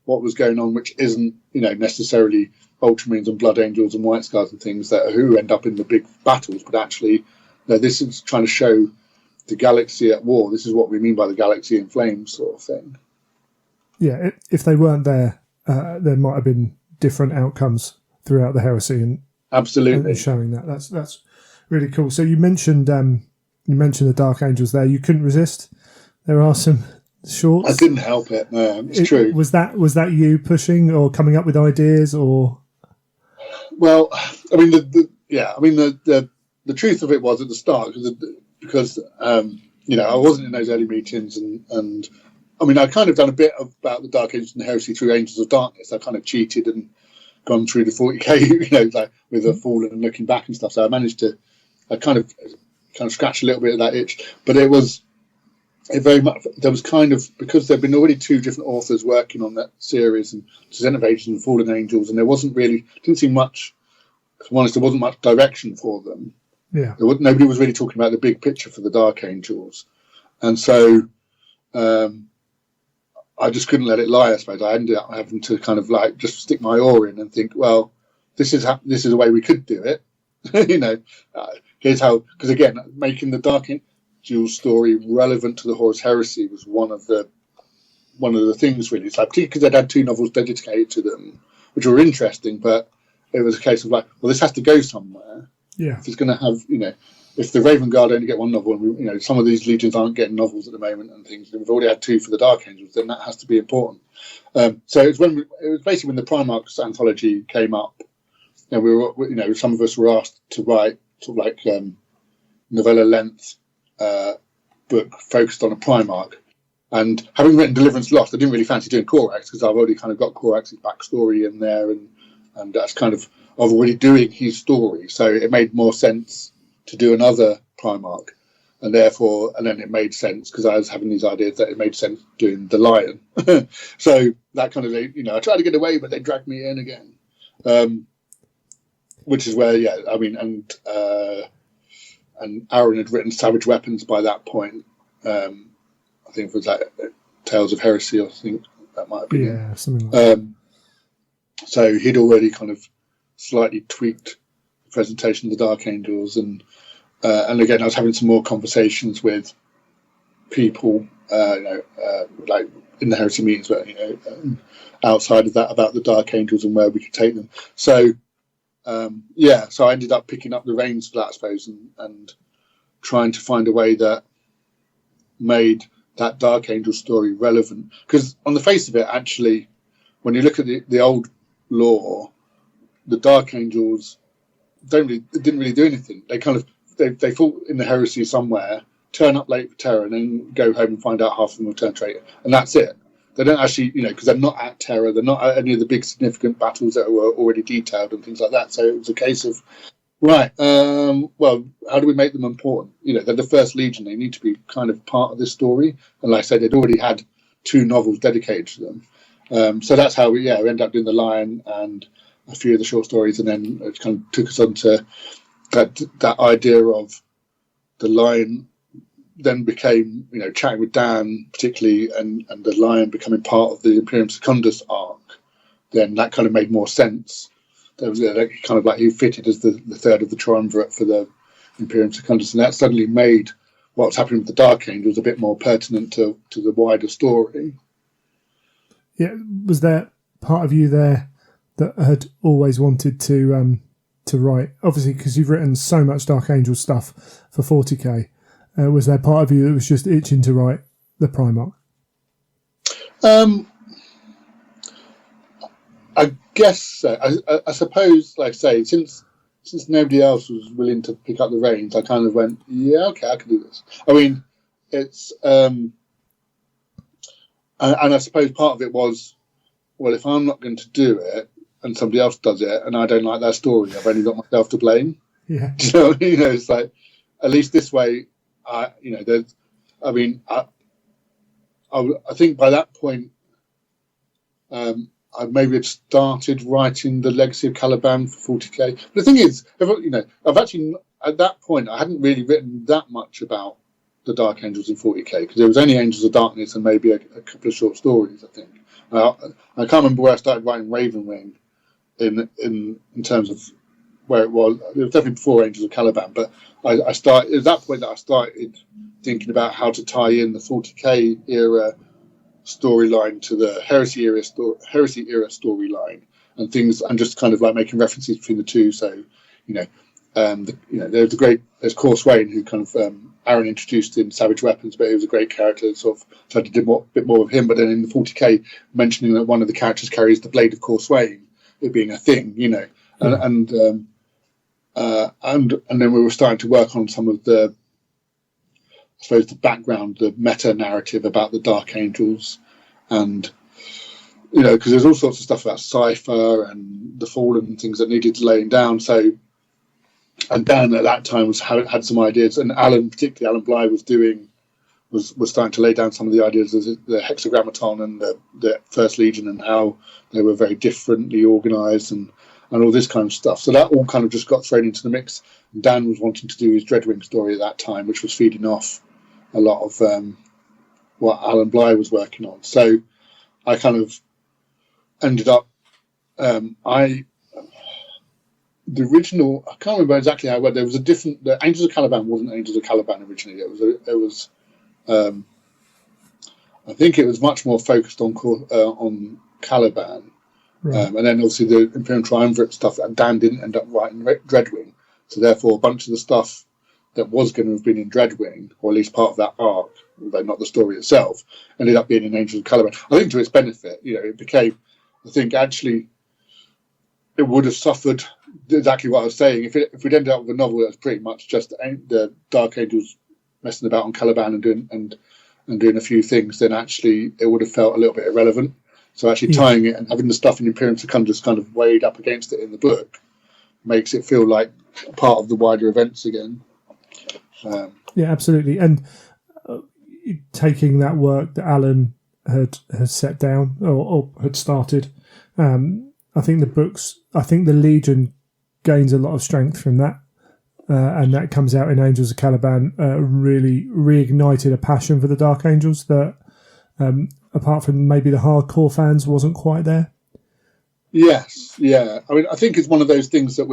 what was going on, which isn't, necessarily Ultramarines and Blood Angels and White Scars and things who end up in the big battles, but actually, this is trying to show the galaxy at war. This is what we mean by the galaxy in flames sort of thing. Yeah, if they weren't there, there might have been different outcomes throughout the heresy, and absolutely and showing that that's really cool. So you mentioned you mentioned the Dark Angels there. You couldn't resist. There are some shorts. I didn't help it. No, it's true. Was that you pushing or coming up with ideas or? Well, I mean, the truth of it was at the start because I wasn't in those early meetings and I mean, I'd kind of done a bit about the Dark Angels and the Heresy through Angels of Darkness. I kind of cheated and gone through the 40k, like with a fall and looking back and stuff. So I kind of scratched a little bit of that itch, but there was kind of, because there'd been already two different authors working on that series, and Descent of Angels and Fallen Angels, and there didn't seem much. If I'm honest, there wasn't much direction for them. Yeah, nobody was really talking about the big picture for the Dark Angels, and so I just couldn't let it lie. I suppose I ended up having to kind of like just stick my oar in and think, well, this is a way we could do it. Here's how. Because again, making the Dark Angels story relevant to the Horus Heresy was one of the things really. It's like, particularly because they'd had two novels dedicated to them, which were interesting, but it was a case of like, well, this has to go somewhere. Yeah. If it's going to have, if the Raven Guard only get one novel, and some of these legions aren't getting novels at the moment and things, and we've already had two for the Dark Angels, then that has to be important. So it was basically when the Primarch's anthology came up, some of us were asked to write sort of like novella length book focused on a Primarch. And having written Deliverance Lost, I didn't really fancy doing Corax because I've already kind of got Corax's backstory in there, and that's kind of already doing his story. So it made more sense to do another Primarch, and then it made sense because I was having these ideas that it made sense doing the Lion. So that kind of, I tried to get away, but they dragged me in again. Which is where, and Aaron had written Savage Weapons by that point. I think it was like Tales of Heresy, I think that might have been. Yeah, something like that. So he'd already kind of slightly tweaked the presentation of the Dark Angels, and again, I was having some more conversations with people, like in the Heresy meetings, but outside of that, about the Dark Angels and where we could take them. So so I ended up picking up the reins for that, I suppose, and trying to find a way that made that Dark Angel story relevant. Because on the face of it, actually, when you look at the old lore, the Dark Angels didn't really do anything. They kind of they fought in the Heresy somewhere, turn up late for Terror, and then go home and find out half of them will turn traitor, and that's it. They don't actually, because they're not at Terror, they're not at any of the big significant battles that were already detailed and things like that. So it was a case of, right, well, how do we make them important? They're the First Legion. They need to be kind of part of this story. And like I said, they'd already had two novels dedicated to them. So that's how we ended up doing The Lion and a few of the short stories. And then it kind of took us on to that idea of the Lion then became, chatting with Dan particularly, and the Lion becoming part of the Imperium Secundus arc. Then that kind of made more sense. There was kind of like he fitted as the third of the triumvirate for the Imperium Secundus, and that suddenly made what's happening with the Dark Angels a bit more pertinent to the wider story. Yeah, was there part of you there that had always wanted to write? Obviously, because you've written so much Dark Angel stuff for 40k. Was there part of you that was just itching to write the Primarch? I guess so. I suppose, like I say, since nobody else was willing to pick up the reins, I kind of went, yeah, okay, I can do this. I mean, it's and I suppose part of it was, well, if I'm not going to do it and somebody else does it and I don't like their story, I've only got myself to blame. Yeah. It's like, at least this way, I think by that point, I maybe had started writing the Legacy of Caliban for 40k. But the thing is, I've actually, at that point, I hadn't really written that much about the Dark Angels in 40k, because there was only Angels of Darkness and maybe a couple of short stories, I think. I can't remember where I started writing Ravenwing in terms of where it was. It was definitely before Angels of Caliban, but I started at that point that I started thinking about how to tie in the 40k era storyline to the Heresy era storyline and things, and just kind of like making references between the two. So, there's Cor Swain, who kind of Aaron introduced in Savage Weapons, but he was a great character. Sort of tried to do a bit more of him, but then in the 40k, mentioning that one of the characters carries the blade of Cor Swain, it being a thing, and then we were starting to work on some of the, I suppose, the background, the meta narrative about the Dark Angels, and because there's all sorts of stuff about Cypher and the Fallen and things that needed laying down. So, and Dan at that time had some ideas, and Alan, particularly Alan Bly, was starting to lay down some of the ideas of the Hexagrammaton and the First Legion and how they were very differently organised and all this kind of stuff. So that all kind of just got thrown into the mix. And Dan was wanting to do his Dreadwing story at that time, which was feeding off a lot of what Alan Bly was working on. So I kind of ended up, the original, I can't remember exactly how it went. There was the Angels of Caliban wasn't Angels of Caliban originally. It was I think it was much more focused on Caliban. Right. And then obviously the Imperial Triumvirate stuff, and Dan didn't end up writing Dreadwing. So therefore a bunch of the stuff that was going to have been in Dreadwing, or at least part of that arc, although not the story itself, ended up being in Angels of Caliban. I think to its benefit, it became, I think actually it would have suffered exactly what I was saying. If we'd ended up with a novel that was pretty much just the Dark Angels messing about on Caliban and doing a few things, then actually it would have felt a little bit irrelevant. So actually tying it and having the stuff in Imperium Secundus kind of weighed up against it in the book makes it feel like part of the wider events again. Yeah, absolutely. And taking that work that Alan had set down or had started, I think the Legion gains a lot of strength from that. And that comes out in Angels of Caliban, really reignited a passion for the Dark Angels that, apart from maybe the hardcore fans, wasn't quite there. Yes, yeah. I mean, I think it's one of those things that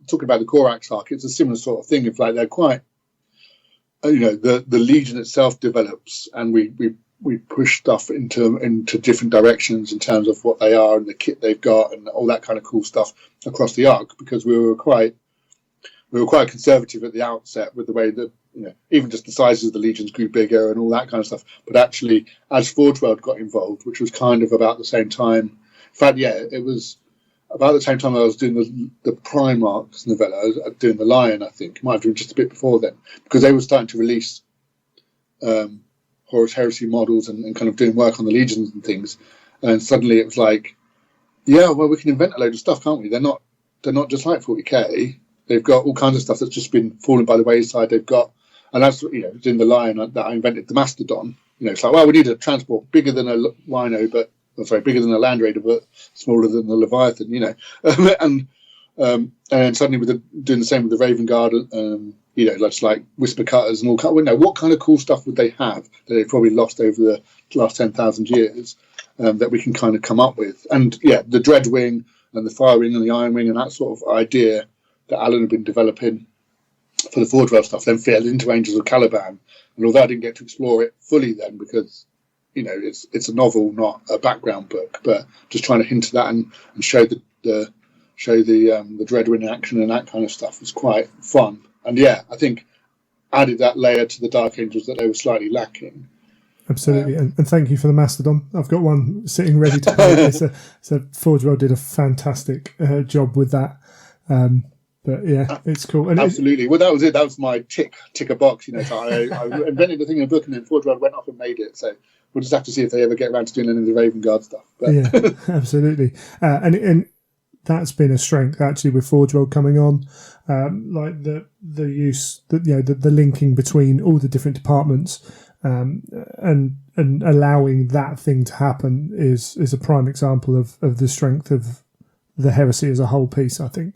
talking about the Corax arc, it's a similar sort of thing. If like they're quite, the Legion itself develops, and we push stuff into different directions in terms of what they are and the kit they've got and all that kind of cool stuff across the arc, because we were quite conservative at the outset with the way that even just the sizes of the legions grew bigger and all that kind of stuff. But actually, as Forge World got involved, which was kind of about the same time, in fact, it was about the same time I was doing the Primarchs novella. I was doing the Lion, I think. It might have been just a bit before then, because they were starting to release Horus Heresy models and kind of doing work on the legions and things. And suddenly it was like, yeah, well, we can invent a load of stuff, can't we? They're not just like 40k. They've got all kinds of stuff that's just been falling by the wayside. They've got, and that's in the Lion that I invented the Mastodon. It's like, well, we need a transport bigger than a Rhino, bigger than a Land Raider, but smaller than the Leviathan. And then suddenly doing the same with the Raven Guard, just like Whisper Cutters and all. What kind of cool stuff would they have that they've probably lost over the last 10,000 years that we can kind of come up with? And the Dreadwing and the Fire Wing and the Iron Wing and that sort of idea that Alan had been developing for the Forge World stuff then fed into Angels of Caliban. And although I didn't get to explore it fully then, because it's a novel, not a background book, but just trying to hint at that and show the Dreadwing in action and that kind of stuff was quite fun. And I think added that layer to the Dark Angels that they were slightly lacking. Absolutely, and thank you for the Mastodon. I've got one sitting ready to play. So Forge World did a fantastic job with that. But it's cool. And absolutely. Well, that was it. That was my tick a box. So I invented the thing in a book, and then Forge World went off and made it. So we'll just have to see if they ever get around to doing any of the Raven Guard stuff. But. Yeah, absolutely. And that's been a strength actually with Forge World coming on. Like the use the linking between all the different departments, and allowing that thing to happen is a prime example of the strength of the Heresy as a whole piece, I think.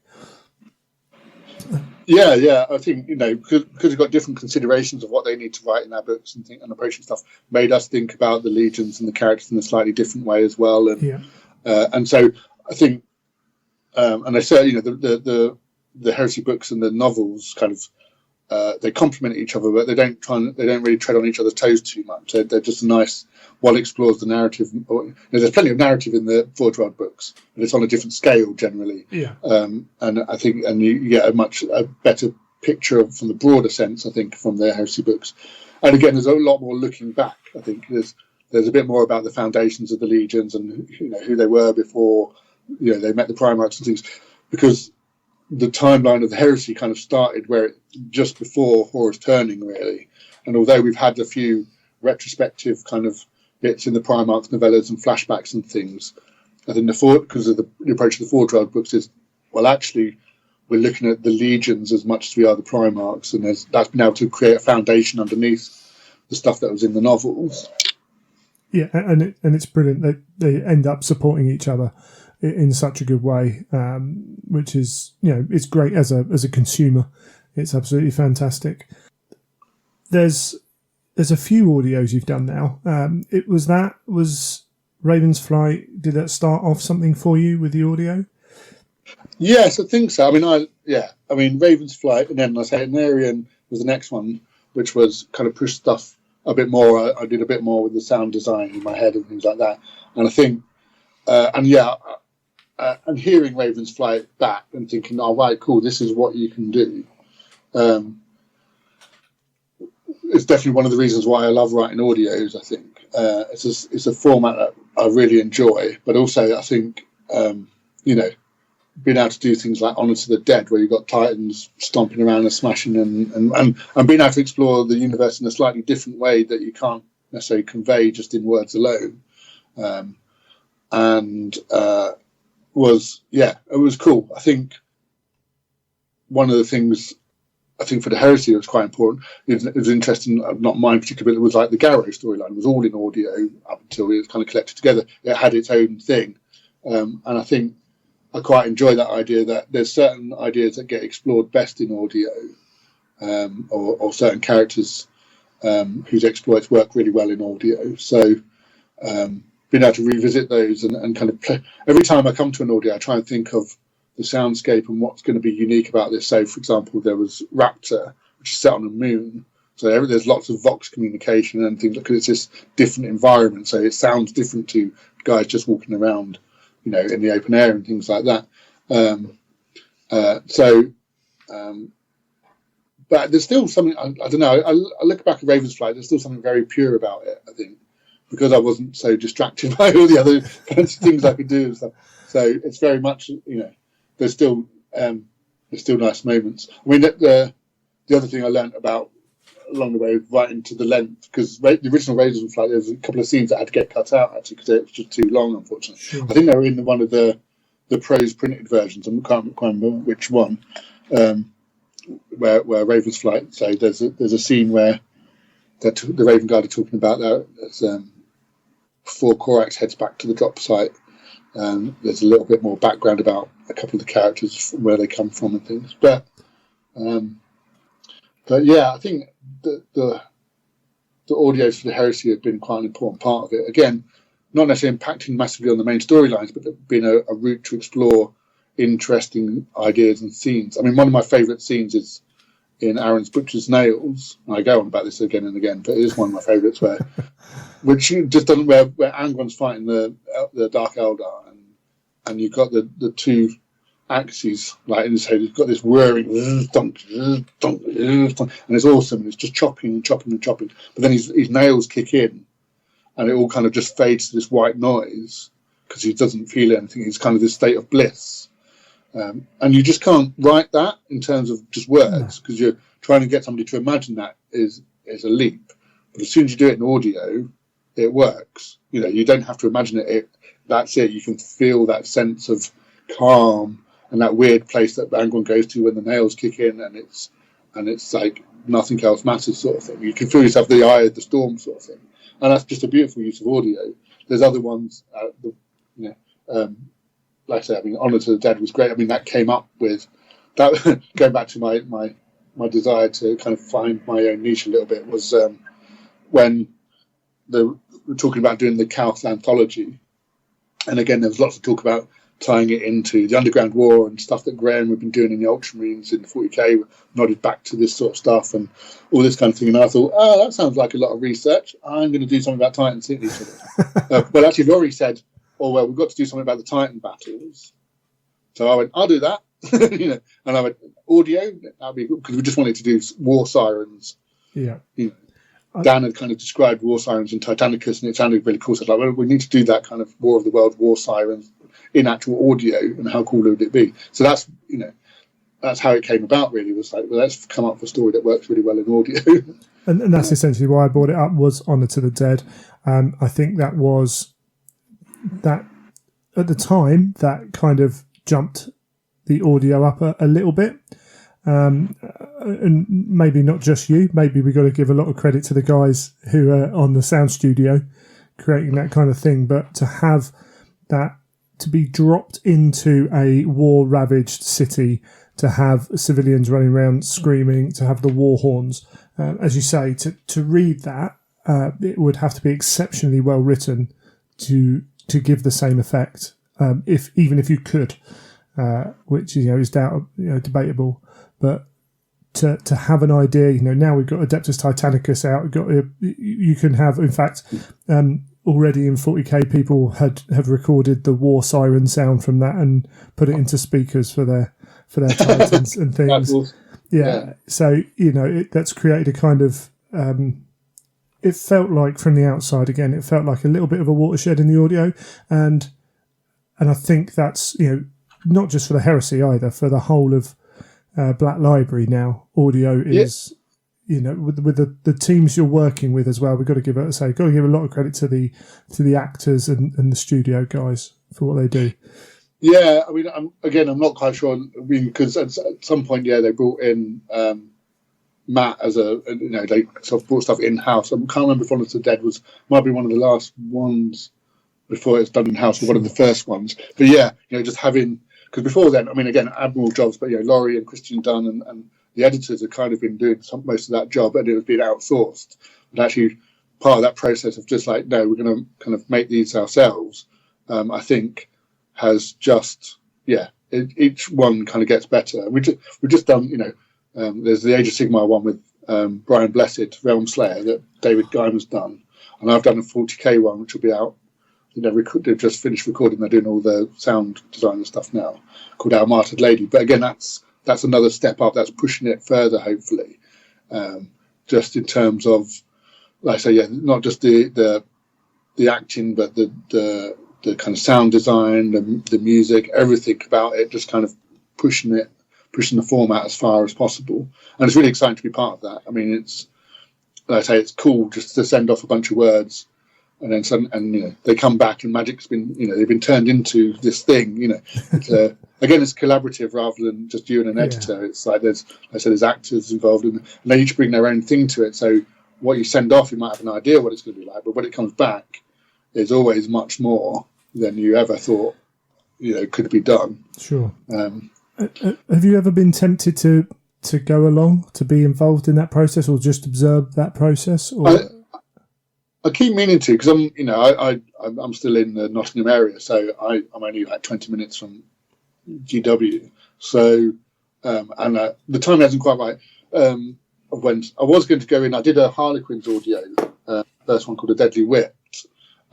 Yeah, I think because we've got different considerations of what they need to write in our books and approaching stuff, made us think about the legions and the characters in a slightly different way as well. And so I think, and I say the Heresy books and the novels kind of they complement each other, but they don't really tread on each other's toes too much. They're just a nice. One explores the narrative. There's plenty of narrative in the Forge World books, but it's on a different scale generally. Yeah. And I think, and you get a better picture from the broader sense, I think, from the Heresy books. And again, there's a lot more looking back. I think there's a bit more about the foundations of the legions and who they were before they met the Primarchs and things, because the timeline of the Heresy kind of started just before Horus Turning, really. And although we've had a few retrospective kind of bits in the Primarchs novellas and flashbacks and things, I think because of the approach of the Forge World books is, well, actually, we're looking at the legions as much as we are the Primarchs, and that's been able to create a foundation underneath the stuff that was in the novels. Yeah, and it's brilliant. They end up supporting each other in such a good way, which is it's great as a consumer. It's absolutely fantastic. There's a few audios you've done now. Was Raven's Flight, did that start off something for you with the audio? Yes, I think so. I mean, Raven's Flight, and then I say Anarian was the next one, which was kind of push stuff a bit more. I did a bit more with the sound design in my head and things like that. And I think, and hearing Raven's Flight back and thinking, oh, right, cool, this is what you can do. It's definitely one of the reasons why I love writing audios, I think. It's a format that I really enjoy, but also I think, being able to do things like Honor to the Dead, where you've got Titans stomping around and smashing and being able to explore the universe in a slightly different way that you can't necessarily convey just in words alone. It was cool. I think one of the things for the Heresy that was quite important, it was interesting, not mine particularly, but it was like the Garrow storyline. It was all in audio up until it was kind of collected together. It had its own thing. And I think I quite enjoy that idea that there's certain ideas that get explored best in audio, or certain characters whose exploits work really well in audio. So being able to revisit those and kind of play. Every time I come to an audio, I try and think of the soundscape and what's going to be unique about this. So, for example, there was Raptor, which is set on a moon. So there's lots of Vox communication and things, because it's this different environment. So it sounds different to guys just walking around, in the open air and things like that. But there's still something, I don't know, I look back at Raven's Flight, there's still something very pure about it, I think, because I wasn't so distracted by all the other fancy things I could do and stuff. So it's very much, there's still nice moments. I mean, the other thing I learned about along the way, right into the length, because the original Raven's Flight, there was a couple of scenes that had to get cut out, actually, because it was just too long, unfortunately. Sure. I think they were in one of the prose printed versions, I can't remember which one, where Raven's Flight. So there's a scene where the Raven Guard are talking about that as before Korax heads back to the drop site. There's a little bit more background about a couple of the characters, where they come from and things. But yeah, I think the audios for the Heresy have been quite an important part of it. Again, not necessarily impacting massively on the main storylines, but being a route to explore interesting ideas and scenes. I mean, one of my favourite scenes is in Aaron's Butcher's Nails. I go on about this again and again, but it is one of my favourites, which just doesn't, where Angron's fighting the Dark Eldar, and you've got the two axes like in his head. He's got this whirring, and it's awesome. It's just chopping and chopping and chopping. But then his nails kick in, and it all kind of just fades to this white noise because he doesn't feel anything. It's kind of this state of bliss. And you just can't write that in terms of just words, because you're trying to get somebody to imagine that is a leap. But as soon as you do it in audio, it works. You don't have to imagine it. That's it. You can feel that sense of calm and that weird place that Angron goes to when the nails kick in, and it's like nothing else matters, sort of thing. You can feel yourself the eye of the storm, sort of thing. And that's just a beautiful use of audio. There's other ones, like I say, I mean, Honor to the Dead was great. I mean, that came up with that. Going back to my desire to kind of find my own niche a little bit was when we're talking about doing the Calth anthology, and again, there was lots of talk about tying it into the Underground War and stuff that Graham had been doing in the Ultramarines in the 40k, nodded back to this sort of stuff and all this kind of thing. And I thought, oh, that sounds like a lot of research. I'm going to do something about Titans hitting each other. Well, actually, Laurie said, oh, well, we've got to do something about the Titan battles. So I went, I'll do that. And I went, audio, that'd be good, because we just wanted to do war sirens. Yeah. Dan had kind of described war sirens in Titanicus, and it sounded really cool. So I was like, well, we need to do that kind of War of the World war sirens in actual audio, and how cool would it be? So that's how it came about. Really, was like, well, let's come up with a story that works really well in audio. and that's essentially why I brought it up. Was Honour to the Dead. I think that was that at the time that kind of jumped the audio up a little bit. And maybe not just you. Maybe we got to give a lot of credit to the guys who are on the sound studio creating that kind of thing. But to have that, to be dropped into a war-ravaged city, to have civilians running around screaming, to have the war horns, as you say, to read that, it would have to be exceptionally well written to give the same effect, even if you could, which is debatable. But to have an idea, now we've got Adeptus Titanicus out. You can have, in fact, already in 40k, people have recorded the war siren sound from that and put it into speakers for their Titans and things. That's awesome. Yeah. So that's created a kind of. It felt like from the outside again. It felt like a little bit of a watershed in the audio, and I think that's not just for the Heresy either, for the whole of Black Library now. Audio is, with the teams you're working with as well. We've got to give a lot of credit to the actors and the studio guys for what they do. Yeah, I mean, I'm not quite sure. I mean, because at some point, they brought in Matt as they sort of brought stuff in house. I can't remember if Honor to the Dead might be one of the last ones before it's done in house, or one of the first ones. But just having. Because before then, I mean, again, admiral jobs, but Laurie and Christian Dunn and the editors have kind of been doing most of that job, and it was being outsourced. But actually, part of that process of just like, no, we're going to kind of make these ourselves, I think, has just each one kind of gets better. We've just done, there's the Age of Sigmar one with Brian Blessed, Realm Slayer, that David Guyman's done, and I've done a 40k one which will be out. They've just finished recording. They're doing all the sound design and stuff now, called Our Martyred Lady. But again, that's another step up. That's pushing it further, hopefully. Just in terms of, like I say, not just the acting, but the kind of sound design, the music, everything about it, just kind of pushing the format as far as possible. And it's really exciting to be part of that. I mean, it's, like I say, it's cool just to send off a bunch of words. And then they come back and magic's been, they've been turned into this thing, It's, again, it's collaborative rather than just you and an editor. It's like there's actors involved and they each bring their own thing to it. So what you send off, you might have an idea what it's going to be like, but when it comes back, there's always much more than you ever thought, could be done. Sure. Have you ever been tempted to go along, to be involved in that process, or just observe that process? Or I keep meaning to, because I'm still in the Nottingham area, so I'm only like 20 minutes from GW. So the time hasn't quite right. When I was going to go in, I did a Harlequins audio, first one called A Deadly Wit,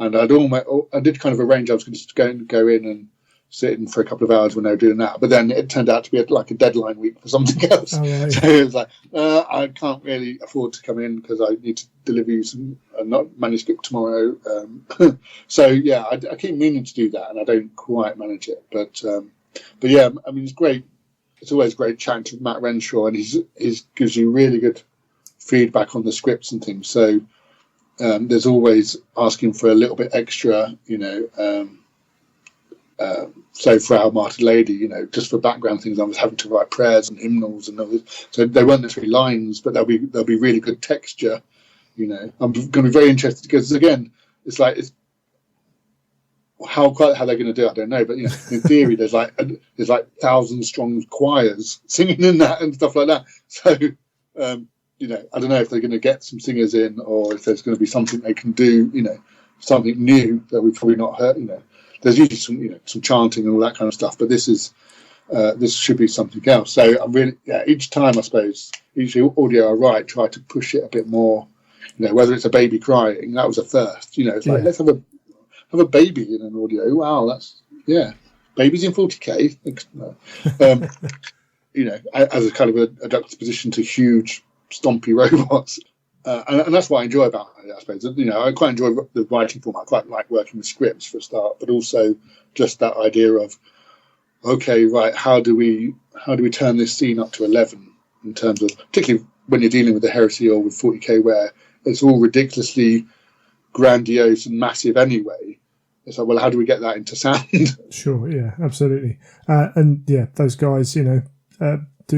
and I did kind of arrange I was going to go in and sit in for a couple of hours when they were doing that, but then it turned out to be like a deadline week for something else. Oh, right. So it was like, I can't really afford to come in because I need to deliver you some manuscript tomorrow. So I keep meaning to do that, and I don't quite manage it. But yeah, I mean, it's great. It's always great chatting to Matt Renshaw, and he gives you really good feedback on the scripts and things. So there's always asking for a little bit extra, so for Our Martyred Lady, just for background things, I was having to write prayers and hymnals and all this. So they weren't necessarily lines, but there'll be really good texture. I'm going to be very interested because again, it's how they're going to do it, I don't know. But in theory, there's like 1,000-strong choirs singing in that and stuff like that. So I don't know if they're going to get some singers in, or if there's going to be something they can do. Something new that we've probably not heard. there's usually some chanting and all that kind of stuff, but this should be something else. So I'm really, each time I suppose, each audio I write, try to push it a bit more. Whether it's a baby crying, that was a first. It's like, let's have a baby in an audio. Wow, that's babies in 40K. As a kind of a juxtaposition to huge stompy robots. And that's what I enjoy about it, I suppose. I quite enjoy the writing format. I quite like working with scripts for a start, but also just that idea of, okay, right, how do we turn this scene up to 11 in terms of, particularly when you're dealing with the heresy or with 40K, where it's all ridiculously grandiose and massive anyway. It's like, well, how do we get that into sound? Sure, yeah, absolutely. And those guys, do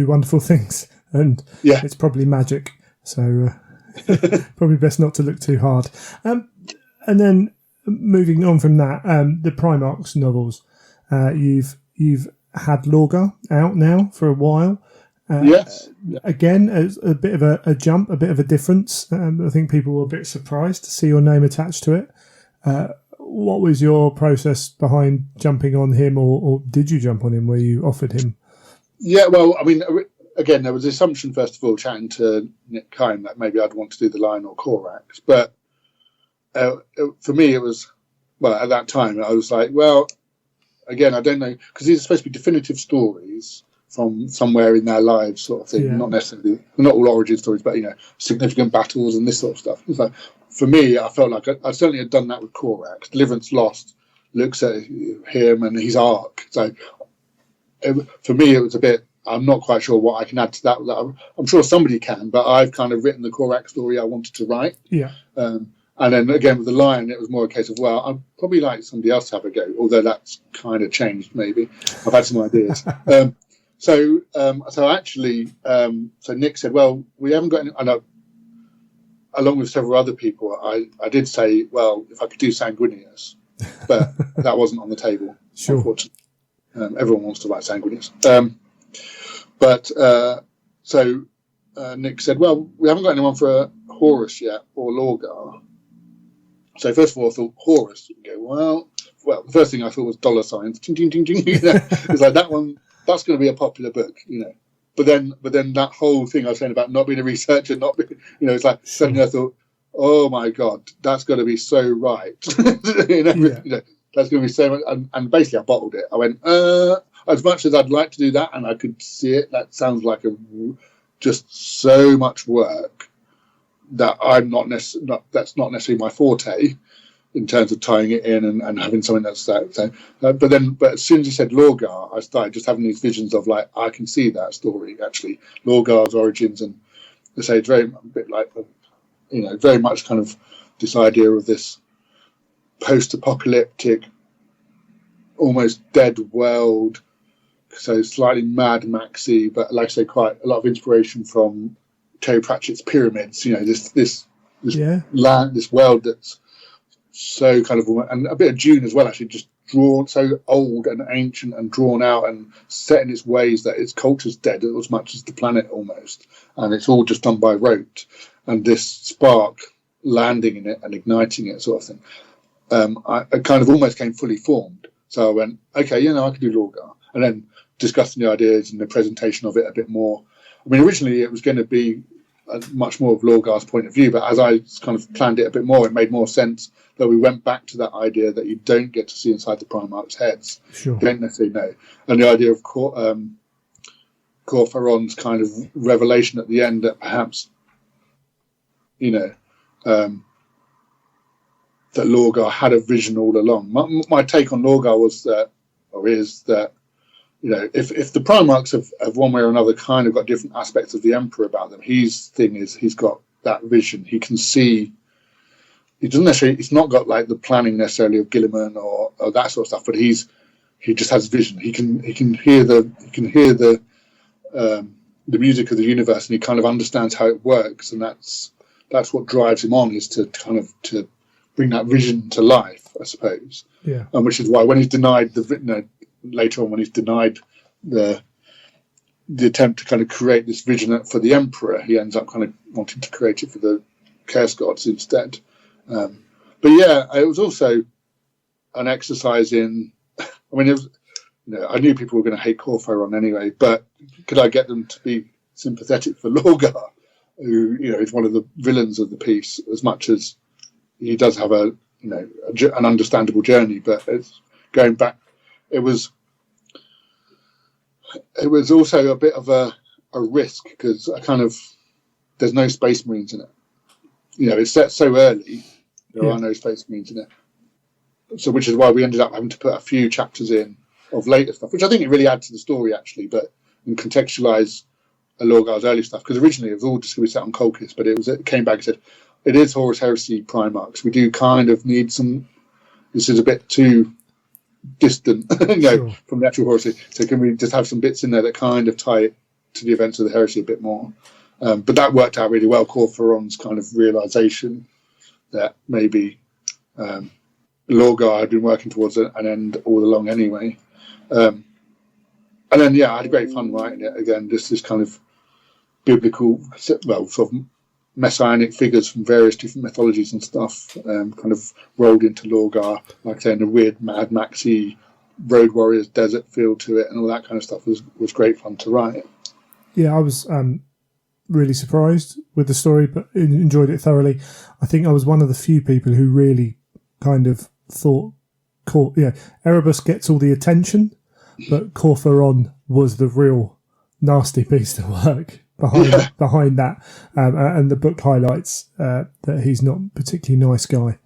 wonderful things, and it's probably magic. So probably best not to look too hard. And then moving on from that, the Primarchs novels. You've had Lorgar out now for a while. Yes. Again, a bit of a jump, a bit of a difference. I think people were a bit surprised to see your name attached to it. What was your process behind jumping on him, or did you jump on him? Were you offered him? Yeah, well, I mean, again, there was the assumption, first of all, chatting to Nick Kine, that maybe I'd want to do the Lion or Corax. But for me, it was, well, at that time, I was like, well, again, I don't know, because these are supposed to be definitive stories from somewhere in their lives, sort of thing. Not necessarily, not all origin stories, but significant battles and this sort of stuff. It's like, for me, I felt like I certainly had done that with Corax. Deliverance Lost looks at him and his arc. So for me, it was a bit. I'm not quite sure what I can add to that. I'm sure somebody can, but I've kind of written the Corax story I wanted to write. Yeah. And then again with the Lion, it was more a case of, well, I'd probably like somebody else to have a go. Although that's kind of changed. Maybe I've had some ideas. So actually, Nick said, well, we haven't got any. I know, along with several other people, I did say, well, if I could do Sanguinius, but that wasn't on the table. Sure. Unfortunately, everyone wants to write Sanguinius. So Nick said, well, we haven't got anyone for Horus yet or Lorgar. So first of all, I thought Horus. Go, well, the first thing I thought was dollar signs. Ting, ting, ting, ting, It's like that one. That's going to be a popular book, But then that whole thing I was saying about not being a researcher, not being, it's like suddenly I thought, oh my God, that's going to be so right. That's going to be so much. And basically I bottled it. I went, as much as I'd like to do that and I could see it, that sounds like just so much work that that's not necessarily my forte in terms of tying it in and having something that's that. So, but as soon as you said Lorgar, I started just having these visions of like, I can see that story actually, Lorgar's origins, and I say it's very a bit like, very much kind of this idea of this post-apocalyptic, almost dead world. So slightly Mad Maxy, but like I say, quite a lot of inspiration from Terry Pratchett's Pyramids. This land, this world that's so kind of, and a bit of Dune as well, actually, just drawn so old and ancient and drawn out and set in its ways that its culture's dead as much as the planet almost, and it's all just done by rote. And this spark landing in it and igniting it, sort of thing, I kind of almost came fully formed. So I went, okay, I could do Lorgar, and then discussing the ideas and the presentation of it a bit more. I mean, originally it was going to be much more of Lorgar's point of view, but as I kind of planned it a bit more, it made more sense that we went back to that idea that you don't get to see inside the Primarch's heads. Sure. You don't necessarily know. And the idea of Corfaron's kind of revelation at the end that perhaps, that Lorgar had a vision all along. My take on Lorgar was that, or is that, if the Primarchs have one way or another kind of got different aspects of the Emperor about them, his thing is he's got that vision. He can see. He doesn't necessarily. It's not got like the planning necessarily of Gilliman or that sort of stuff, but he just has vision. He can hear the music of the universe, and he kind of understands how it works, and that's what drives him on, is to kind of to bring that vision to life, I suppose. Yeah. And which is why when he's denied later on, when he's denied the attempt to kind of create this vision for the Emperor, he ends up kind of wanting to create it for the Chaos Gods instead. But yeah, it was also an exercise in. I mean, it was, I knew people were going to hate Corphoron anyway, but could I get them to be sympathetic for Lorgar, who is one of the villains of the piece, as much as he does have an understandable journey, but it's going back. It was also a bit of a risk because there's no Space Marines in it. It's set so early, there are no Space Marines in it. So, which is why we ended up having to put a few chapters in of later stuff, which I think it really adds to the story actually, and contextualise Lorgar's early stuff, because originally it was all just going to be set on Colchis, but it came back and said it is Horus Heresy Primarchs. We do kind of need some. This is a bit too distant, Sure. from the actual Horus. So can we just have some bits in there that kind of tie it to the events of the Heresy a bit more? But that worked out really well. Corphoron's kind of realization that maybe Lorgar had been working towards an end all along anyway. And then, I had great fun writing it. Again, just this kind of biblical, sort of messianic figures from various different mythologies and stuff, kind of rolled into Lorgar, like saying a weird Mad Maxy Road Warriors desert feel to it, and all that kind of stuff was great fun to write. Yeah, I was really surprised with the story, but enjoyed it thoroughly. I think I was one of the few people who really kind of thought, Erebus gets all the attention, but Corphoron was the real nasty piece of work behind that. And the book highlights that he's not a particularly nice guy.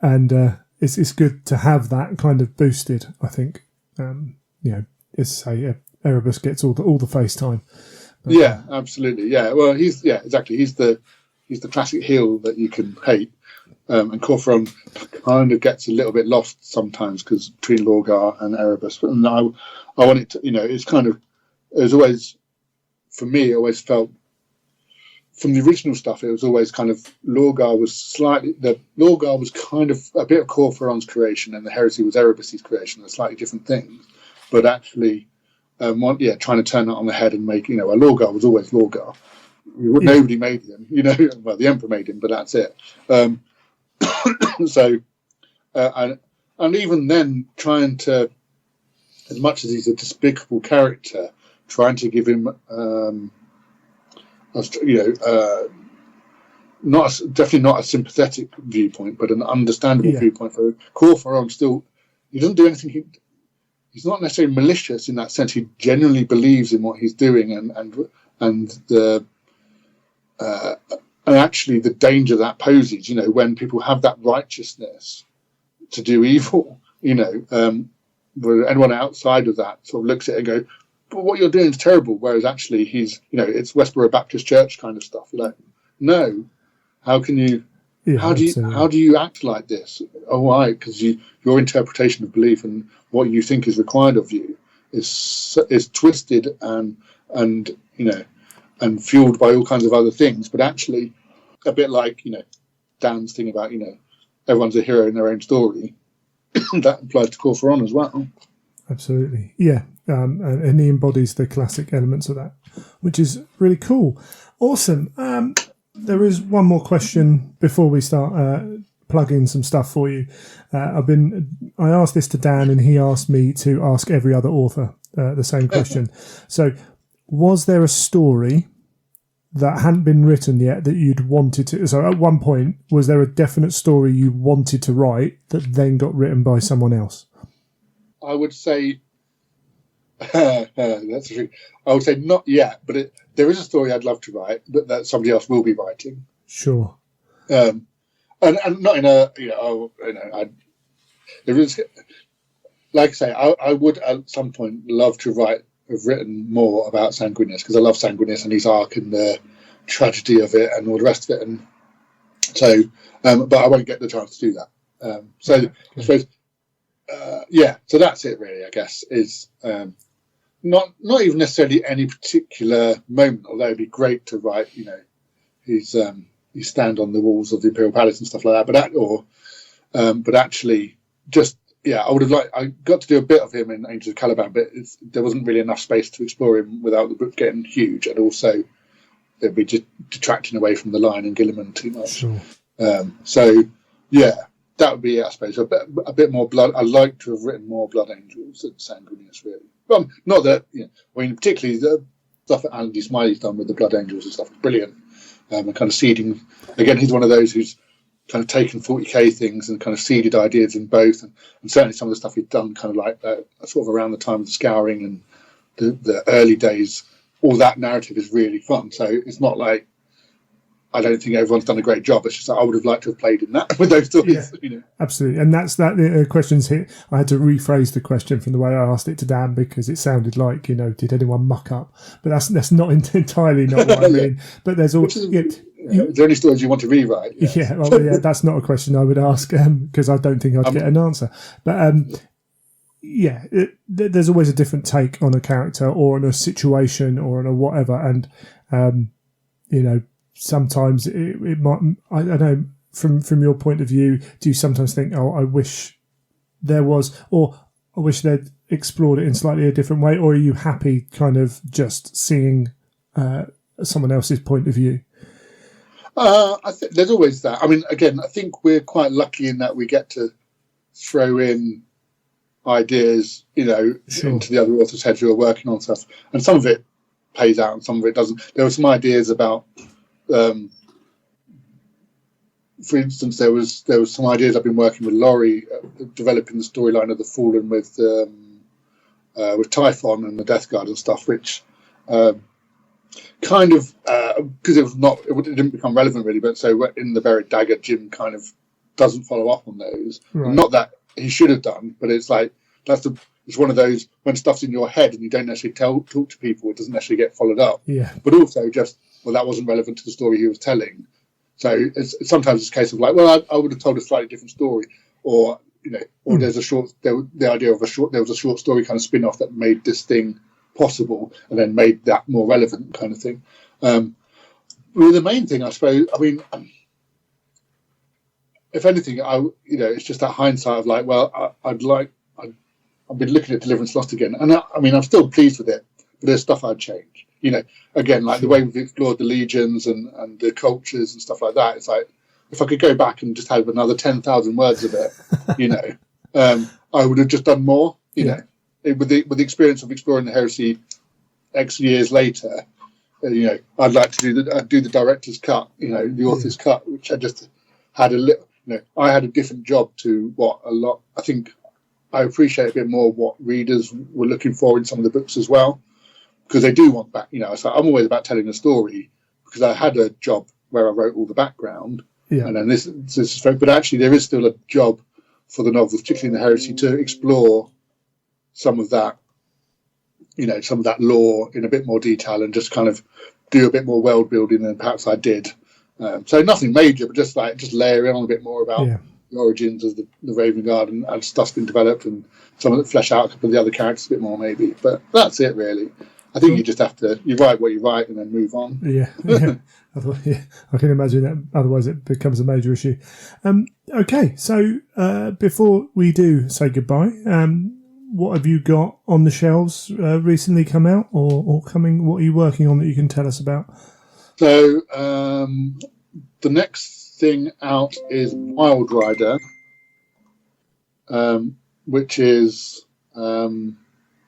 And it's good to have that kind of boosted, I think. Erebus gets all the face time. But, yeah, absolutely. Yeah, well, exactly. He's the classic heel that you can hate. And Corphoron kind of gets a little bit lost sometimes because between Lorgar and Erebus. And I wanted to, it's kind of, it was always, for me, it always felt, from the original stuff, it was always kind of, Lorgar was kind of a bit of Corphoron's creation, and the Heresy was Erebus's creation. They're slightly different things. But actually, trying to turn that on the head and make, Lorgar was always Lorgar. Nobody made him, well, the Emperor made him, but that's it. And even then, trying to, as much as he's a despicable character, trying to give him, definitely not a sympathetic viewpoint, but an understandable viewpoint for Corphoron. Still, he doesn't do anything. He's not necessarily malicious in that sense. He genuinely believes in what he's doing, and actually the danger that poses, when people have that righteousness to do evil, where anyone outside of that sort of looks at it and go, but what you're doing is terrible. Whereas actually he's, it's Westboro Baptist Church kind of stuff. You're like, no, how can you, how do you act like this? Oh, why? Because your interpretation of belief and what you think is required of you is twisted and fueled by all kinds of other things. But actually, a bit like, Dan's thing about, everyone's a hero in their own story, that applies to Corphoron as well. Absolutely. Yeah. And he embodies the classic elements of that, which is really cool. Awesome. There is one more question before we start plugging some stuff for you. I asked this to Dan, and he asked me to ask every other author the same question. So, was there a story that hadn't been written yet that you'd wanted to? So, at one point, was there a definite story you wanted to write that then got written by someone else? I would say that's true. I would say not yet, but there is a story I'd love to write, but that somebody else will be writing. Sure. And not in a it was, like I say, I would at some point love to have written more about Sanguinius, because I love Sanguinius and his arc and the tragedy of it and all the rest of it, and so but I won't get the chance to do that. I suppose. So that's it really, I guess, is not even necessarily any particular moment, although it'd be great to write, his stand on the walls of the Imperial Palace and stuff like that, but actually just, I would have I got to do a bit of him in Angels of Caliban, but there wasn't really enough space to explore him without the book getting huge, and also it'd be just detracting away from the Lion and Gilliman too much. Sure. that would be it, I suppose. A bit more blood. I'd like to have written more Blood Angels and Sanguinius, really. Well, not that, I mean, particularly the stuff that Andy Smiley's done with the Blood Angels and stuff is brilliant. And kind of seeding, again, he's one of those who's kind of taken 40k things and kind of seeded ideas in both. And certainly some of the stuff he'd done kind of like sort of around the time of the Scouring and the early days, all that narrative is really fun. So it's not like, I don't think everyone's done a great job. It's just that I would have liked to have played in that with those stories. Absolutely. And that's that. The question's here. I had to rephrase the question from the way I asked it to Dan because it sounded like, did anyone muck up? But that's not entirely not what I mean. But there's also... Is there any stories you want to rewrite? Yeah, that's not a question I would ask because I don't think I'd get an answer. But there's always a different take on a character or on a situation or on a whatever. And, sometimes it might, I don't know, from your point of view, do you sometimes think, oh, I wish there was, or I wish they'd explored it in slightly a different way, or are you happy kind of just seeing someone else's point of view? I think there's always that. I mean, again, I think we're quite lucky in that we get to throw in ideas, into the other authors' heads who are working on stuff, and some of it pays out and some of it doesn't. There were some ideas about, for instance, there was some ideas I've been working with Laurie, developing the storyline of the Fallen with Typhon and the Death Guard and stuff, which kind of because it didn't become relevant really. But so in the Buried Dagger, Jim kind of doesn't follow up on those. Right. Not that he should have done, but it's like it's one of those when stuff's in your head and you don't necessarily talk to people, it doesn't necessarily get followed up. Yeah. But also that wasn't relevant to the story he was telling. So sometimes it's a case of like, well, I would have told a slightly different story, or there's the idea of there was a short story kind of spin-off that made this thing possible and then made that more relevant kind of thing. Well, the main thing, I suppose, I mean, if anything, it's just that hindsight of like, well, I've been looking at Deliverance Lost again, and I mean, I'm still pleased with it, but there's stuff I'd change. Again, like the way we've explored the legions and the cultures and stuff like that. It's like, if I could go back and just have another 10,000 words of it, I would have just done more, with the experience of exploring the heresy X years later, I'd like to do the director's cut, the author's cut, which I just had a little, I had a different job to I think I appreciate a bit more what readers were looking for in some of the books as well. Because they do want back, so I'm always about telling a story because I had a job where I wrote all the background, and then this is, but actually there is still a job for the novels, particularly in the heresy, to explore some of that, some of that lore in a bit more detail and just kind of do a bit more world building than perhaps I did. So nothing major, but just layering on a bit more about the origins of the Raven Guard and stuff's been developed and some of it flesh out a couple of the other characters a bit more maybe. But that's it really. I think you just have to, you write what you write and then move on. Yeah. I can imagine that. Otherwise it becomes a major issue. Okay. So, before we do say goodbye, what have you got on the shelves, recently come out or coming? What are you working on that you can tell us about? So, the next thing out is Wild Rider, which is, the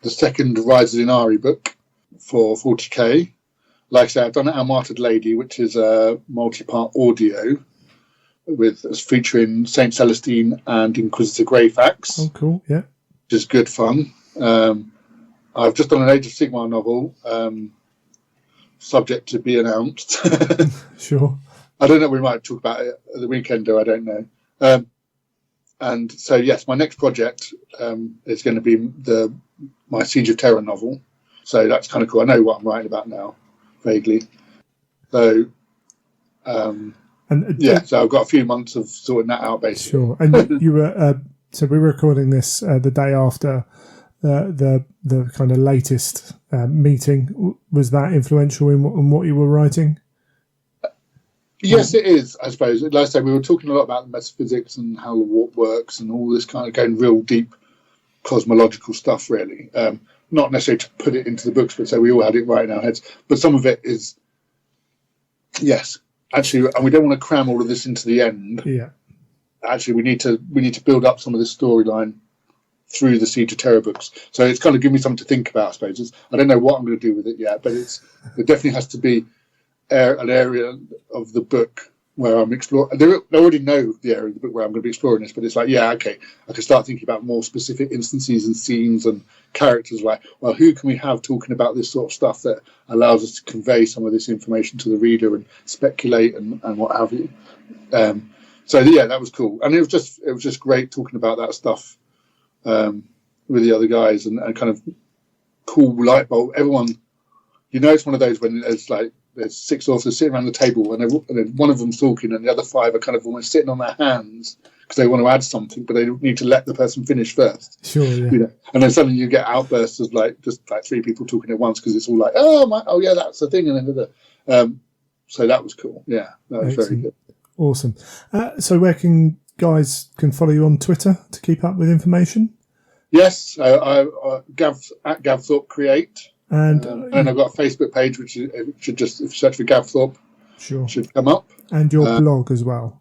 second Rise of Inari book for 40k. Like I said, I've done Our Martyred Lady, which is a multi-part audio featuring Saint Celestine and Inquisitor Greyfax. Oh, cool! Yeah, which is good fun. I've just done an Age of Sigmar novel, subject to be announced. Sure. I don't know. We might talk about it at the weekend, though. I don't know. And so, yes, my next project is going to be my Siege of Terror novel. So that's kind of cool. I know what I'm writing about now, vaguely. So, so I've got a few months of sorting that out, basically. Sure. And you were so we were recording this the day after the kind of latest meeting. Was that influential in what you were writing? Yes, it is, I suppose. Like I say, we were talking a lot about the metaphysics and how the warp works and all this kind of going real deep cosmological stuff, really. Not necessarily to put it into the books, but so we all had it right in our heads. But some of it is, yes, actually, and we don't want to cram all of this into the end. Yeah. actually we need to build up some of this storyline through the Siege of Terror books. So it's kind of given me something to think about, I suppose. I don't know what I'm going to do with it yet, but it definitely has to be an area of the book where I'm exploring. I already know the area of the book where I'm going to be exploring this, but it's like, yeah, okay, I can start thinking about more specific instances and scenes and characters. Like, well, who can we have talking about this sort of stuff that allows us to convey some of this information to the reader and speculate and what have you. So yeah, that was cool, and it was just great talking about that stuff with the other guys and kind of cool light bulb. Everyone, it's one of those when there's 6 authors sitting around the table and then one of them's talking and the other 5 are kind of almost sitting on their hands because they want to add something, but they need to let the person finish first. Sure, yeah. And then suddenly you get outbursts of just 3 people talking at once because it's all like, oh yeah, that's the thing, and then so that was cool. Yeah, that was very good. Awesome. So where can follow you on Twitter to keep up with information? Yes, at Gav Thorpe Create. And I've got a Facebook page, which should just, if you search for Gav Thorpe, sure, should come up. And your blog as well.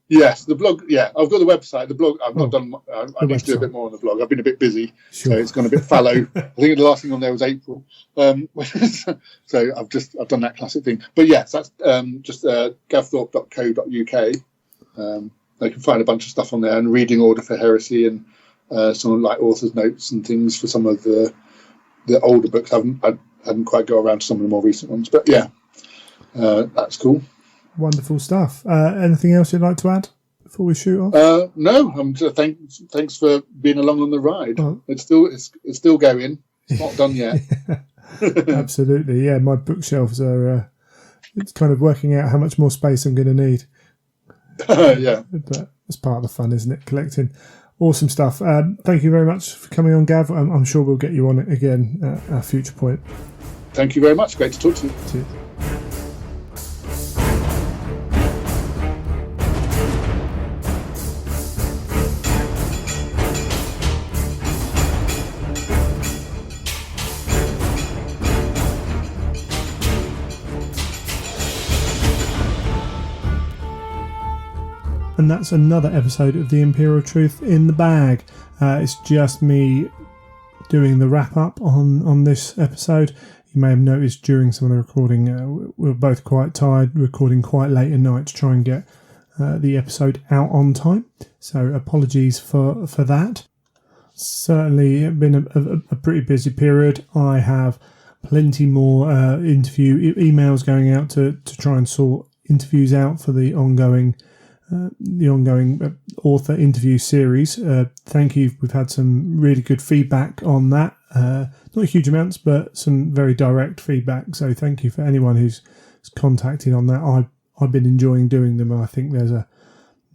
Yes, the blog. Yeah, I've got the website. The blog, I've not done. I need to do a bit more on the blog. I've been a bit busy, so it's gone a bit fallow. I think the last thing on there was April. So I've done that classic thing. But yes, that's just gavthorpe.co.uk. They can find a bunch of stuff on there and reading order for Heresy and some author's notes and things for some of the older books. I hadn't quite got around to some of the more recent ones, but yeah, that's cool. Wonderful stuff. Anything else you'd like to add before we shoot off? No. I'm just thanks for being along on the ride. Well, it's still going. It's not done yet. Absolutely, yeah. My bookshelves are. It's kind of working out how much more space I'm going to need. Yeah, but it's part of the fun, isn't it? Collecting. Awesome stuff. Thank you very much for coming on, Gav. I'm sure we'll get you on it again at a future point. Thank you very much. Great to talk to you. Cheers. And that's another episode of The Imperial Truth in the bag. It's just me doing the wrap up on this episode. You may have noticed during some of the recording, we were both quite tired, recording quite late at night to try and get the episode out on time. So apologies for that. Certainly been a pretty busy period. I have plenty more interview emails going out to try and sort interviews out for the ongoing author interview series. Thank you. We've had some really good feedback on that. Not huge amounts, but some very direct feedback. So thank you for anyone who's contacted on that. I've been enjoying doing them. I think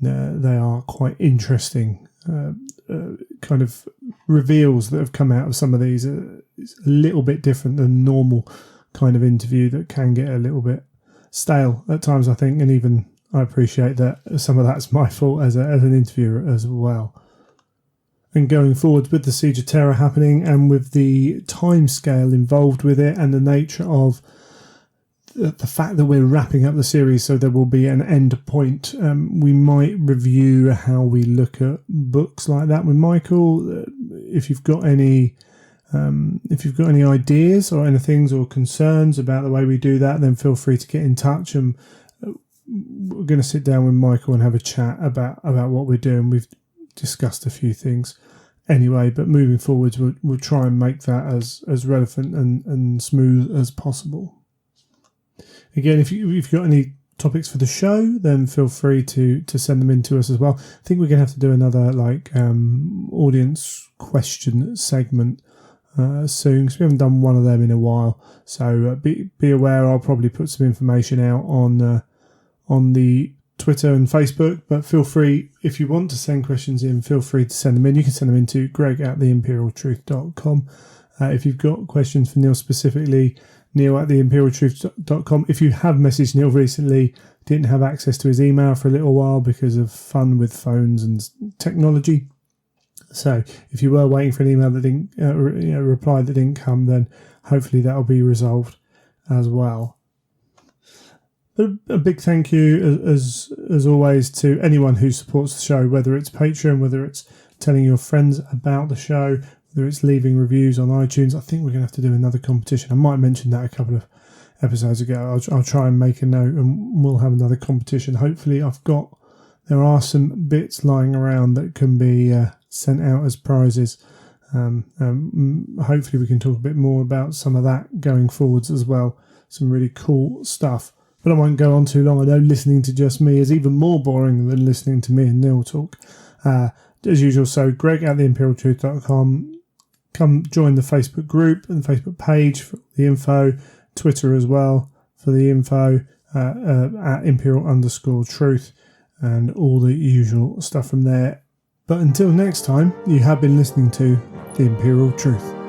they are quite interesting kind of reveals that have come out of some of these. It's a little bit different than normal kind of interview that can get a little bit stale at times, I think, and even I appreciate that some of that's my fault as an interviewer as well. And going forward with the Siege of Terror happening and with the time scale involved with it and the nature of the fact that we're wrapping up the series, so there will be an end point, we might review how we look at books like that with Michael. If you've got any ideas or anything or concerns about the way we do that, then feel free to get in touch, and we're going to sit down with Michael and have a chat about what we're doing. We've discussed a few things anyway, but moving forwards, we'll try and make that as relevant and smooth as possible. Again, if you've got any topics for the show, then feel free to send them in to us as well. I think we're going to have to do another audience question segment soon, because we haven't done one of them in a while. So be aware, I'll probably put some information out on the Twitter and Facebook, but feel free, if you want to send questions in, feel free to send them in. You can send them in to greg@theimperialtruth.com. If you've got questions for Neil specifically, neil@theimperialtruth.com. If you have messaged Neil recently, didn't have access to his email for a little while because of fun with phones and technology. So if you were waiting for an email that didn't reply that didn't come, then hopefully that'll be resolved as well. A big thank you, as always, to anyone who supports the show, whether it's Patreon, whether it's telling your friends about the show, whether it's leaving reviews on iTunes. I think we're going to have to do another competition. I might mention that a couple of episodes ago. I'll try and make a note, and we'll have another competition. Hopefully, there are some bits lying around that can be sent out as prizes. Hopefully, we can talk a bit more about some of that going forwards as well. Some really cool stuff. But I won't go on too long. I know listening to just me is even more boring than listening to me and Neil talk. As usual, so Greg at theimperialtruth.com. Come join the Facebook group and the Facebook page for the info. Twitter as well for the info at imperial_truth and all the usual stuff from there. But until next time, you have been listening to The Imperial Truth.